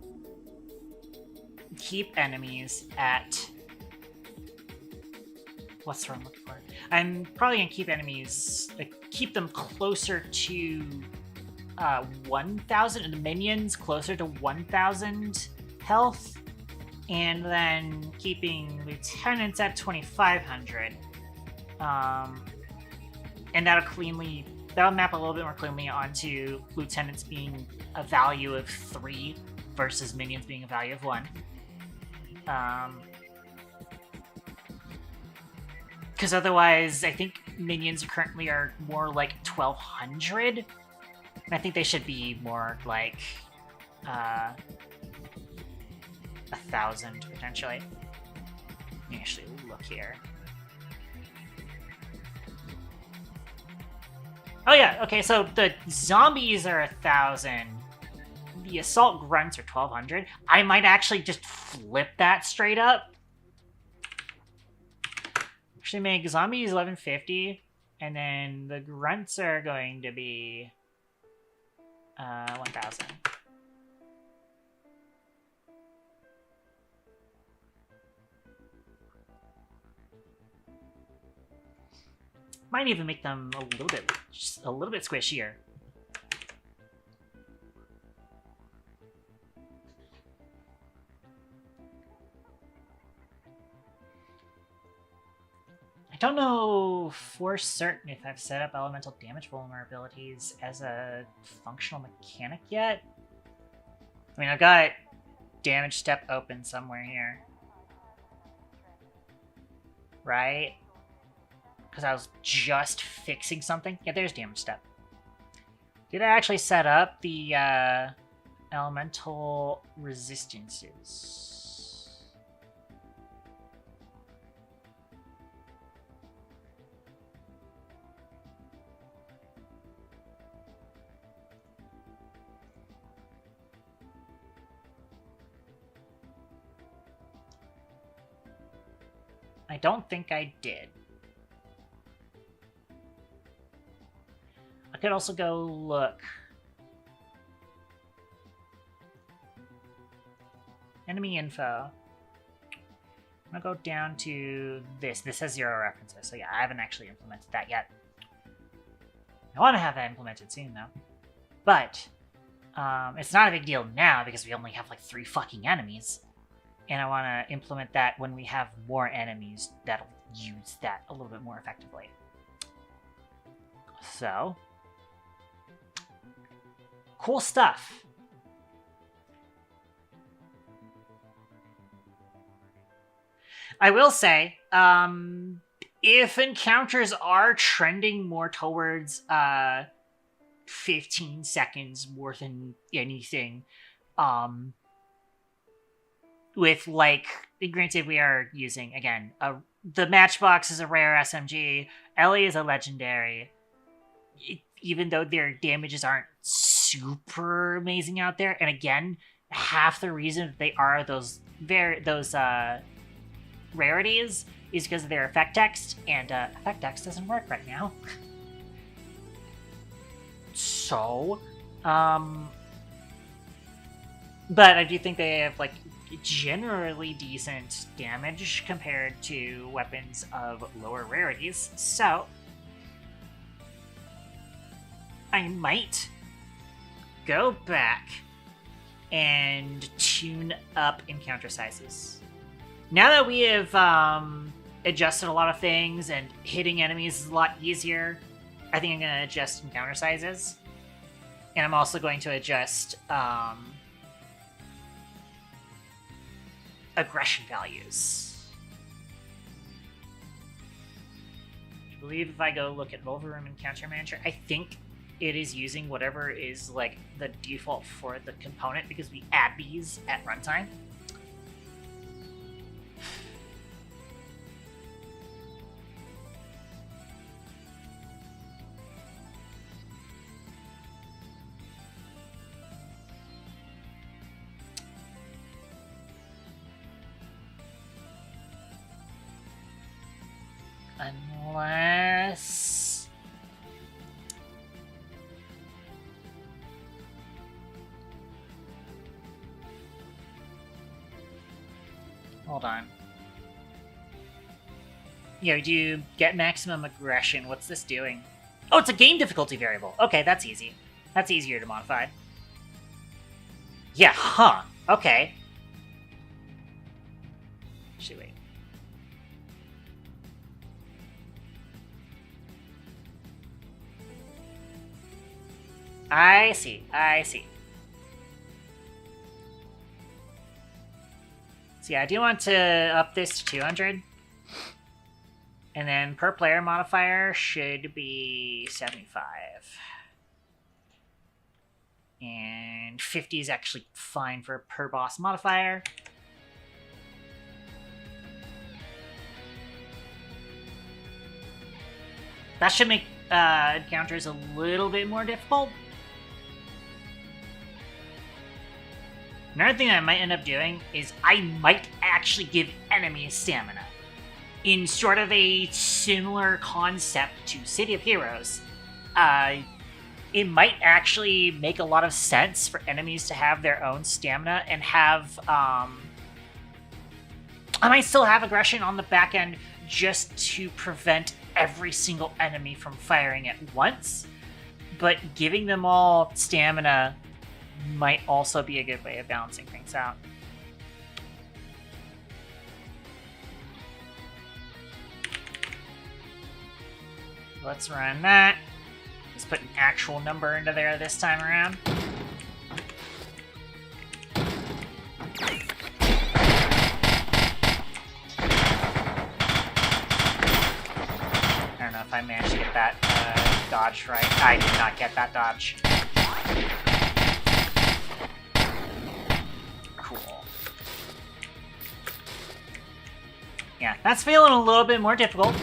keep enemies at... What's the word I'm looking for? I'm probably going to keep enemies... keep them closer to 1,000, and the minions closer to 1,000 health. And then keeping lieutenants at 2,500. And that'll map a little bit more cleanly onto lieutenants being a value of 3 versus minions being a value of 1. Because otherwise, I think minions currently are more like 1,200. And I think they should be more like 1,000 potentially. Let me actually look here. Oh yeah, okay, so the zombies are 1,000. The assault grunts are 1,200. I might actually just flip that straight up. Actually make zombies 1,150, and then the grunts are going to be 1,000. Might even make them just a little bit squishier. I don't know for certain if I've set up elemental damage vulnerabilities as a functional mechanic yet. I mean, I've got damage step open somewhere here. Right? Because I was just fixing something. Yeah, there's damage step. Did I actually set up the elemental resistances. I don't think I did. I could also go look. Enemy info. I'm gonna go down to this. This has 0 references, so yeah, I haven't actually implemented that yet. I want to have that implemented soon, though. But, it's not a big deal now because we only have like 3 fucking enemies. And I want to implement that when we have more enemies that'll use that a little bit more effectively. So, cool stuff. I will say, if encounters are trending more towards 15 seconds more than anything, with, like, granted we are using, again, the Matchbox is a rare SMG, Ellie is a legendary, even though their damages aren't super amazing out there, and again, half the reason that they are those rarities is because of their effect text, and effect text doesn't work right now. So, but I do think they have, like, generally decent damage compared to weapons of lower rarities, so I might go back and tune up encounter sizes. Now that we have adjusted a lot of things and hitting enemies is a lot easier, I think I'm going to adjust encounter sizes. And I'm also going to adjust aggression values. I believe if I go look at Wolverine Encounter Manager, I think it is using whatever is like the default for the component because we add these at runtime. Unless... Hold on. Yeah, we do get maximum aggression. What's this doing? Oh, it's a game difficulty variable. Okay, that's easy. That's easier to modify. Yeah, huh. Okay. Should wait. I see. So yeah, I do want to up this to 200. And then per player modifier should be 75. And 50 is actually fine for per boss modifier. That should make encounters a little bit more difficult. Another thing I might end up doing is I might actually give enemies stamina. In sort of a similar concept to City of Heroes, it might actually make a lot of sense for enemies to have their own stamina and have, I might still have aggression on the back end just to prevent every single enemy from firing at once, but giving them all stamina might also be a good way of balancing things out. Let's run that. Let's put an actual number into there this time around. I don't know if I managed to get that dodge right. I did not get that dodge. Yeah, that's feeling a little bit more difficult.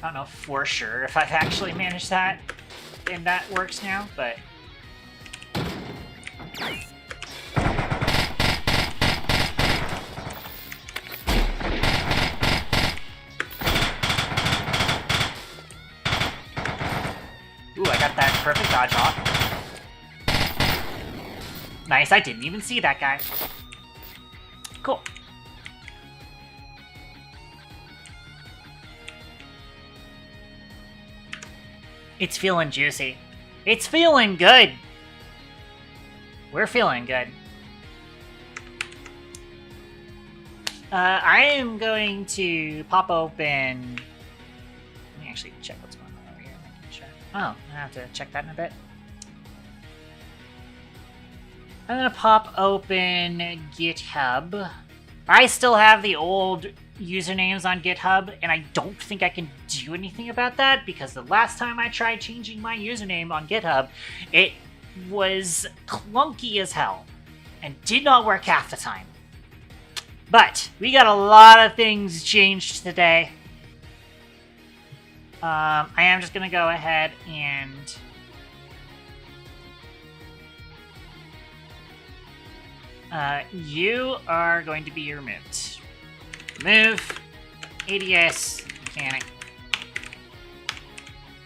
I don't know for sure if I've actually managed that and that works now, but... Ooh, I got that perfect dodge off. Nice, I didn't even see that guy. Cool. It's feeling juicy. It's feeling good. We're feeling good. I am going to pop open... Let me actually check what's going on over here. Sure. Oh, I have to check that in a bit. I'm gonna pop open GitHub. I still have the old usernames on GitHub, and I don't think I can do anything about that because the last time I tried changing my username on GitHub, it was clunky as hell and did not work half the time. But we got a lot of things changed today. I am just gonna go ahead and you are going to be removed. Remove ADS mechanic.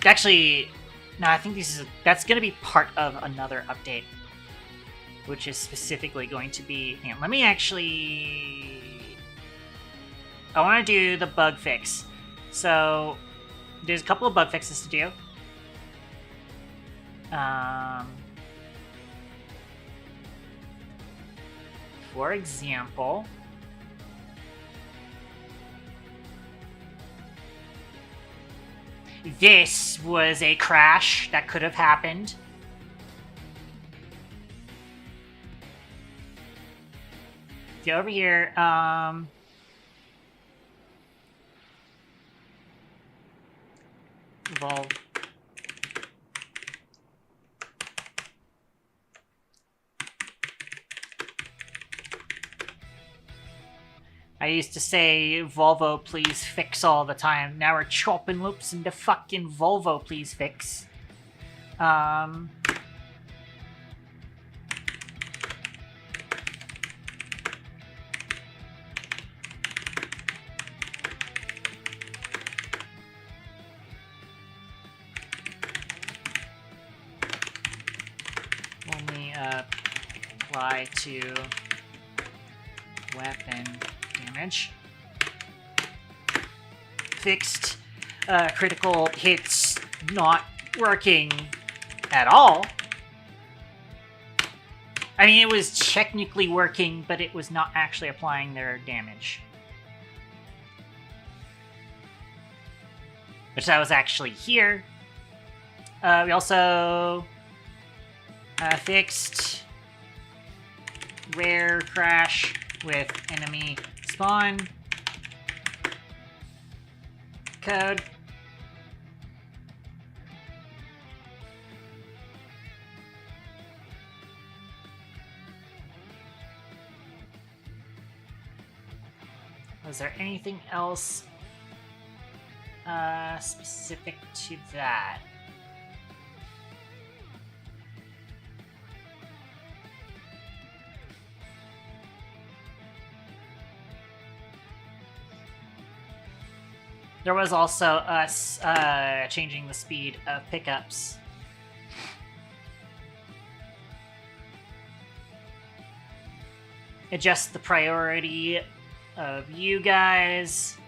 Actually, no, I think that's going to be part of another update, which is specifically going to be. Hang on, let me actually. I want to do the bug fix. So there's a couple of bug fixes to do. For example, this was a crash that could have happened. Go over here. Evolve. I used to say, Volvo, please fix all the time. Now we're chopping loops into fucking Volvo, please fix. Let me apply to weapon damage. Fixed. Critical hits not working at all. I mean, it was technically working, but it was not actually applying their damage. Which that was actually here. We also fixed rare crash with enemy spawn code. Was there anything else specific to that? There was also us changing the speed of pickups. Adjust the priority of you guys.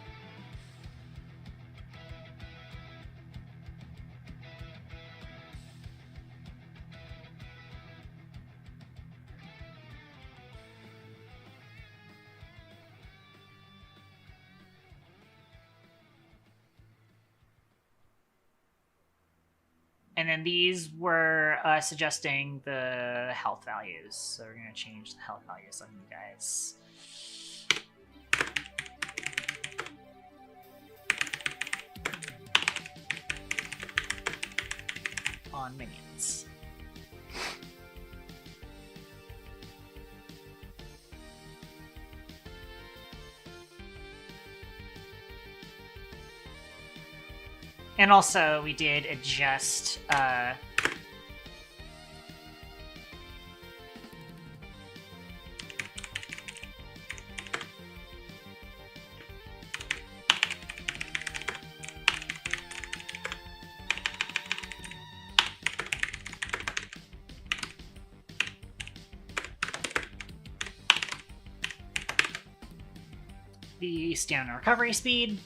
And then these were us adjusting the health values. So we're going to change the health values on you guys. On minions. And also, we did adjust the stamina recovery speed.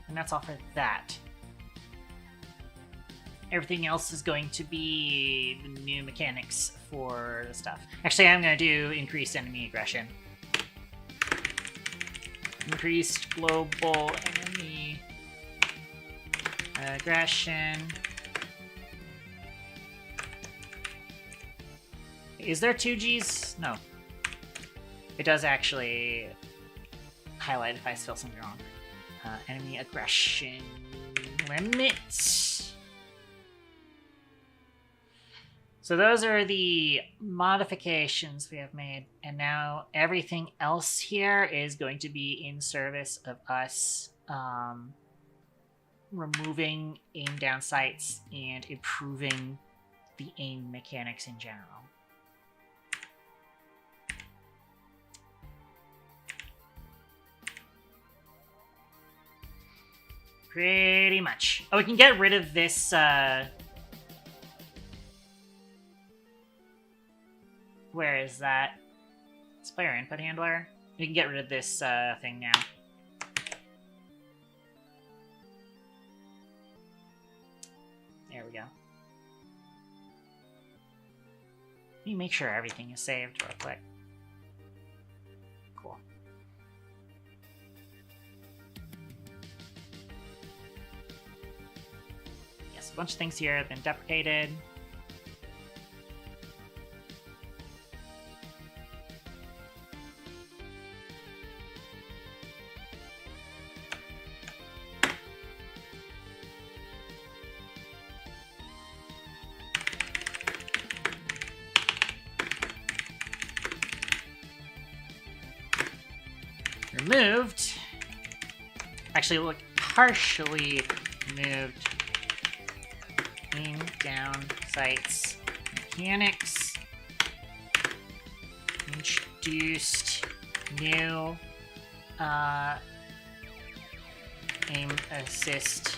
And that's all for that. Everything else is going to be the new mechanics for the stuff. Actually, I'm going to do increased enemy aggression. Increased global enemy aggression. Is there 2Gs? No. It does actually highlight if I spell something wrong. Enemy aggression limits. So those are the modifications we have made, and now everything else here is going to be in service of us removing aim down sights and improving the aim mechanics in general. Pretty much. Oh, we can get rid of this, where is that? It's player input handler. We can get rid of this, thing now. There we go. Let me make sure everything is saved real quick. Cool. Yes, a bunch of things here have been deprecated. Removed. Actually, look, partially moved. Aim down sights mechanics. Introduced new aim assist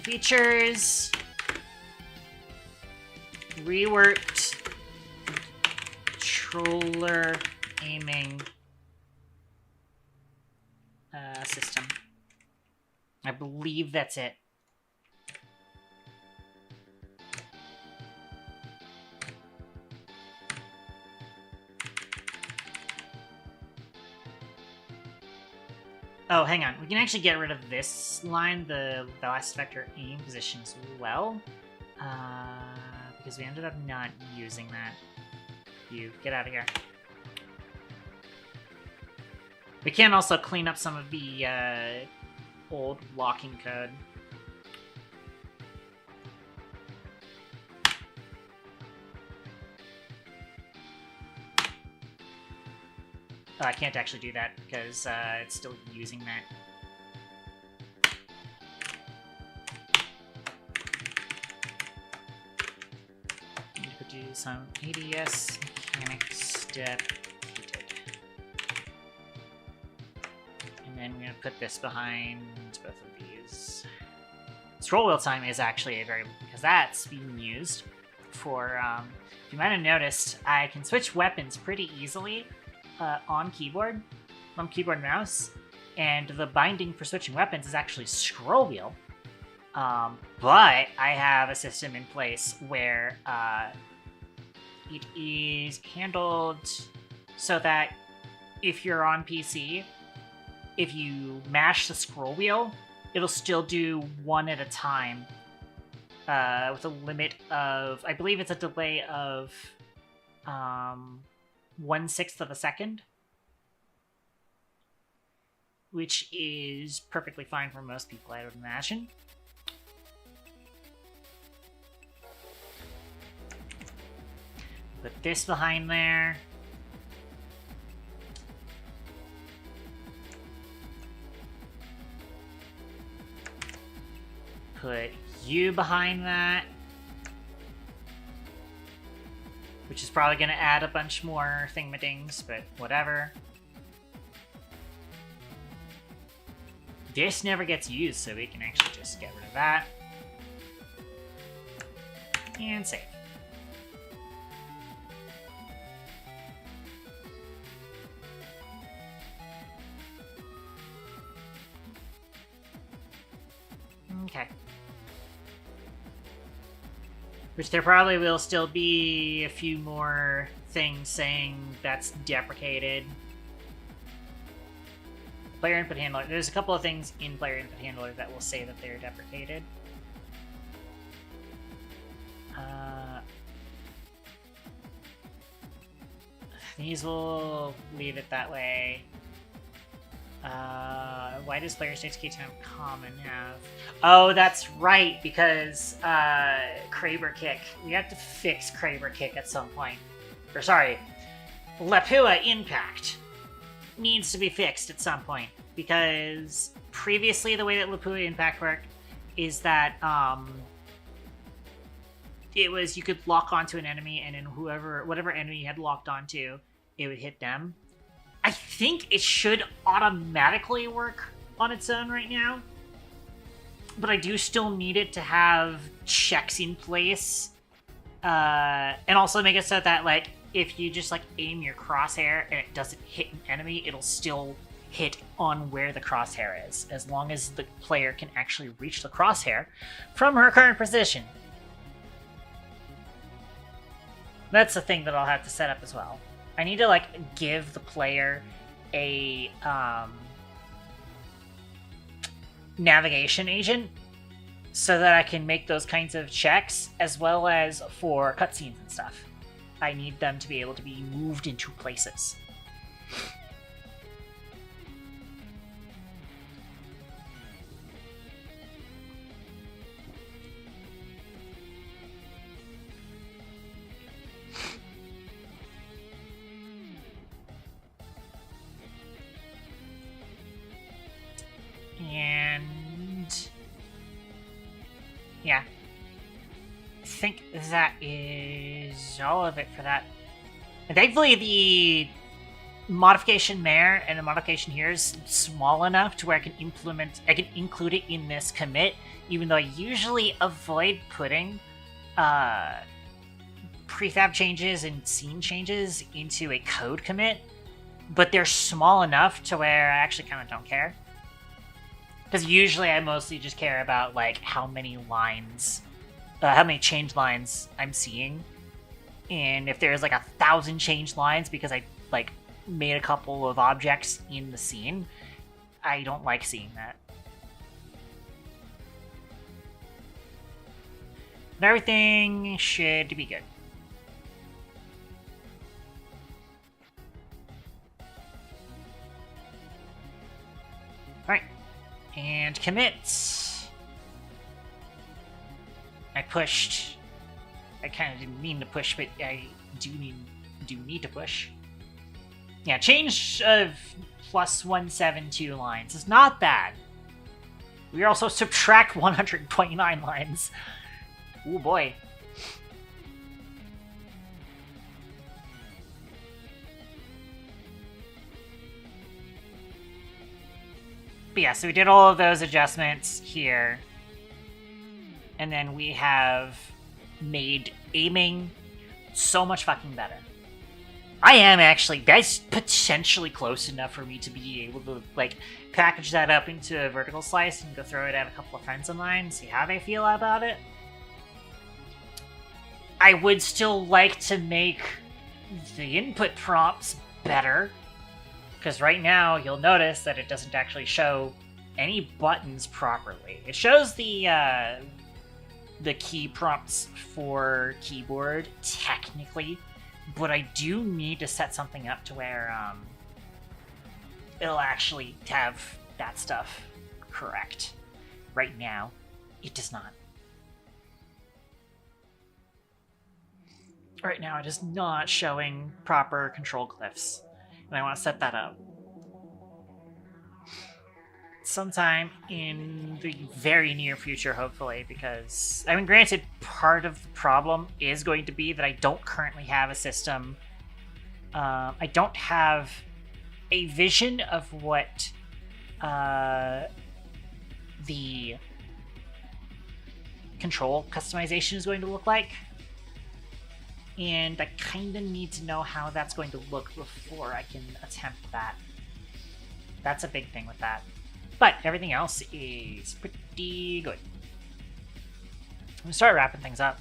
features. Reworked controller aiming system. I believe that's it. Oh, hang on. We can actually get rid of this line, the last vector aim position as well. Because we ended up not using that. You get out of here. We can also clean up some of the old locking code. Oh, I can't actually do that because it's still using that. Need to do some ADS mechanic step. And then we're going to put this behind both of these. Scroll wheel time is actually a variable because that's being used for, if you might have noticed, I can switch weapons pretty easily on keyboard, from keyboard and mouse, and the binding for switching weapons is actually scroll wheel. But I have a system in place where it is handled so that if you're on PC, if you mash the scroll wheel, it'll still do one at a time with a limit of, I believe it's a delay of 1/6 of a second, which is perfectly fine for most people, I would imagine. Put this behind there. Put you behind that. Which is probably going to add a bunch more thingamadings, but whatever. This never gets used, so we can actually just get rid of that. And save. Okay. Which there probably will still be a few more things saying that's deprecated. Player input handler. There's a couple of things in player input handler that will say that they're deprecated. These will leave it that way. Why does player states K-time common have? Oh, that's right, because Kraber Kick. We have to fix Kraber Kick at some point. Or sorry, Lapua Impact needs to be fixed at some point, because previously the way that Lapua Impact worked is that it was you could lock onto an enemy, and then whatever enemy you had locked onto, it would hit them. I think it should automatically work on its own right now, but I do still need it to have checks in place, and also make it so that, like, if you just, like, aim your crosshair and it doesn't hit an enemy, it'll still hit on where the crosshair is, as long as the player can actually reach the crosshair from her current position. That's the thing that I'll have to set up as well. I need to, like, give the player a navigation agent so that I can make those kinds of checks, as well as for cutscenes and stuff. I need them to be able to be moved into places. And yeah, I think that is all of it for that. And thankfully the modification there and the modification here is small enough to where I can include it in this commit, even though I usually avoid putting prefab changes and scene changes into a code commit, but they're small enough to where I actually kind of don't care. Because usually I mostly just care about, like, how many lines, how many change lines I'm seeing. And if there's, like, 1,000 change lines because I, like, made a couple of objects in the scene, I don't like seeing that. But everything should be good. Alright. And commit. I pushed. I kind of didn't mean to push, but I do need to push. Yeah, change of plus 172 lines is not bad. We also subtract 129 lines. Oh boy. But yeah, so we did all of those adjustments here. And then we have made aiming so much fucking better. I am actually, that's potentially close enough for me to be able to, like, package that up into a vertical slice and go throw it at a couple of friends of mine and see how they feel about it. I would still like to make the input prompts better, because right now you'll notice that it doesn't actually show any buttons properly. It shows the key prompts for keyboard, technically, but I do need to set something up to where it'll actually have that stuff correct. Right now, it does not. Right now, it is not showing proper control glyphs, and I want to set that up sometime in the very near future, hopefully, because, I mean, granted, part of the problem is going to be that I don't currently have a system. I don't have a vision of what the control customization is going to look like. And I kind of need to know how that's going to look before I can attempt that. That's a big thing with that. But everything else is pretty good. I'm gonna start wrapping things up.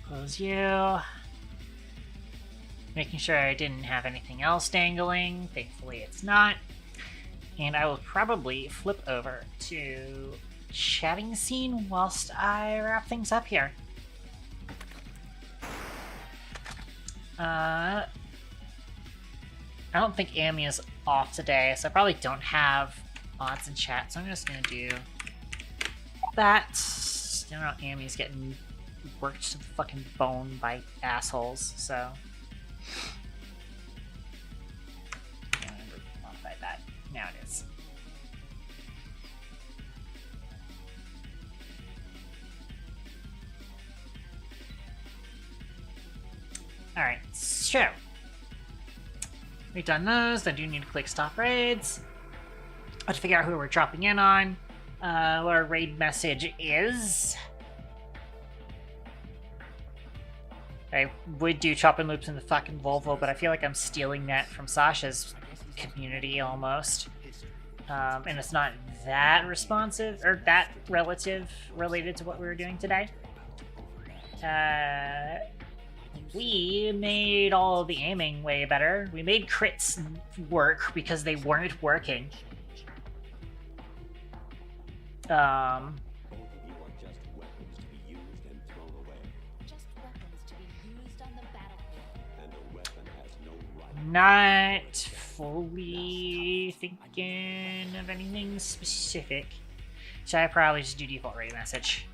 Close you. Making sure I didn't have anything else dangling. Thankfully it's not. And I will probably flip over to chatting scene whilst I wrap things up here. I don't think Amy is off today, so I probably don't have odds in chat, so I'm just gonna do that. I don't know, Amy's getting worked to the fucking bone by assholes, so... I'm gonna modify that. Now it is. Alright, so... we've done those. I do need to click stop raids. I have to figure out who we're dropping in on. What our raid message is. I would do chopping loops in the fucking Volvo, but I feel like I'm stealing that from Sasha's community almost. And it's not that responsive, or that related to what we were doing today. We made all the aiming way better. We made crits work because they weren't working. Not fully thinking of anything specific. So I probably just do default raid message.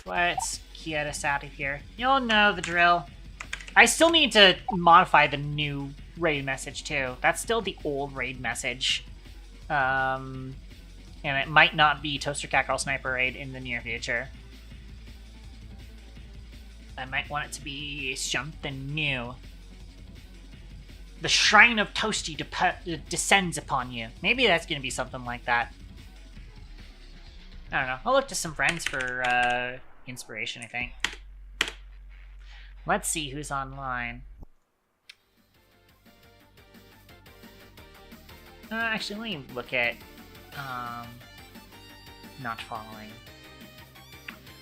Let's get us out of here. You'll know the drill. I still need to modify the new raid message too. That's still the old raid message. And it might not be Toaster Catgirl Sniper raid in the near future. I might want it to be something new. The Shrine of Toasty descends upon you. Maybe that's going to be something like that. I don't know. I'll look to some friends for inspiration, I think. Let's see who's online. Actually, let me look at not following.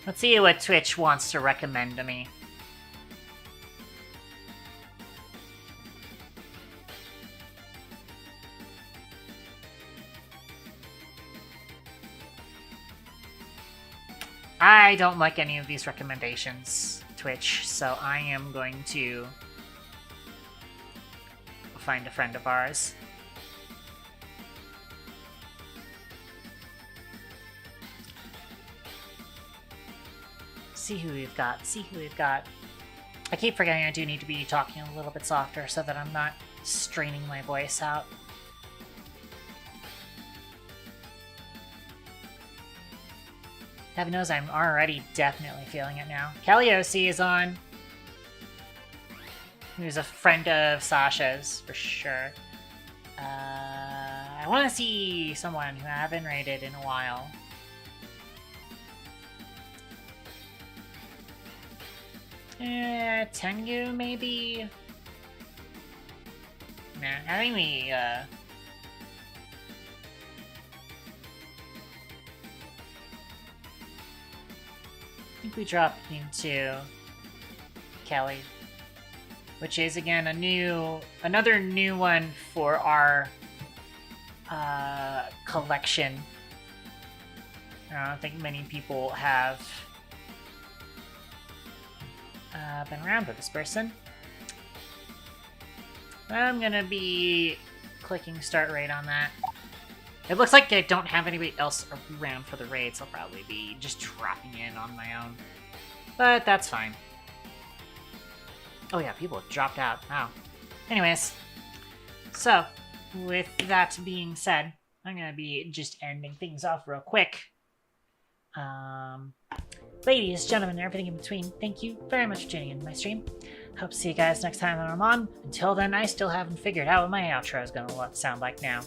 Let's see what Twitch wants to recommend to me. I don't like any of these recommendations, Twitch, so I am going to find a friend of ours. See who we've got, I keep forgetting I do need to be talking a little bit softer so that I'm not straining my voice out. Heaven knows I'm already definitely feeling it now. Kellyosi is on. Who's a friend of Sasha's, for sure. I want to see someone who I haven't raided in a while. Tengu, maybe? Nah, I think we, I think we drop into Kelly, which is again another new one for our collection. I don't think many people have been around with this person. I'm gonna be clicking start raid on that. It looks like I don't have anybody else around for the raids. I'll probably be just dropping in on my own. But that's fine. Oh yeah, people have dropped out. Wow. Anyways, so with that being said, I'm going to be just ending things off real quick. Ladies, gentlemen, and everything in between, thank you very much for tuning into my stream. Hope to see you guys next time that I'm on. Until then, I still haven't figured out what my outro is going to sound like now.